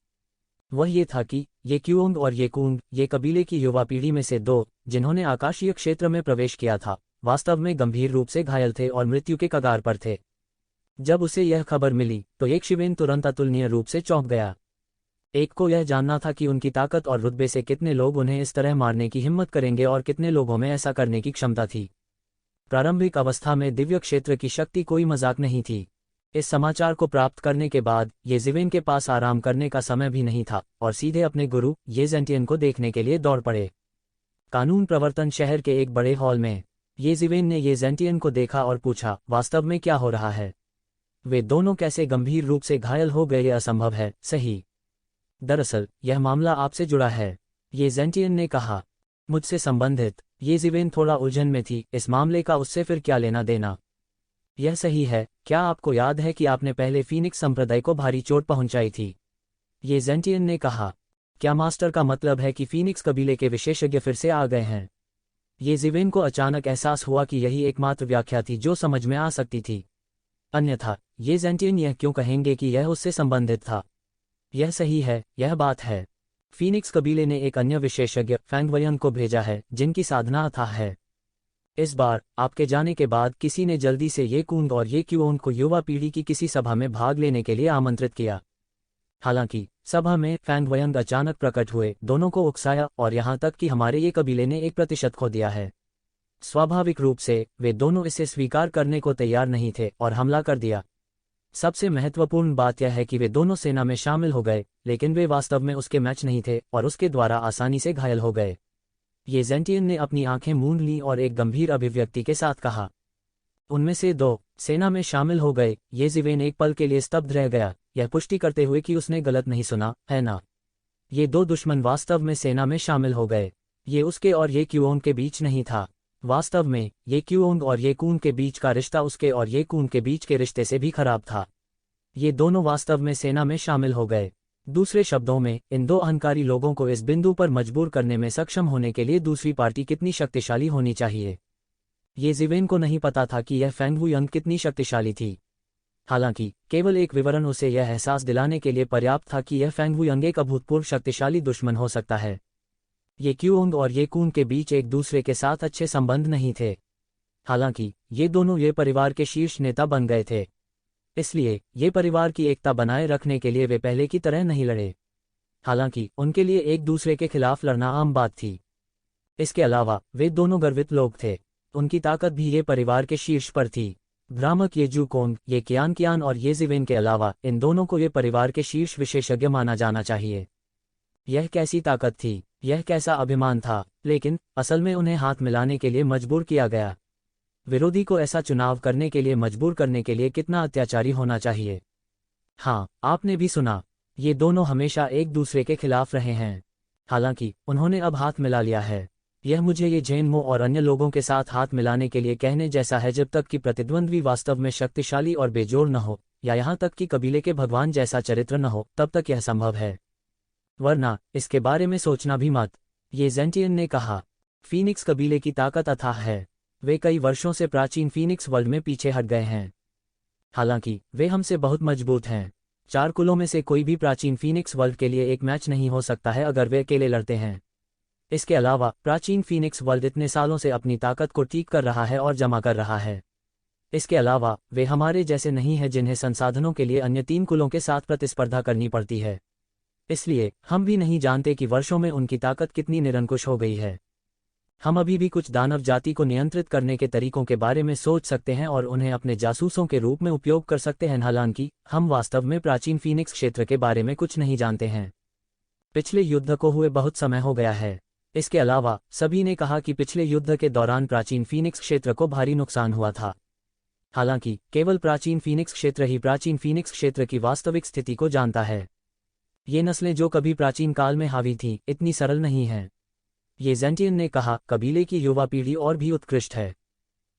वह ये था कि ये क्यूओंग और ये कूंग, ये कबीले की युवा पीढ़ी में से दो, जिन्होंने आकाशीय क्षेत्र में प्रवेश किया था, वास्तव में गंभीर रूप से घायल थे और मृत्यु के कगार पर थे। जब उसे यह खबर मिली तो एक शिवेन तुरंत अतुलनीय रूप से चौंक गया। एक को यह जानना था कि उनकी ताकत और रुतबे से कितने लोग उन्हें इस तरह मारने की हिम्मत करेंगे और कितने लोगों में ऐसा करने की क्षमता थी। प्रारंभिक अवस्था में दिव्य क्षेत्र की शक्ति कोई मजाक नहीं थी। इस समाचार को प्राप्त करने के बाद ये जिवेन के पास आराम करने का समय भी नहीं था और सीधे अपने गुरु ये जेंटियन को देखने के लिए दौड़ पड़े। कानून प्रवर्तन शहर के एक बड़े हॉल में ये जिवेन ने ये जेंटियन को देखा और पूछा, वास्तव में क्या हो रहा है? वे दोनों कैसे गंभीर रूप से घायल हो गए? यह असंभव है, सही? दरअसल यह मामला आपसे जुड़ा है, ये जेंटियन ने कहा। मुझसे संबंधित? ये जिवेन थोड़ा उलझन में थी, इस मामले का उससे फिर क्या लेना देना? यह सही है। क्या आपको याद है कि आपने पहले फीनिक्स संप्रदाय को भारी चोट पहुंचाई थी? ये जेंटियन ने कहा। क्या मास्टर का मतलब है कि फीनिक्स कबीले के विशेषज्ञ फिर से आ गए हैं? ये जिवेन को अचानक एहसास हुआ कि यही एकमात्र व्याख्या थी जो समझ में आ सकती थी। अन्यथा ये जेंटियन यह क्यों कहेंगे कि यह उससे संबंधित था? यह सही है, यह बात है। फीनिक्स कबीले ने एक अन्य विशेषज्ञ फैंग वयंग को भेजा है, जिनकी साधना अथाह है। इस बार आपके जाने के बाद किसी ने जल्दी से ये कूंग और ये क्यूओंग को युवा पीढ़ी की किसी सभा में भाग लेने के लिए आमंत्रित किया। हालांकि सभा में फैंग वयंग अचानक प्रकट हुए, दोनों को उकसाया और यहां तक कि हमारे ये कबीले ने 1% खो दिया है। स्वाभाविक रूप से वे दोनों इसे स्वीकार करने को तैयार नहीं थे और हमला कर दिया। सबसे महत्वपूर्ण बात यह है कि वे दोनों सेना में शामिल हो गए, लेकिन वे वास्तव में उसके मैच नहीं थे और उसके द्वारा आसानी से घायल हो गए। ये जेंटियन ने अपनी आंखें मूंद लीं और एक गंभीर अभिव्यक्ति के साथ कहा, उनमें से दो सेना में शामिल हो गए। ये जिवेन एक पल के लिए स्तब्ध रह गया, यह पुष्टि करते हुए कि उसने गलत नहीं सुना, है ना? ये दो दुश्मन वास्तव में सेना में शामिल हो गए। ये उसके और ये क्यूओंग के बीच नहीं था। वास्तव में ये क्यूओंग और ये कूंग के बीच का रिश्ता उसके और ये कूंग के बीच के रिश्ते से भी खराब था। ये दोनों वास्तव में सेना में शामिल हो गए। दूसरे शब्दों में, इन दो अहंकारी लोगों को इस बिंदु पर मजबूर करने में सक्षम होने के लिए दूसरी पार्टी कितनी शक्तिशाली होनी चाहिए। ये जिवेन को नहीं पता था कि यह फैंग वुयंग कितनी शक्तिशाली थी। हालांकि केवल एक विवरण उसे यह एहसास दिलाने के लिए पर्याप्त था कि यह फैंग वुयंग एक अभूतपूर्व शक्तिशाली दुश्मन हो सकता है। ये क्यूओंग और ये कूंग के बीच एक दूसरे के साथ अच्छे संबंध नहीं थे। हालांकि ये दोनों ये परिवार के शीर्ष नेता बन गए थे, इसलिए ये परिवार की एकता बनाए रखने के लिए वे पहले की तरह नहीं लड़े। हालांकि उनके लिए एक दूसरे के खिलाफ लड़ना आम बात थी। इसके अलावा वे दोनों गर्वित लोग थे। उनकी ताकत भी ये परिवार के शीर्ष पर थी। भ्रामक ये जूकोंग, ये कियान और ये जिवेन के अलावा इन दोनों को ये परिवार के शीर्ष विशेषज्ञ माना जाना चाहिए। यह कैसी ताकत थी, यह कैसा अभिमान था, लेकिन असल में उन्हें हाथ मिलाने के लिए मजबूर किया गया। विरोधी को ऐसा चुनाव करने के लिए मजबूर करने के लिए कितना अत्याचारी होना चाहिए। हाँ, आपने भी सुना, ये दोनों हमेशा एक दूसरे के खिलाफ रहे हैं। हालांकि उन्होंने अब हाथ मिला लिया है। यह मुझे ये जेनमो और अन्य लोगों के साथ हाथ मिलाने के लिए कहने जैसा है, जब तक कि प्रतिद्वंद्वी वास्तव में शक्तिशाली और बेजोड़ न हो, या यहाँ तक कि कबीले के भगवान जैसा चरित्र न हो, तब तक यह संभव है। वरना इसके बारे में सोचना भी मत। ये जेंटियन ने कहा। फीनिक्स कबीले की ताकत अथाह है। वे कई वर्षों से प्राचीन फीनिक्स वर्ल्ड में पीछे हट गए हैं। हालांकि वे हमसे बहुत मजबूत हैं। 4 कुलों में से कोई भी प्राचीन फीनिक्स वर्ल्ड के लिए एक मैच नहीं हो सकता है अगर वे अकेले लड़ते हैं। इसके अलावा प्राचीन फीनिक्स वर्ल्ड इतने सालों से अपनी ताकत को ठीक कर रहा है और जमा कर रहा है। इसके अलावा वे हमारे जैसे नहीं हैं जिन्हें संसाधनों के लिए अन्य 3 कुलों के साथ प्रतिस्पर्धा करनी पड़ती है। इसलिए हम भी नहीं जानते कि वर्षों में उनकी ताकत कितनी निरंकुश हो गई है। हम अभी भी कुछ दानव जाति को नियंत्रित करने के तरीकों के बारे में सोच सकते हैं और उन्हें अपने जासूसों के रूप में उपयोग कर सकते हैं। हालांकि हम वास्तव में प्राचीन फीनिक्स क्षेत्र के बारे में कुछ नहीं जानते हैं। पिछले युद्ध को हुए बहुत समय हो गया है। इसके अलावा सभी ने कहा कि पिछले युद्ध के दौरान प्राचीन फीनिक्स क्षेत्र को भारी नुकसान हुआ था। हालांकि केवल प्राचीन फीनिक्स क्षेत्र ही प्राचीन फीनिक्स क्षेत्र की वास्तविक स्थिति को जानता है। ये नस्लें जो कभी प्राचीन काल में हावी थीं, इतनी सरल नहीं हैं। ये जेंटियन ने कहा, कबीले की युवा पीढ़ी और भी उत्कृष्ट है।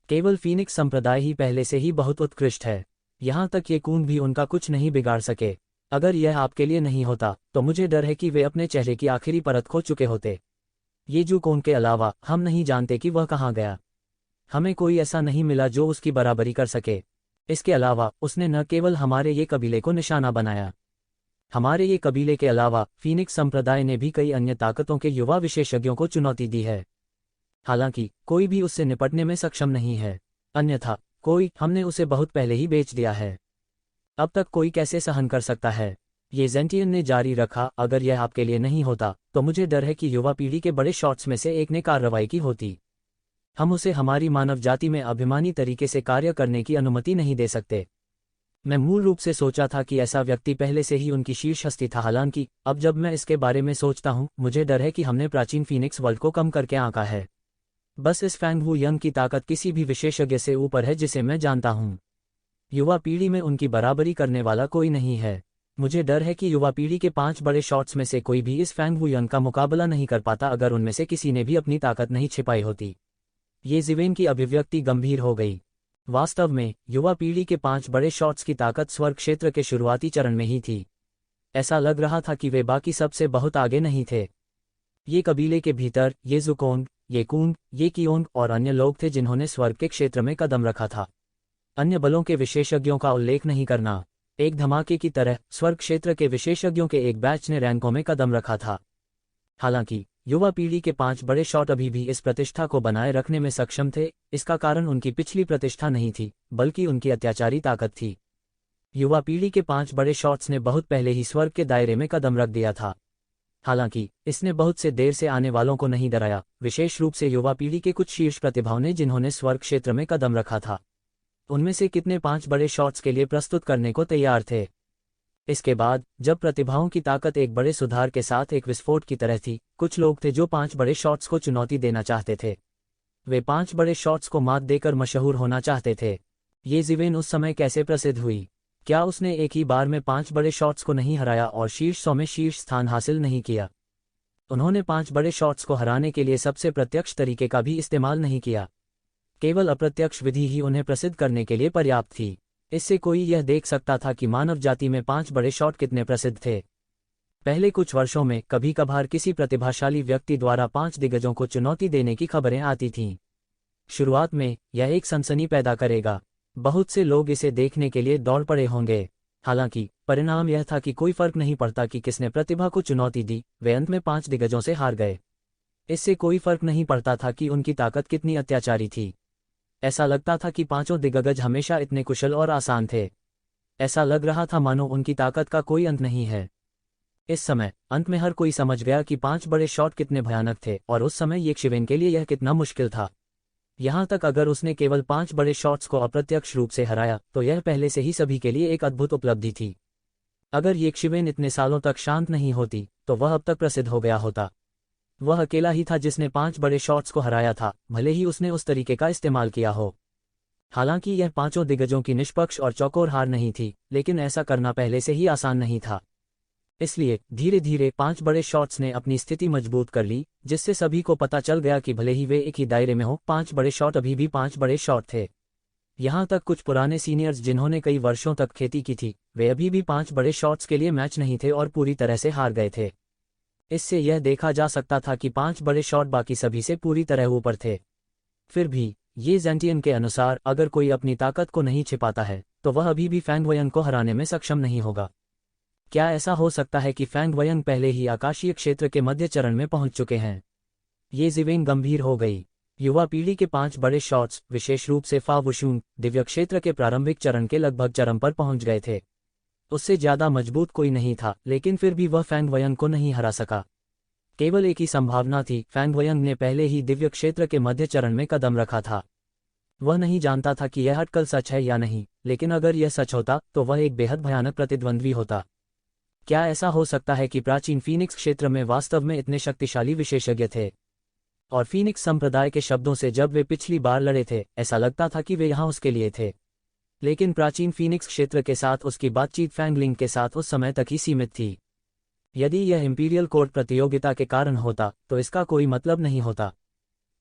केवल फीनिक्स संप्रदाय ही पहले से ही बहुत उत्कृष्ट है। यहाँ तक ये कून भी उनका कुछ नहीं बिगाड़ सके। अगर यह आपके लिए नहीं होता तो मुझे डर है कि वे अपने चेहरे की आखिरी परत खो चुके होते। ये जूकोंग के अलावा हम नहीं जानते कि वह कहाँ गया। हमें कोई ऐसा नहीं मिला जो उसकी बराबरी कर सके। इसके अलावा उसने न केवल हमारे ये कबीले को निशाना बनाया, हमारे ये कबीले के अलावा फीनिक्स संप्रदाय ने भी कई अन्य ताकतों के युवा विशेषज्ञों को चुनौती दी है। हालांकि कोई भी उससे निपटने में सक्षम नहीं है। अन्यथा हमने उसे बहुत पहले ही बेच दिया है। अब तक कोई कैसे सहन कर सकता है? ये जेंटियन ने जारी रखा, अगर यह आपके लिए नहीं होता तो मुझे डर है कि युवा पीढ़ी के बड़े शॉट्स में से एक ने कार्रवाई की होती। हम उसे हमारी मानव जाति में अभिमानी तरीके से कार्य करने की अनुमति नहीं दे सकते। मैं मूल रूप से सोचा था कि ऐसा व्यक्ति पहले से ही उनकी शीर्ष हस्ती था। हालांकि अब जब मैं इसके बारे में सोचता हूं, मुझे डर है कि हमने प्राचीन फीनिक्स वर्ल्ड को कम करके आंका है। बस इस फैंग वू यंग की ताकत किसी भी विशेषज्ञ से ऊपर है जिसे मैं जानता हूं। युवा पीढ़ी में उनकी बराबरी करने वाला कोई नहीं है। मुझे डर है कि युवा पीढ़ी के 5 बड़े शॉट्स में से कोई भी इस फैंग वू यंग का मुकाबला नहीं कर पाता अगर उनमें से किसी ने भी अपनी ताकत नहीं छिपाई होती। ये जिवेन की अभिव्यक्ति गंभीर हो गई। वास्तव में युवा पीढ़ी के 5 बड़े शॉट्स की ताकत स्वर्ग क्षेत्र के शुरुआती चरण में ही थी। ऐसा लग रहा था कि वे बाकी सबसे बहुत आगे नहीं थे। ये कबीले के भीतर ये जुकोंग, ये कूंग, ये कियोंग और अन्य लोग थे जिन्होंने स्वर्ग के क्षेत्र में कदम रखा था। अन्य बलों के विशेषज्ञों का उल्लेख नहीं करना। एक धमाके की तरह स्वर्ग क्षेत्र के विशेषज्ञों के एक बैच ने रैंकों में कदम रखा था। हालांकि युवा पीढ़ी के 5 बड़े शॉट अभी भी इस प्रतिष्ठा को बनाए रखने में सक्षम थे। इसका कारण उनकी पिछली प्रतिष्ठा नहीं थी, बल्कि उनकी अत्याचारी ताकत थी। युवा पीढ़ी के 5 बड़े शॉट्स ने बहुत पहले ही स्वर्ग के दायरे में कदम रख दिया था। हालांकि इसने बहुत से देर से आने वालों को नहीं डराया, विशेष रूप से युवा पीढ़ी के कुछ शीर्ष प्रतिभाओं ने जिन्होंने स्वर्ग क्षेत्र में कदम रखा था। उनमें से कितने 5 बड़े शॉट्स के लिए प्रस्तुत करने को तैयार थे। इसके बाद जब प्रतिभाओं की ताकत एक बड़े सुधार के साथ एक विस्फोट की तरह थी, कुछ लोग थे जो 5 बड़े शॉट्स को चुनौती देना चाहते थे। वे 5 बड़े शॉट्स को मात देकर मशहूर होना चाहते थे। ये जिवेन उस समय कैसे प्रसिद्ध हुई? क्या उसने एक ही बार में 5 बड़े शॉट्स को नहीं हराया और शीर्ष 100 में शीर्ष स्थान हासिल नहीं किया? उन्होंने 5 बड़े शॉट्स को हराने के लिए सबसे प्रत्यक्ष तरीके का भी इस्तेमाल नहीं किया। केवल अप्रत्यक्ष विधि ही उन्हें प्रसिद्ध करने के लिए पर्याप्त थी। इससे कोई यह देख सकता था कि मानव जाति में 5 बड़े शॉट कितने प्रसिद्ध थे। पहले कुछ वर्षों में कभी कभार किसी प्रतिभाशाली व्यक्ति द्वारा 5 दिग्गजों को चुनौती देने की खबरें आती थीं। शुरुआत में यह एक सनसनी पैदा करेगा। बहुत से लोग इसे देखने के लिए दौड़ पड़े होंगे। हालांकि परिणाम यह था कि कोई फर्क नहीं पड़ता कि किसने प्रतिभा को चुनौती दी, वे अंत में 5 दिग्गजों से हार गए। इससे कोई फर्क नहीं पड़ता था कि उनकी ताकत कितनी अत्याचारी थी। ऐसा लगता था कि 5 दिग्गज हमेशा इतने कुशल और आसान थे। ऐसा लग रहा था मानो उनकी ताकत का कोई अंत नहीं है। इस समय अंत में हर कोई समझ गया कि 5 बड़े शॉट कितने भयानक थे और उस समय ये शिवेन के लिए यह कितना मुश्किल था। यहाँ तक अगर उसने केवल 5 बड़े शॉट्स को अप्रत्यक्ष रूप से हराया तो यह पहले से ही सभी के लिए एक अद्भुत उपलब्धि थी। अगर ये शिवेन इतने सालों तक शांत नहीं होती तो वह अब तक प्रसिद्ध हो गया होता। वह अकेला ही था जिसने 5 बड़े शॉट्स को हराया था, भले ही उसने उस तरीके का इस्तेमाल किया हो। हालांकि यह 5 दिग्गजों की निष्पक्ष और चौकोर हार नहीं थी, लेकिन ऐसा करना पहले से ही आसान नहीं था। इसलिए धीरे धीरे 5 बड़े शॉट्स ने अपनी स्थिति मजबूत कर ली, जिससे सभी को पता चल गया कि भले ही वे एक ही दायरे में हो, 5 बड़े शॉट अभी भी 5 बड़े शॉट थे। यहाँ तक कुछ पुराने सीनियर्स जिन्होंने कई वर्षों तक खेती की थी, वे अभी भी 5 बड़े शॉट्स के लिए मैच नहीं थे और पूरी तरह से हार गए थे। इससे यह देखा जा सकता था कि 5 बड़े शॉट बाकी सभी से पूरी तरह ऊपर थे। फिर भी ये जेंटियन के अनुसार अगर कोई अपनी ताकत को नहीं छिपाता है तो वह अभी भी फैंग वयंग को हराने में सक्षम नहीं होगा। क्या ऐसा हो सकता है कि फैंग वयंग पहले ही आकाशीय क्षेत्र के मध्य चरण में पहुंच चुके हैं? ये जिवेन गंभीर हो गई। युवा पीढ़ी के 5 बड़े शॉट्स, विशेष रूप से फा वुशुंग, दिव्य क्षेत्र के प्रारंभिक चरण के लगभग चरम पर पहुंच गए थे। उससे ज्यादा मजबूत कोई नहीं था, लेकिन फिर भी वह फैंग वयंग को नहीं हरा सका। केवल एक ही संभावना थी, फैंग वयंग ने पहले ही दिव्य क्षेत्र के मध्य चरण में कदम रखा था। वह नहीं जानता था कि यह अटकल सच है या नहीं, लेकिन अगर यह सच होता तो वह एक बेहद भयानक प्रतिद्वंद्वी होता। क्या ऐसा हो सकता है कि प्राचीन फीनिक्स क्षेत्र में वास्तव में इतने शक्तिशाली विशेषज्ञ थे? और फीनिक्स संप्रदाय के शब्दों से जब वे पिछली बार लड़े थे, ऐसा लगता था कि वे यहाँ उसके लिए थे। लेकिन प्राचीन फीनिक्स क्षेत्र के साथ उसकी बातचीत फैंगलिंग के साथ उस समय तक ही सीमित थी। यदि यह इंपीरियल कोर्ट प्रतियोगिता के कारण होता तो इसका कोई मतलब नहीं होता।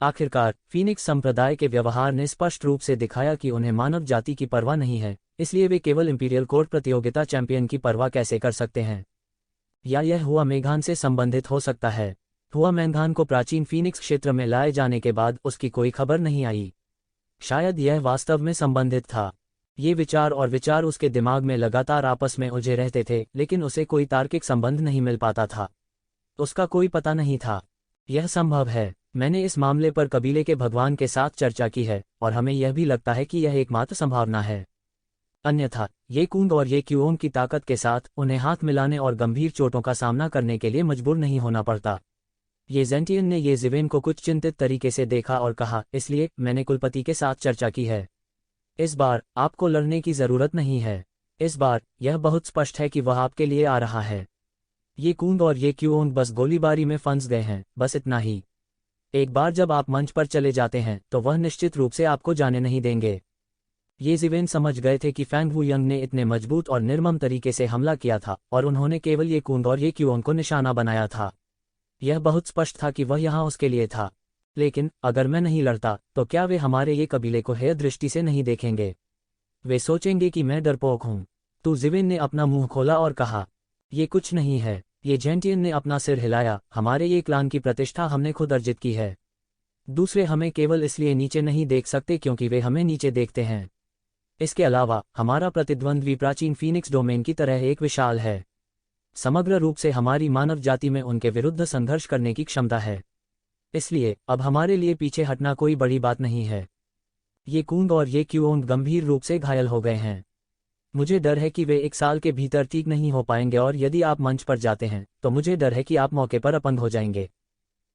आखिरकार फीनिक्स संप्रदाय के व्यवहार ने स्पष्ट रूप से दिखाया कि उन्हें मानव जाति की परवाह नहीं है, इसलिए वे केवल इंपीरियल कोर्ट प्रतियोगिता चैंपियन की परवाह कैसे कर सकते हैं? या यह हुआ मेघान से संबंधित हो सकता है? हुआ मेघान को प्राचीन फीनिक्स क्षेत्र में लाए जाने के बाद उसकी कोई खबर नहीं आई। शायद यह वास्तव में संबंधित था। ये विचार और विचार उसके दिमाग में लगातार आपस में उलझे रहते थे, लेकिन उसे कोई तार्किक संबंध नहीं मिल पाता था। उसका कोई पता नहीं था। यह संभव है। मैंने इस मामले पर कबीले के भगवान के साथ चर्चा की है और हमें यह भी लगता है कि यह एकमात्र संभावना है। अन्यथा ये कुंग और ये क्यूओंग की ताकत के साथ उन्हें हाथ मिलाने और गंभीर चोटों का सामना करने के लिए मजबूर नहीं होना पड़ता। ये जेंटियन ने ये जिवेन को कुछ चिंतित तरीके से देखा और कहा, इसलिए मैंने कुलपति के साथ चर्चा की है। इस बार आपको लड़ने की जरूरत नहीं है। इस बार यह बहुत स्पष्ट है कि वह आपके लिए आ रहा है। ये कुंग और ये क्यूओंग बस गोलीबारी में फंस गए हैं, बस इतना ही। एक बार जब आप मंच पर चले जाते हैं तो वह निश्चित रूप से आपको जाने नहीं देंगे। ये जिवेन समझ गए थे कि फैंग वुयंग ने इतने मजबूत और निर्मम तरीके से हमला किया था और उन्होंने केवल ये कुंग और ये क्यूओंग को निशाना बनाया था। यह बहुत स्पष्ट था कि वह यहाँ उसके लिए था। लेकिन अगर मैं नहीं लड़ता तो क्या वे हमारे ये कबीले को हेय दृष्टि से नहीं देखेंगे? वे सोचेंगे कि मैं डरपोक हूँ। तो जिवेन ने अपना मुंह खोला और कहा, ये कुछ नहीं है। ये जेंटियन ने अपना सिर हिलाया, हमारे ये क्लान की प्रतिष्ठा हमने खुद अर्जित की है। दूसरे हमें केवल इसलिए नीचे नहीं देख सकते क्योंकि वे हमें नीचे देखते हैं। इसके अलावा हमारा प्रतिद्वंद्वी प्राचीन फीनिक्स डोमेन की तरह एक विशाल है। समग्र रूप से हमारी मानव जाति में उनके विरुद्ध संघर्ष करने की क्षमता है। इसलिए अब हमारे लिए पीछे हटना कोई बड़ी बात नहीं है। ये कुंग और ये क्यूओंग गंभीर रूप से घायल हो गए हैं। मुझे डर है कि वे 1 साल के भीतर ठीक नहीं हो पाएंगे और यदि आप मंच पर जाते हैं तो मुझे डर है कि आप मौके पर अपंग हो जाएंगे।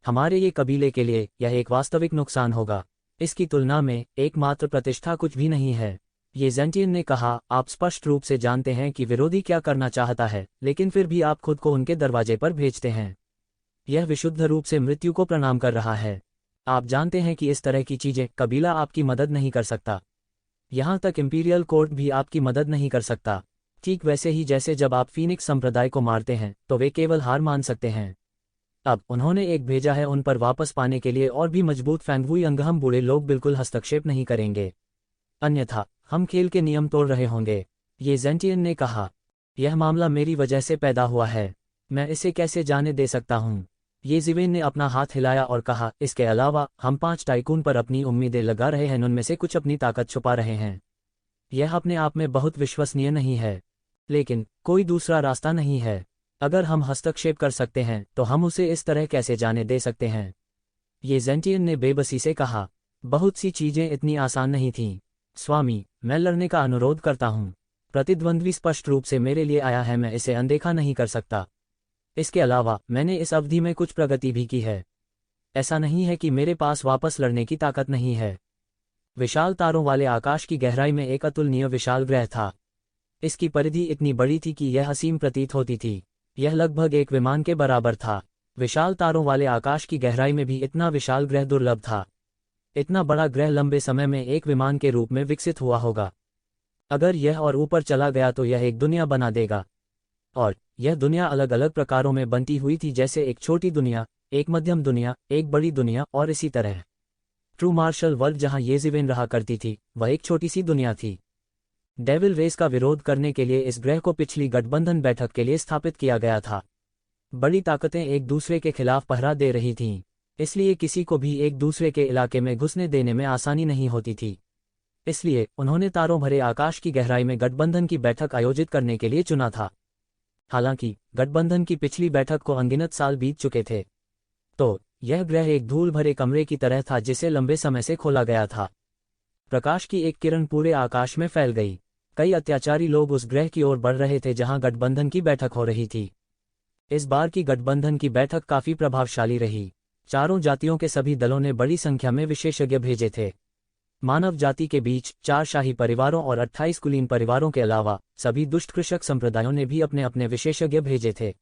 हमारे ये कबीले के लिए यह एक वास्तविक नुकसान होगा। इसकी तुलना में एकमात्र प्रतिष्ठा कुछ भी नहीं है। ये जेंटियन ने कहा, आप स्पष्ट रूप से जानते हैं कि विरोधी क्या करना चाहता है, लेकिन फिर भी आप खुद को उनके दरवाजे पर भेजते हैं। यह विशुद्ध रूप से मृत्यु को प्रणाम कर रहा है। आप जानते हैं कि इस तरह की चीजें कबीला आपकी मदद नहीं कर सकता। यहाँ तक इंपीरियल कोर्ट भी आपकी मदद नहीं कर सकता। ठीक वैसे ही जैसे जब आप फीनिक्स संप्रदाय को मारते हैं तो वे केवल हार मान सकते हैं। अब उन्होंने एक भेजा है उन पर वापस पाने के लिए और भी मजबूत फैंग वुयंग। हम बूढ़े लोग बिल्कुल हस्तक्षेप नहीं करेंगे, अन्यथा हम खेल के नियम तोड़ रहे होंगे। ये जेंटियन ने कहा, यह मामला मेरी वजह से पैदा हुआ है, मैं इसे कैसे जाने दे सकता हूँ? ये जिवेन ने अपना हाथ हिलाया और कहा, इसके अलावा हम 5 टाइकून पर अपनी उम्मीदें लगा रहे हैं, उनमें से कुछ अपनी ताकत छुपा रहे हैं। यह अपने आप में बहुत विश्वसनीय नहीं है, लेकिन कोई दूसरा रास्ता नहीं है। अगर हम हस्तक्षेप कर सकते हैं तो हम उसे इस तरह कैसे जाने दे सकते हैं? ये जेंटियन ने बेबसी से कहा, बहुत सी चीजें इतनी आसान नहीं थीं। स्वामी, मैं लड़ने का अनुरोध करता हूँ। प्रतिद्वंद्वी स्पष्ट रूप से मेरे लिए आया है, मैं इसे अनदेखा नहीं कर सकता। इसके अलावा मैंने इस अवधि में कुछ प्रगति भी की है। ऐसा नहीं है कि मेरे पास वापस लड़ने की ताकत नहीं है। विशाल तारों वाले आकाश की गहराई में एक अतुलनीय विशाल ग्रह था। इसकी परिधि इतनी बड़ी थी कि यह असीम प्रतीत होती थी। यह लगभग एक विमान के बराबर था। विशाल तारों वाले आकाश की गहराई में भी इतना विशाल ग्रह दुर्लभ था। इतना बड़ा ग्रह लंबे समय में एक विमान के रूप में विकसित हुआ होगा। अगर यह और ऊपर चला गया तो यह एक दुनिया बना देगा। और यह दुनिया अलग अलग प्रकारों में बनती हुई थी, जैसे एक छोटी दुनिया, एक मध्यम दुनिया, एक बड़ी दुनिया और इसी तरह। ट्रू मार्शल वर्ल्ड जहां ये जिवेन रहा करती थी, वह एक छोटी सी दुनिया थी। डेविल रेस का विरोध करने के लिए इस ग्रह को पिछली गठबंधन बैठक के लिए स्थापित किया गया था। बड़ी ताकतें एक दूसरे के खिलाफ पहरा दे रही थीं, इसलिए किसी को भी एक दूसरे के इलाके में घुसने देने में आसानी नहीं होती थी। इसलिए उन्होंने तारों भरे आकाश की गहराई में गठबंधन की बैठक आयोजित करने के लिए चुना था। हालांकि गठबंधन की पिछली बैठक को अनगिनत साल बीत चुके थे, तो यह ग्रह एक धूल भरे कमरे की तरह था जिसे लंबे समय से खोला गया था। प्रकाश की एक किरण पूरे आकाश में फैल गई। कई अत्याचारी लोग उस ग्रह की ओर बढ़ रहे थे जहां गठबंधन की बैठक हो रही थी। इस बार की गठबंधन की बैठक काफी प्रभावशाली रही। चारों जातियों के सभी दलों ने बड़ी संख्या में विशेषज्ञ भेजे थे। मानव जाति के बीच 4 शाही परिवारों और 28 कुलीन परिवारों के अलावा सभी दुष्ट कृषक संप्रदायों ने भी अपने अपने विशेषज्ञ भेजे थे।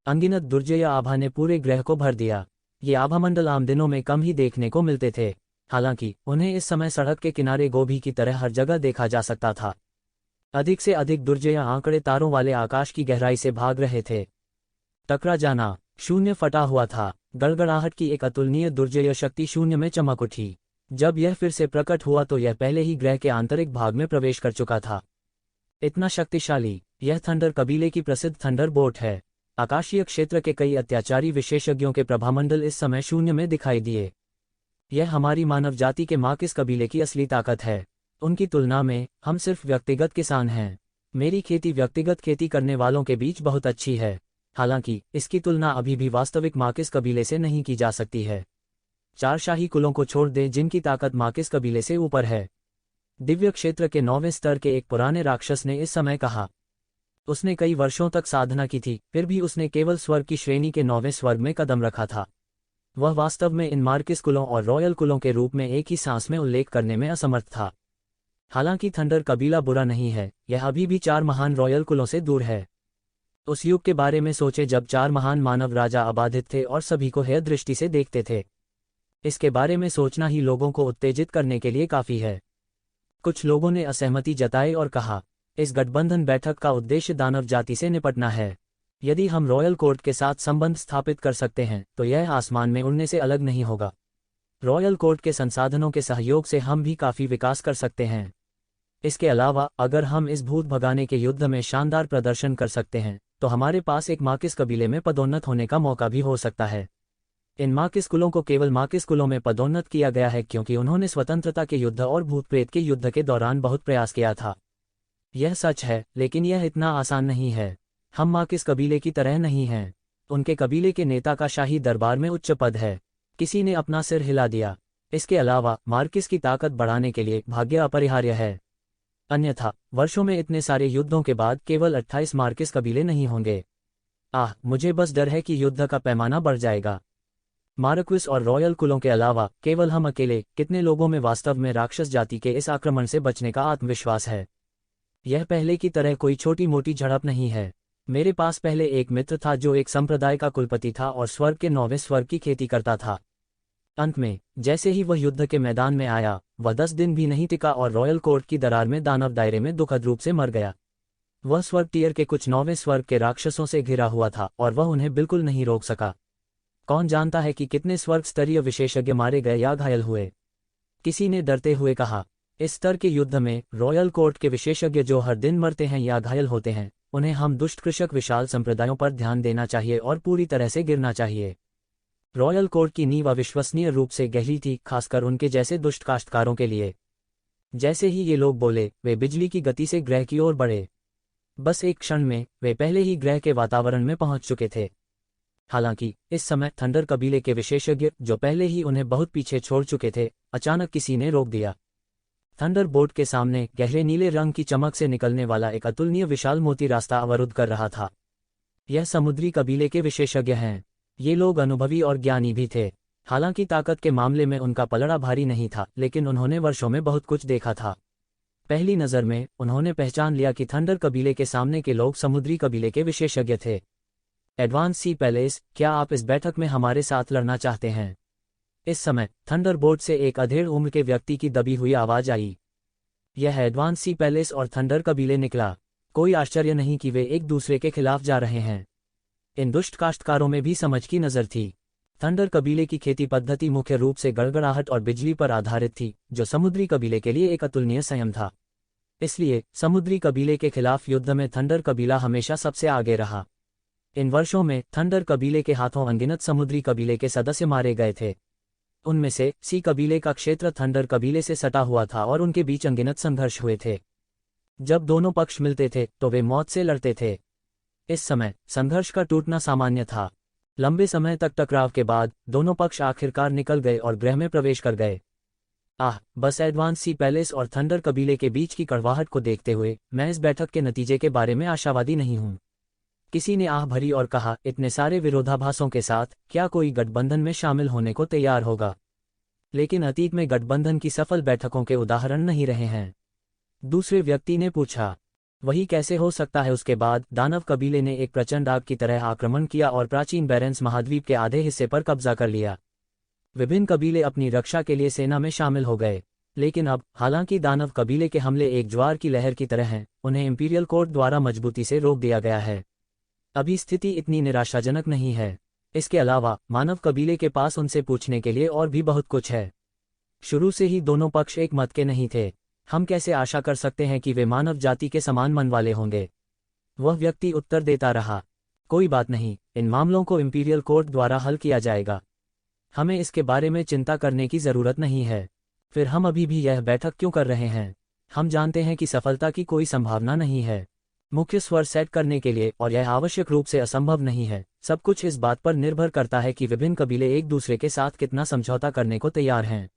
अनगिनत दुर्जय आभा ने पूरे ग्रह को भर दिया। ये आभामंडल आम दिनों में कम ही देखने को मिलते थे। हालांकि उन्हें इस समय सड़क के किनारे गोभी की तरह हर जगह देखा जा सकता था। अधिक से अधिक दुर्जय आंकड़े तारों वाले आकाश की गहराई से भाग रहे थे। टकरा जाना, शून्य फटा हुआ था। गड़गड़ाहट की एक अतुलनीय दुर्जय शक्ति शून्य में चमक उठी। जब यह फिर से प्रकट हुआ तो यह पहले ही ग्रह के आंतरिक भाग में प्रवेश कर चुका था। इतना शक्तिशाली, यह थंडर कबीले की प्रसिद्ध थंडर बोल्ट है। आकाशीय क्षेत्र के कई अत्याचारी विशेषज्ञों के प्रभामंडल इस समय शून्य में दिखाई दिए। यह हमारी मानव जाति के मार्किस कबीले की असली ताकत है। उनकी तुलना में हम सिर्फ व्यक्तिगत किसान हैं। मेरी खेती व्यक्तिगत खेती करने वालों के बीच बहुत अच्छी है, हालांकि इसकी तुलना अभी भी वास्तविक मार्किस कबीले से नहीं की जा सकती है। 4 शाही कुलों को छोड़ दें जिनकी ताकत मार्किस कबीले से ऊपर है। दिव्य क्षेत्र के 9वें स्तर के एक पुराने राक्षस ने इस समय कहा। उसने कई वर्षों तक साधना की थी, फिर भी उसने केवल स्वर्ग की श्रेणी के 9वें स्वर्ग में कदम रखा था। वह वास्तव में इन मार्किस कुलों और रॉयल कुलों के रूप में एक ही सांस में उल्लेख करने में असमर्थ था। हालांकि थंडर कबीला बुरा नहीं है, यह अभी भी 4 महान रॉयल कुलों से दूर है। उस युग के बारे में सोचे जब 4 महान मानव राजा अबाधित थे और सभी को हेय दृष्टि से देखते थे। इसके बारे में सोचना ही लोगों को उत्तेजित करने के लिए काफी है। कुछ लोगों ने असहमति जताई और कहा, इस गठबंधन बैठक का उद्देश्य दानव जाति से निपटना है। यदि हम रॉयल कोर्ट के साथ संबंध स्थापित कर सकते हैं तो यह आसमान में उड़ने से अलग नहीं होगा। रॉयल कोर्ट के संसाधनों के सहयोग से हम भी काफी विकास कर सकते हैं। इसके अलावा अगर हम इस भूत भगाने के युद्ध में शानदार प्रदर्शन कर सकते हैं तो हमारे पास एक मार्किस कबीले में पदोन्नत होने का मौका भी हो सकता है। इन मार्किस कुलों को केवल मार्किस कुलों में पदोन्नत किया गया है क्योंकि उन्होंने स्वतंत्रता के युद्ध और भूत प्रेत के युद्ध के दौरान बहुत प्रयास किया था। यह सच है, लेकिन यह इतना आसान नहीं है। हम मार्किस कबीले की तरह नहीं हैं। उनके कबीले के नेता का शाही दरबार में उच्च पद है। किसी ने अपना सिर हिला दिया। इसके अलावा मार्किस की ताकत बढ़ाने के लिए भाग्य अपरिहार्य है। अन्यथा वर्षों में इतने सारे युद्धों के बाद केवल 28 मार्किस कबीले नहीं होंगे। मुझे बस डर है कि युद्ध का पैमाना बढ़ जाएगा। मार्क्विस और रॉयल कुलों के अलावा केवल हम अकेले कितने लोगों में वास्तव में राक्षस जाति के इस आक्रमण से बचने का आत्मविश्वास है। यह पहले की तरह कोई छोटी मोटी झड़प नहीं है। मेरे पास पहले एक मित्र था जो एक संप्रदाय का कुलपति था और स्वर्ग के 9वें स्वर्ग की खेती करता था। अंत में जैसे ही वह युद्ध के मैदान में आया, वह 10 दिन भी नहीं टिका और रॉयल कोर्ट की दरार में दानव दायरे में दुखद रूप से मर गया। वह स्वर्ग टियर के कुछ 9वें स्वर्ग के राक्षसों से घिरा हुआ था और वह उन्हें बिल्कुल नहीं रोक सका। कौन जानता है कि कितने स्वर्ग स्तरीय विशेषज्ञ मारे गए या घायल हुए। किसी ने डरते हुए कहा, इस स्तर के युद्ध में रॉयल कोर्ट के विशेषज्ञ जो हर दिन मरते हैं या घायल होते हैं, उन्हें हम दुष्ट कृषक विशाल संप्रदायों पर ध्यान देना चाहिए और पूरी तरह से गिरना चाहिए। रॉयल कोर्ट की नींव अविश्वसनीय रूप से गहरी थी, खासकर उनके जैसे दुष्ट काश्तकारों के लिए। जैसे ही ये लोग बोले, वे बिजली की गति से ग्रह की ओर बढ़े। बस एक क्षण में वे पहले ही ग्रह के वातावरण में पहुंच चुके थे। हालांकि इस समय थंडर कबीले के विशेषज्ञ जो पहले ही उन्हें बहुत पीछे छोड़ चुके थे, अचानक किसी ने रोक दिया। थंडर बोर्ड के सामने गहरे नीले रंग की चमक से निकलने वाला एक अतुलनीय विशाल मोती रास्ता अवरुद्ध कर रहा था। यह समुद्री कबीले के विशेषज्ञ हैं। ये लोग अनुभवी और ज्ञानी भी थे। हालांकि ताकत के मामले में उनका पलड़ा भारी नहीं था, लेकिन उन्होंने वर्षों में बहुत कुछ देखा था। पहली नज़र में उन्होंने पहचान लिया कि थंडर कबीले के सामने के लोग समुद्री कबीले के विशेषज्ञ थे। एडवांस सी पैलेस, क्या आप इस बैठक में हमारे साथ लड़ना चाहते हैं? इस समय थंडर बोर्ड से एक अधेड़ उम्र के व्यक्ति की दबी हुई आवाज आई। यह एडवांस सी पैलेस और थंडर कबीले निकला। कोई आश्चर्य नहीं कि वे एक दूसरे के खिलाफ जा रहे हैं। इन दुष्ट काश्तकारों में भी समझ की नज़र थी। थंडर कबीले की खेती पद्धति मुख्य रूप से गड़गड़ाहट और बिजली पर आधारित थी, जो समुद्री कबीले के लिए एक अतुलनीय संयम था। इसलिए समुद्री कबीले के खिलाफ युद्ध में थंडर कबीला हमेशा सबसे आगे रहा। इन वर्षों में थंडर कबीले के हाथों अनगिनत समुद्री कबीले के सदस्य मारे गए थे। उनमें से सी कबीले का क्षेत्र थंडर कबीले से सटा हुआ था और उनके बीच अनगिनत संघर्ष हुए थे। जब दोनों पक्ष मिलते थे तो वे मौत से लड़ते थे। इस समय संघर्ष का टूटना सामान्य था। लंबे समय तक टकराव के बाद दोनों पक्ष आखिरकार निकल गए और ग्रह में प्रवेश कर गए। बस एडवांस सी पैलेस और थंडर कबीले के बीच की कड़वाहट को देखते हुए मैं इस बैठक के नतीजे के बारे में आशावादी नहीं हूं। किसी ने आह भरी और कहा, इतने सारे विरोधाभासों के साथ क्या कोई गठबंधन में शामिल होने को तैयार होगा? लेकिन अतीत में गठबंधन की सफल बैठकों के उदाहरण नहीं रहे हैं। दूसरे व्यक्ति ने पूछा, वही कैसे हो सकता है? उसके बाद दानव कबीले ने एक प्रचंड आग की तरह आक्रमण किया और प्राचीन बैरेंस महाद्वीप के आधे हिस्से पर कब्जा कर लिया। विभिन्न कबीले अपनी रक्षा के लिए सेना में शामिल हो गए। लेकिन अब, हालांकि दानव कबीले के हमले एक ज्वार की लहर की तरह हैं, उन्हें इंपीरियल कोर्ट द्वारा मजबूती से रोक दिया गया है। अभी स्थिति इतनी निराशाजनक नहीं है। इसके अलावा मानव कबीले के पास उनसे पूछने के लिए और भी बहुत कुछ है। शुरू से ही दोनों पक्ष एक मत के नहीं थे। हम कैसे आशा कर सकते हैं कि वे मानव जाति के समान मन वाले होंगे? वह व्यक्ति उत्तर देता रहा, कोई बात नहीं, इन मामलों को इंपीरियल कोर्ट द्वारा हल किया जाएगा। हमें इसके बारे में चिंता करने की जरूरत नहीं है। फिर हम अभी भी यह बैठक क्यों कर रहे हैं? हम जानते हैं कि सफलता की कोई संभावना नहीं है। मुख्य स्वर सेट करने के लिए, और यह आवश्यक रूप से असंभव नहीं है, सब कुछ इस बात पर निर्भर करता है कि विभिन्न कबीले एक दूसरे के साथ कितना समझौता करने को तैयार हैं।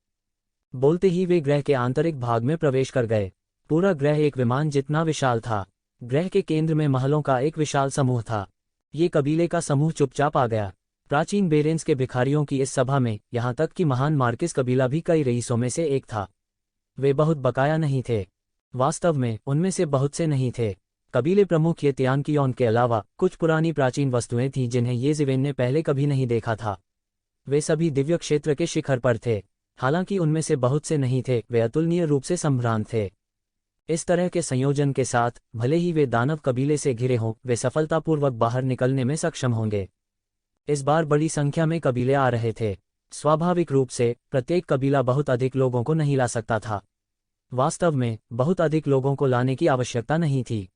बोलते ही वे ग्रह के आंतरिक भाग में प्रवेश कर गए। पूरा ग्रह एक विमान जितना विशाल था। ग्रह के केंद्र में महलों का एक विशाल समूह था। ये कबीले का समूह चुपचाप आ गया। प्राचीन बेरेंस के भिखारियों की इस सभा में, यहाँ तक कि महान मार्किस कबीला भी कई रईसों में से एक था। वे बहुत बकाया नहीं थे। वास्तव में उनमें से बहुत से नहीं थे। कबीले प्रमुख ये तियानकियोन के अलावा कुछ पुरानी प्राचीन वस्तुएं थीं जिन्हें ये ज़िवेन ने पहले कभी नहीं देखा था। वे सभी दिव्य क्षेत्र के शिखर पर थे। हालांकि उनमें से बहुत से नहीं थे, वे अतुलनीय रूप से संभ्रांत थे। इस तरह के संयोजन के साथ, भले ही वे दानव कबीले से घिरे हों, वे सफलतापूर्वक बाहर निकलने में सक्षम होंगे। इस बार बड़ी संख्या में कबीले आ रहे थे। स्वाभाविक रूप से प्रत्येक कबीला बहुत अधिक लोगों को नहीं ला सकता था। वास्तव में बहुत अधिक लोगों को लाने की आवश्यकता नहीं थी।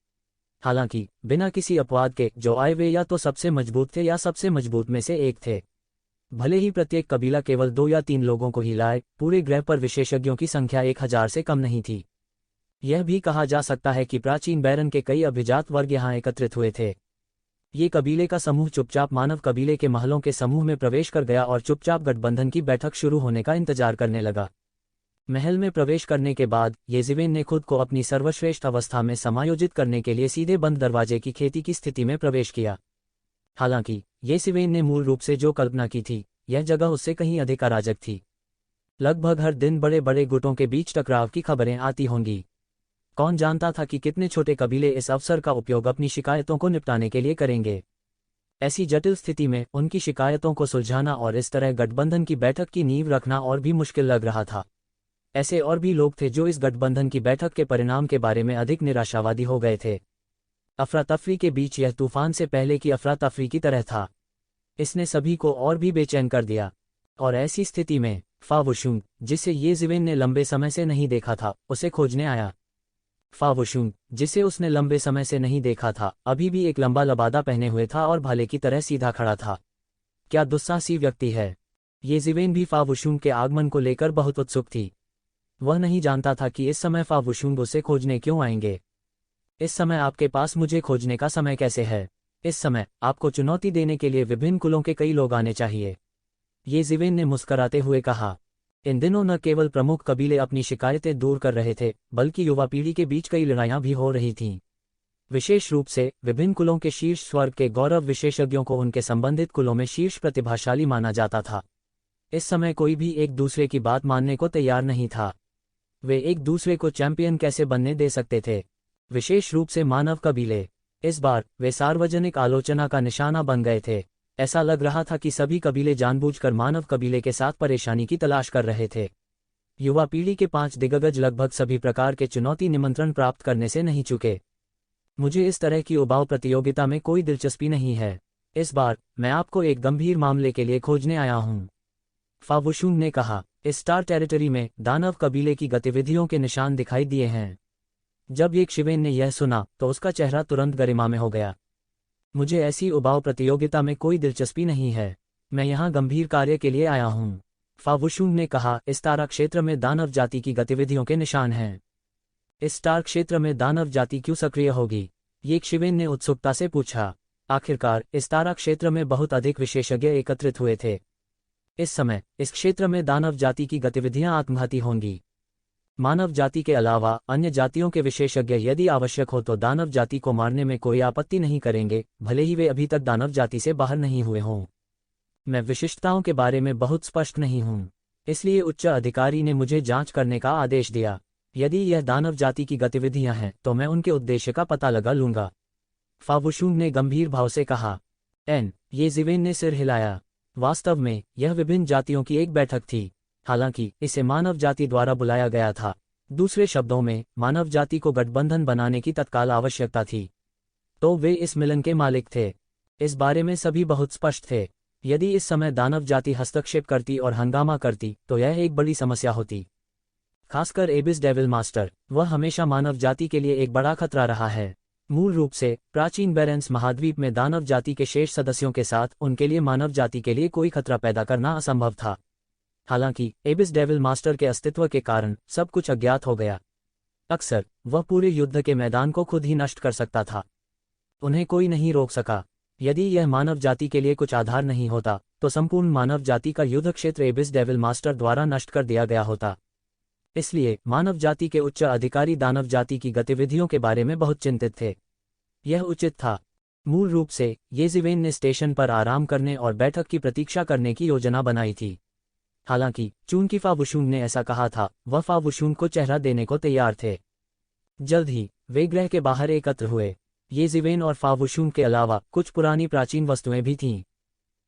हालांकि बिना किसी अपवाद के जो आए वे या तो सबसे मजबूत थे या सबसे मजबूत में से एक थे। भले ही प्रत्येक कबीला केवल 2 या 3 लोगों को ही लाए, पूरे ग्रह पर विशेषज्ञों की संख्या 1000 से कम नहीं थी। यह भी कहा जा सकता है कि प्राचीन बैरन के कई अभिजात वर्ग यहाँ एकत्रित हुए थे। ये कबीले का समूह चुपचाप मानव कबीले के महलों के समूह में प्रवेश कर गया और चुपचाप गठबंधन की बैठक शुरू होने का इंतजार करने लगा। महल में प्रवेश करने के बाद ये ज़िवेन ने खुद को अपनी सर्वश्रेष्ठ अवस्था में समायोजित करने के लिए सीधे बंद दरवाजे की खेती की स्थिति में प्रवेश किया। हालांकि ये ज़िवेन ने मूल रूप से जो कल्पना की थी, यह जगह उससे कहीं अधिक अराजक थी। लगभग हर दिन बड़े बड़े गुटों के बीच टकराव की खबरें आती होंगी। कौन जानता था कि कितने छोटे कबीले इस अवसर का उपयोग अपनी शिकायतों को निपटाने के लिए करेंगे। ऐसी जटिल स्थिति में उनकी शिकायतों को सुलझाना और इस तरह गठबंधन की बैठक की नींव रखना और भी मुश्किल लग रहा था। ऐसे और भी लोग थे जो इस गठबंधन की बैठक के परिणाम के बारे में अधिक निराशावादी हो गए थे। अफरा तफरी के बीच यह तूफान से पहले की अफरा तफरी की तरह था। इसने सभी को और भी बेचैन कर दिया। और ऐसी स्थिति में फावुशुंग, जिसे ये ज़िवेन ने लंबे समय से नहीं देखा था, उसे खोजने आया। फावुशुंग, जिसे उसने लंबे समय से नहीं देखा था, अभी भी एक लंबा लबादा पहने हुए था और भाले की तरह सीधा खड़ा था। क्या दुस्साहसी व्यक्ति है। ये ज़िवेन भी फावुशुंग के आगमन को लेकर बहुत उत्सुक थी। वह नहीं जानता था कि इस समय फावुशुंग उसे खोजने क्यों आएंगे। इस समय आपके पास मुझे खोजने का समय कैसे है? इस समय आपको चुनौती देने के लिए विभिन्न कुलों के कई लोग आने चाहिए, ये ज़िवेन ने मुस्कराते हुए कहा। इन दिनों न केवल प्रमुख कबीले अपनी शिकायतें दूर कर रहे थे, बल्कि युवा पीढ़ी के बीच कई लड़ाइयां भी हो रही थीं। विशेष रूप से विभिन्न कुलों के शीर्ष स्वर्ग के गौरव विशेषज्ञों को उनके संबंधित कुलों में शीर्ष प्रतिभाशाली माना जाता था। इस समय कोई भी एक दूसरे की बात मानने को तैयार नहीं था। वे एक दूसरे को चैंपियन कैसे बनने दे सकते थे, विशेष रूप से मानव कबीले। इस बार वे सार्वजनिक आलोचना का निशाना बन गए थे। ऐसा लग रहा था कि सभी कबीले जानबूझकर मानव कबीले के साथ परेशानी की तलाश कर रहे थे। युवा पीढ़ी के 5 दिग्गज लगभग सभी प्रकार के चुनौती निमंत्रण प्राप्त करने से नहीं चुके। मुझे इस तरह की उबाऊ प्रतियोगिता में कोई दिलचस्पी नहीं है। इस बार मैं आपको एक गंभीर मामले के लिए खोजने आया हूँ, फावुशुंग ने कहा। इस स्टार टेरिटरी में दानव कबीले की गतिविधियों के निशान दिखाई दिए हैं। जब ये ज़िवेन ने यह सुना तो उसका चेहरा तुरंत गरिमा में हो गया। मुझे ऐसी उबाऊ प्रतियोगिता में कोई दिलचस्पी नहीं है। मैं यहाँ गंभीर कार्य के लिए आया हूँ, फावुशुंग ने कहा। इस तारा क्षेत्र में दानव जाति की गतिविधियों के निशान हैं। इस स्टार क्षेत्र में दानव जाति क्यों सक्रिय होगी? ये ज़िवेन ने उत्सुकता से पूछा। आखिरकार इस तारा क्षेत्र में बहुत अधिक विशेषज्ञ एकत्रित हुए थे। इस समय इस क्षेत्र में दानव जाति की गतिविधियां आत्मघाती होंगी। मानव जाति के अलावा अन्य जातियों के विशेषज्ञ यदि आवश्यक हो तो दानव जाति को मारने में कोई आपत्ति नहीं करेंगे, भले ही वे अभी तक दानव जाति से बाहर नहीं हुए हों। मैं विशिष्टताओं के बारे में बहुत स्पष्ट नहीं हूँ, इसलिए उच्च अधिकारी ने मुझे जांच करने का आदेश दिया। यदि यह दानव जाति की गतिविधियां हैं तो मैं उनके उद्देश्य का पता लगा लूंगा, फावुशुंग ने गंभीर भाव से कहा। ये ज़िवेन ने सिर हिलाया। वास्तव में यह विभिन्न जातियों की एक बैठक थी, हालांकि इसे मानव जाति द्वारा बुलाया गया था। दूसरे शब्दों में, मानव जाति को गठबंधन बनाने की तत्काल आवश्यकता थी, तो वे इस मिलन के मालिक थे। इस बारे में सभी बहुत स्पष्ट थे। यदि इस समय दानव जाति हस्तक्षेप करती और हंगामा करती तो यह एक बड़ी समस्या होती। खासकर एबिस डेविल मास्टर, वह हमेशा मानव जाति के लिए एक बड़ा खतरा रहा है। मूल रूप से प्राचीन बेरेंस महाद्वीप में दानव जाति के शेष सदस्यों के साथ उनके लिए मानव जाति के लिए कोई खतरा पैदा करना असंभव था। हालांकि एबिस डेविल मास्टर के अस्तित्व के कारण सब कुछ अज्ञात हो गया। अक्सर वह पूरे युद्ध के मैदान को खुद ही नष्ट कर सकता था। उन्हें कोई नहीं रोक सका। यदि यह मानव जाति के लिए कुछ आधार नहीं होता तो संपूर्ण मानव जाति का युद्ध क्षेत्र एबिस डेविल मास्टर द्वारा नष्ट कर दिया गया होता। इसलिए मानव जाति के उच्च अधिकारी दानव जाति की गतिविधियों के बारे में बहुत चिंतित थे। यह उचित था। मूल रूप से येज़िवेन ने स्टेशन पर आराम करने और बैठक की प्रतीक्षा करने की योजना बनाई थी। हालांकि चूंकि फावुशुंग ने ऐसा कहा था, वह फावुशुंग को चेहरा देने को तैयार थे। जल्द ही वे ग्रह के बाहर एकत्र हुए। येज़िवेन और फावुशुंग के अलावा कुछ पुरानी प्राचीन वस्तुएं भी थीं।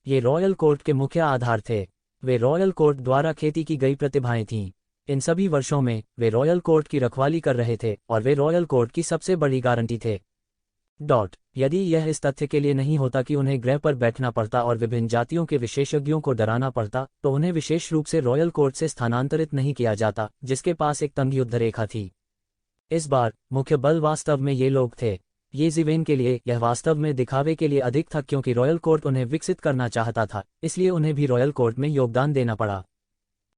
ये रॉयल कोर्ट के मुख्य आधार थे। वे रॉयल कोर्ट द्वारा खेती की गई प्रतिभाएं थीं। इन सभी वर्षों में वे रॉयल कोर्ट की रखवाली कर रहे थे और वे रॉयल कोर्ट की सबसे बड़ी गारंटी थे। यदि यह इस तथ्य के लिए नहीं होता कि उन्हें ग्रह पर बैठना पड़ता और विभिन्न जातियों के विशेषज्ञों को डराना पड़ता, तो उन्हें विशेष रूप से रॉयल कोर्ट से स्थानांतरित नहीं किया जाता, जिसके पास एक तंग युद्ध रेखा थी। इस बार मुख्य बल वास्तव में ये लोग थे। येज़िवेन के लिए यह वास्तव में दिखावे के लिए अधिक था, क्योंकि रॉयल कोर्ट उन्हें विकसित करना चाहता था, इसलिए उन्हें भी रॉयल कोर्ट में योगदान देना पड़ा।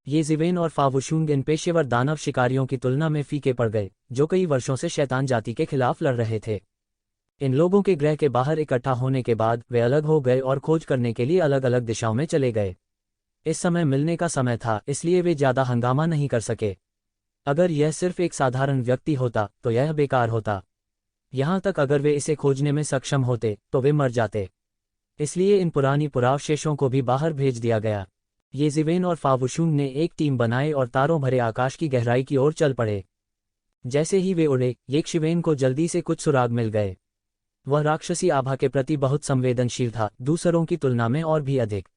येज़िवेन और फावुशुंग इन पेशेवर दानव शिकारियों की तुलना में फीके पड़ गए, जो कई वर्षों से शैतान जाति के खिलाफ लड़ रहे थे। इन लोगों के ग्रह के बाहर इकट्ठा होने के बाद वे अलग हो गए और खोज करने के लिए अलग अलग दिशाओं में चले गए। इस समय मिलने का समय था, इसलिए वे ज्यादा हंगामा नहीं कर सके। अगर यह सिर्फ एक साधारण व्यक्ति होता तो यह बेकार होता। यहाँ तक अगर वे इसे खोजने में सक्षम होते तो वे मर जाते। इसलिए इन पुरानी पुरावशेषों को भी बाहर भेज दिया गया। येज़िवेन और फावुशुंग ने एक टीम बनाई और तारों भरे आकाश की गहराई की ओर चल पड़े। जैसे ही वे उड़े, येज़िवेन को जल्दी से कुछ सुराग मिल गए। वह राक्षसी आभा के प्रति बहुत संवेदनशील था, दूसरों की तुलना में और भी अधिक।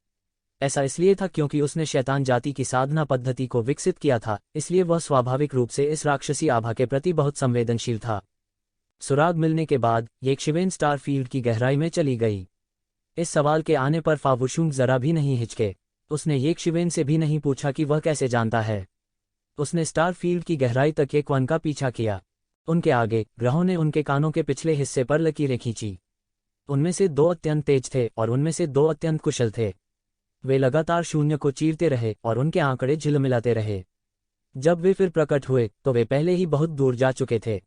ऐसा इसलिए था क्योंकि उसने शैतान जाति की साधना पद्धति को विकसित किया था, इसलिए वह स्वाभाविक रूप से इस राक्षसी आभा के प्रति बहुत संवेदनशील था। सुराग मिलने के बाद येज़िवेन स्टार फील्ड की गहराई में चली गई। इस सवाल के आने पर फावुशुंग जरा भी नहीं हिचके। उसने येज़िवेन से भी नहीं पूछा कि वह कैसे जानता है। उसने स्टार फील्ड की गहराई तक एक वन का पीछा किया। उनके आगे ग्रहों ने उनके कानों के पिछले हिस्से पर लकीरें खींची। उनमें से 2 अत्यंत तेज थे और उनमें से 2 अत्यंत कुशल थे। वे लगातार शून्य को चीरते रहे और उनके आंकड़े झिलमिलाते रहे। जब वे फिर प्रकट हुए तो वे पहले ही बहुत दूर जा चुके थे।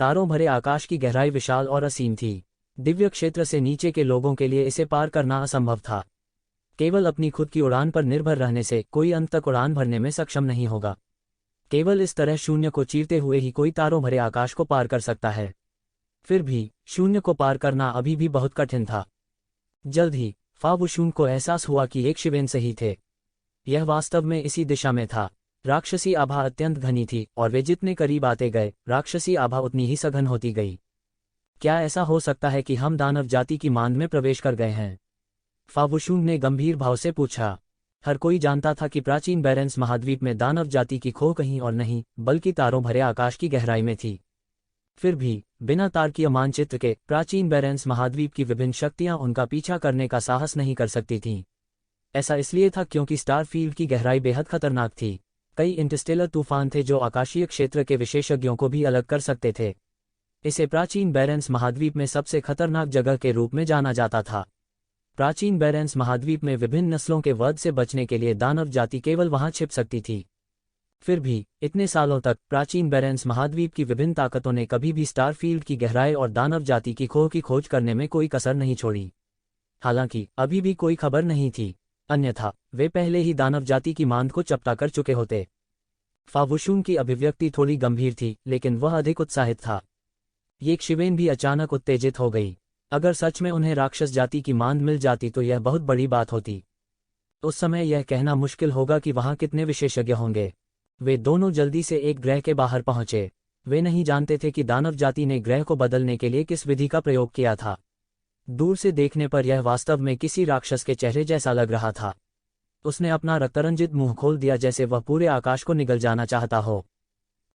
तारों भरे आकाश की गहराई विशाल और असीम थी। दिव्य क्षेत्र से नीचे के लोगों के लिए इसे पार करना असंभव था। केवल अपनी खुद की उड़ान पर निर्भर रहने से कोई अंत तक उड़ान भरने में सक्षम नहीं होगा। केवल इस तरह शून्य को चीरते हुए ही कोई तारों भरे आकाश को पार कर सकता है। फिर भी शून्य को पार करना अभी भी बहुत कठिन था। जल्द ही फावुशुंग को एहसास हुआ कि येज़िवेन सही थे। यह वास्तव में इसी दिशा में था। राक्षसी आभा अत्यंत घनी थी और वे जितने करीब आते गए, राक्षसी आभा उतनी ही सघन होती गई। क्या ऐसा हो सकता है कि हम दानव जाति की मांद में प्रवेश कर गए हैं? फावुशुंग ने गंभीर भाव से पूछा। हर कोई जानता था कि प्राचीन बैरेंस महाद्वीप में दानव जाति की खो कहीं और नहीं, बल्कि तारों भरे आकाश की गहराई में थी। फिर भी बिना तारकीय मानचित्र के प्राचीन बैरेंस महाद्वीप की विभिन्न शक्तियां उनका पीछा करने का साहस नहीं कर सकती थीं। ऐसा इसलिए था क्योंकि स्टार फील्ड की गहराई बेहद खतरनाक थी। कई इंटरस्टेलर तूफान थे जो आकाशीय क्षेत्र के विशेषज्ञों को भी अलग कर सकते थे। इसे प्राचीन बैरेंस महाद्वीप में सबसे खतरनाक जगह के रूप में जाना जाता था। प्राचीन बैरेंस महाद्वीप में विभिन्न नस्लों के वध से बचने के लिए दानव जाति केवल वहां छिप सकती थी। फिर भी इतने सालों तक प्राचीन बैरेंस महाद्वीप की विभिन्न ताकतों ने कभी भी स्टार फील्ड की गहराई और दानव जाति की खो की खोज करने में कोई कसर नहीं छोड़ी। हालांकि अभी भी कोई खबर नहीं थी, अन्यथा वे पहले ही दानव जाति की मांद को चपटा कर चुके होते। फावुशुंग की अभिव्यक्ति थोड़ी गंभीर थी, लेकिन वह अधिक उत्साहित था। येज़िवेन भी अचानक उत्तेजित हो गई। अगर सच में उन्हें राक्षस जाति की मांद मिल जाती तो यह बहुत बड़ी बात होती। उस समय यह कहना मुश्किल होगा कि वहां कितने विशेषज्ञ होंगे। वे दोनों जल्दी से एक ग्रह के बाहर पहुंचे। वे नहीं जानते थे कि दानव जाति ने ग्रह को बदलने के लिए किस विधि का प्रयोग किया था। दूर से देखने पर यह वास्तव में किसी राक्षस के चेहरे जैसा लग रहा था। उसने अपना रक्तरंजित मुंह खोल दिया जैसे वह पूरे आकाश को निगल जाना चाहता हो।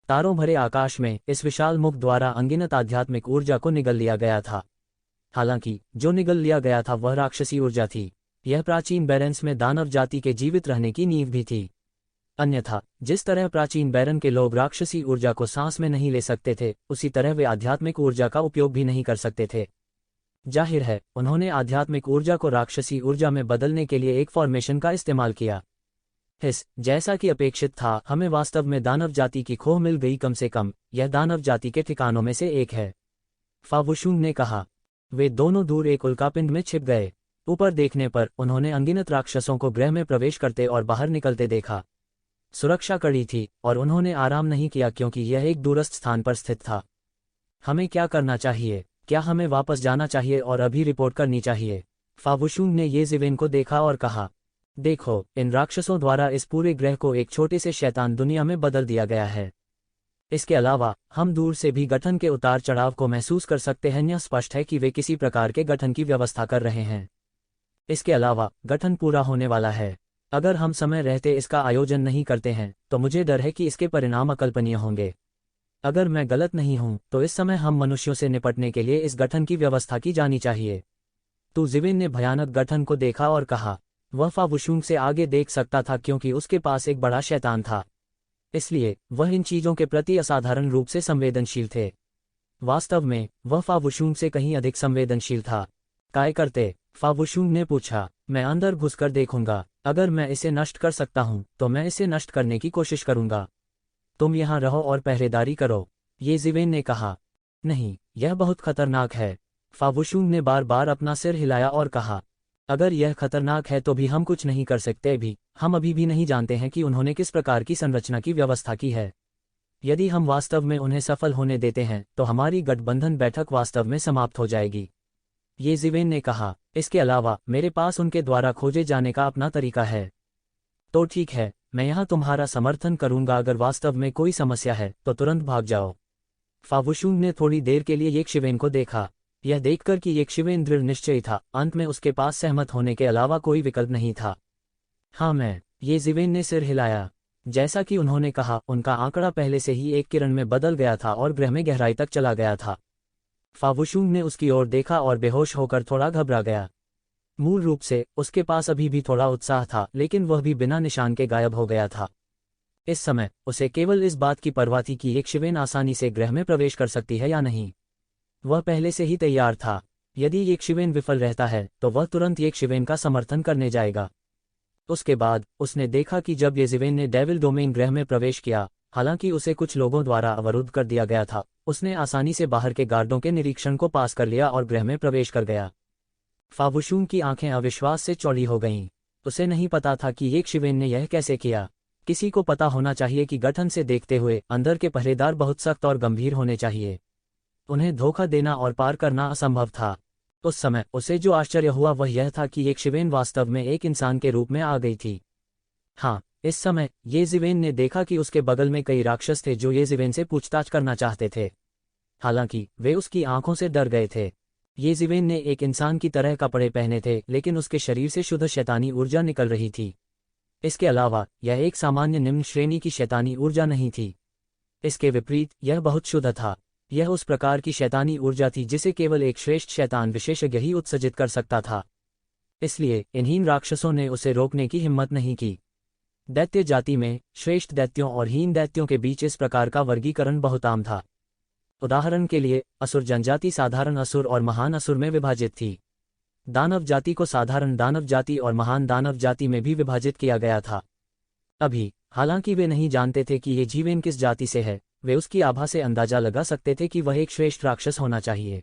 तारों भरे आकाश में इस विशाल मुख द्वारा अनगिनत आध्यात्मिक ऊर्जा को निगल लिया गया था। हालांकि जो निगल लिया गया था वह राक्षसी ऊर्जा थी। यह प्राचीन बैरेंस में दानव जाति के जीवित रहने की नींव भी थी। अन्यथा जिस तरह प्राचीन बैरन के लोग राक्षसी ऊर्जा को सांस में नहीं ले सकते थे, उसी तरह वे आध्यात्मिक ऊर्जा का उपयोग भी नहीं कर सकते थे। जाहिर है उन्होंने आध्यात्मिक ऊर्जा को राक्षसी ऊर्जा में बदलने के लिए एक फॉर्मेशन का इस्तेमाल किया। जैसा कि अपेक्षित था, हमें वास्तव में दानव जाति की खोह मिल गई। कम से कम यह दानव जाति के ठिकानों में से एक है, फावुशुंग ने कहा। वे दोनों दूर एक उल्कापिंड में छिप गए। ऊपर देखने पर उन्होंने अनगिनत राक्षसों को गृह में प्रवेश करते और बाहर निकलते देखा। सुरक्षा कड़ी थी और उन्होंने आराम नहीं किया क्योंकि यह एक दूरस्थ स्थान पर स्थित था। हमें क्या करना चाहिए? क्या हमें वापस जाना चाहिए और अभी रिपोर्ट करनी चाहिए? फावुशुंग ने ये जिवेन को देखा और कहा, देखो, इन राक्षसों द्वारा इस पूरे ग्रह को एक छोटे से शैतान दुनिया में बदल दिया गया है। इसके अलावा हम दूर से भी गठन के उतार चढ़ाव को महसूस कर सकते हैं। यह स्पष्ट है कि वे किसी प्रकार के गठन की व्यवस्था कर रहे हैं। इसके अलावा गठन पूरा होने वाला है। अगर हम समय रहते इसका आयोजन नहीं करते हैं तो मुझे डर है कि इसके परिणाम अकल्पनीय होंगे। अगर मैं गलत नहीं हूं तो इस समय हम मनुष्यों से निपटने के लिए इस गठन की व्यवस्था की जानी चाहिए। तो जिवेन ने भयानक गठन को देखा और कहा। वह फावुशुंग से आगे देख सकता था क्योंकि उसके पास एक बड़ा शैतान था, इसलिए वह इन चीजों के प्रति असाधारण रूप से संवेदनशील थे। वास्तव में वह फावुशुंग से कहीं अधिक संवेदनशील था। काय करते? फावुशुंग ने पूछा। मैं अंदर घुसकर देखूंगा। अगर मैं इसे नष्ट कर सकता हूं तो मैं इसे नष्ट करने की कोशिश करूंगा। तुम यहां रहो और पहरेदारी करो, ये जिवेन ने कहा। नहीं, यह बहुत खतरनाक है। फावुशुंग ने बार बार अपना सिर हिलाया और कहा, अगर यह खतरनाक है तो भी हम कुछ नहीं कर सकते। भी हम अभी भी नहीं जानते हैं कि उन्होंने किस प्रकार की संरचना की व्यवस्था की है। यदि हम वास्तव में उन्हें सफल होने देते हैं तो हमारी गठबंधन बैठक वास्तव में समाप्त हो जाएगी, ये जिवेन ने कहा। इसके अलावा मेरे पास उनके द्वारा खोजे जाने का अपना तरीका है। तो ठीक है, मैं यहाँ तुम्हारा समर्थन करूंगा। अगर वास्तव में कोई समस्या है तो तुरंत भाग जाओ। फावुशुंग ने थोड़ी देर के लिए येक्षिवेन को देखा। यह देखकर कि येक्षिवेन दृढ़ निश्चयी था, अंत में उसके पास सहमत होने के अलावा कोई विकल्प नहीं था। हाँ, ये जिवेन ने सिर हिलाया। जैसा कि उन्होंने कहा, उनका आंकड़ा पहले से ही एक किरण में बदल गया था और ग्रह में गहराई तक चला गया था। फावुशुंग ने उसकी ओर देखा और बेहोश होकर थोड़ा घबरा गया। मूल रूप से उसके पास अभी भी थोड़ा उत्साह था, लेकिन वह भी बिना निशान के गायब हो गया था। इस समय उसे केवल इस बात की परवाह थी कि येक्षिवेन आसानी से ग्रह में प्रवेश कर सकती है या नहीं। वह पहले से ही तैयार था। यदि येक्षिवेन विफल रहता है तो वह तुरंत येक्षिवेन का समर्थन करने जाएगा। उसके बाद उसने देखा कि जब येजिवेन ने डेविल डोमेन ग्रह में प्रवेश किया, हालांकि उसे कुछ लोगों द्वारा अवरुद्ध कर दिया गया था, उसने आसानी से बाहर के गार्डों के निरीक्षण को पास कर लिया और ग्रह में प्रवेश कर गया। फावुशुंग की आंखें अविश्वास से चौड़ी हो गईं। उसे नहीं पता था कि येक्षिवेन ने यह कैसे किया। किसी को पता होना चाहिए कि गठन से देखते हुए अंदर के पहरेदार बहुत सख्त और गंभीर होने चाहिए। उन्हें धोखा देना और पार करना असंभव था। उस समय उसे जो आश्चर्य हुआ वह यह था कि येक्षिवेन वास्तव में एक इंसान के रूप में आ गई थी। हाँ, इस समय येजिवेन ने देखा कि उसके बगल में कई राक्षस थे जो येजिवेन से पूछताछ करना चाहते थे। हालांकि वे उसकी आंखों से डर गए थे। येजिवेन ने एक इंसान की तरह कपड़े पहने थे, लेकिन उसके शरीर से शुद्ध शैतानी ऊर्जा निकल रही थी। इसके अलावा यह एक सामान्य निम्न श्रेणी की शैतानी ऊर्जा नहीं थी। इसके विपरीत यह बहुत शुद्ध था। यह उस प्रकार की शैतानी ऊर्जा थी जिसे केवल एक श्रेष्ठ शैतान विशेषज्ञ ही उत्सर्जित कर सकता था। इसलिए इन्हीं राक्षसों ने उसे रोकने की हिम्मत नहीं की। दैत्य जाति में श्रेष्ठ दैत्यों और हीन दैत्यों के बीच इस प्रकार का वर्गीकरण बहुत आम था। उदाहरण के लिए, असुर जनजाति साधारण असुर और महान असुर में विभाजित थी। दानव जाति को साधारण दानव जाति और महान दानव जाति में भी विभाजित किया गया था। अभी हालांकि वे नहीं जानते थे कि येजिवेन किस जाति से है, वे उसकी आभा से अंदाजा लगा सकते थे कि वह एक श्रेष्ठ राक्षस होना चाहिए।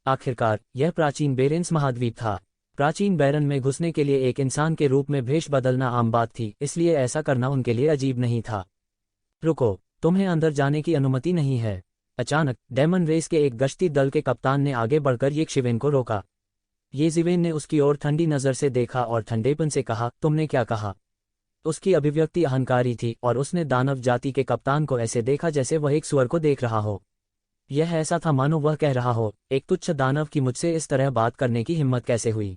आखिरकार यह प्राचीन बेरेंस महाद्वीप था। प्राचीन बैरन में घुसने के लिए एक इंसान के रूप में भेष बदलना आम बात थी, इसलिए ऐसा करना उनके लिए अजीब नहीं था। रुको, तुम्हें अंदर जाने की अनुमति नहीं है। अचानक डेमन रेस के एक गश्ती दल के कप्तान ने आगे बढ़कर येक्षिवेन को रोका। येजिवेन ने उसकी ओर ठंडी नजर से देखा और ठंडेपन से कहा, तुमने क्या कहा? उसकी अभिव्यक्ति अहंकारी थी और उसने दानव जाति के कप्तान को ऐसे देखा जैसे वह एक सुअर को देख रहा हो। यह ऐसा था मानो वह कह रहा हो, एक तुच्छ दानव की मुझसे इस तरह बात करने की हिम्मत कैसे हुई?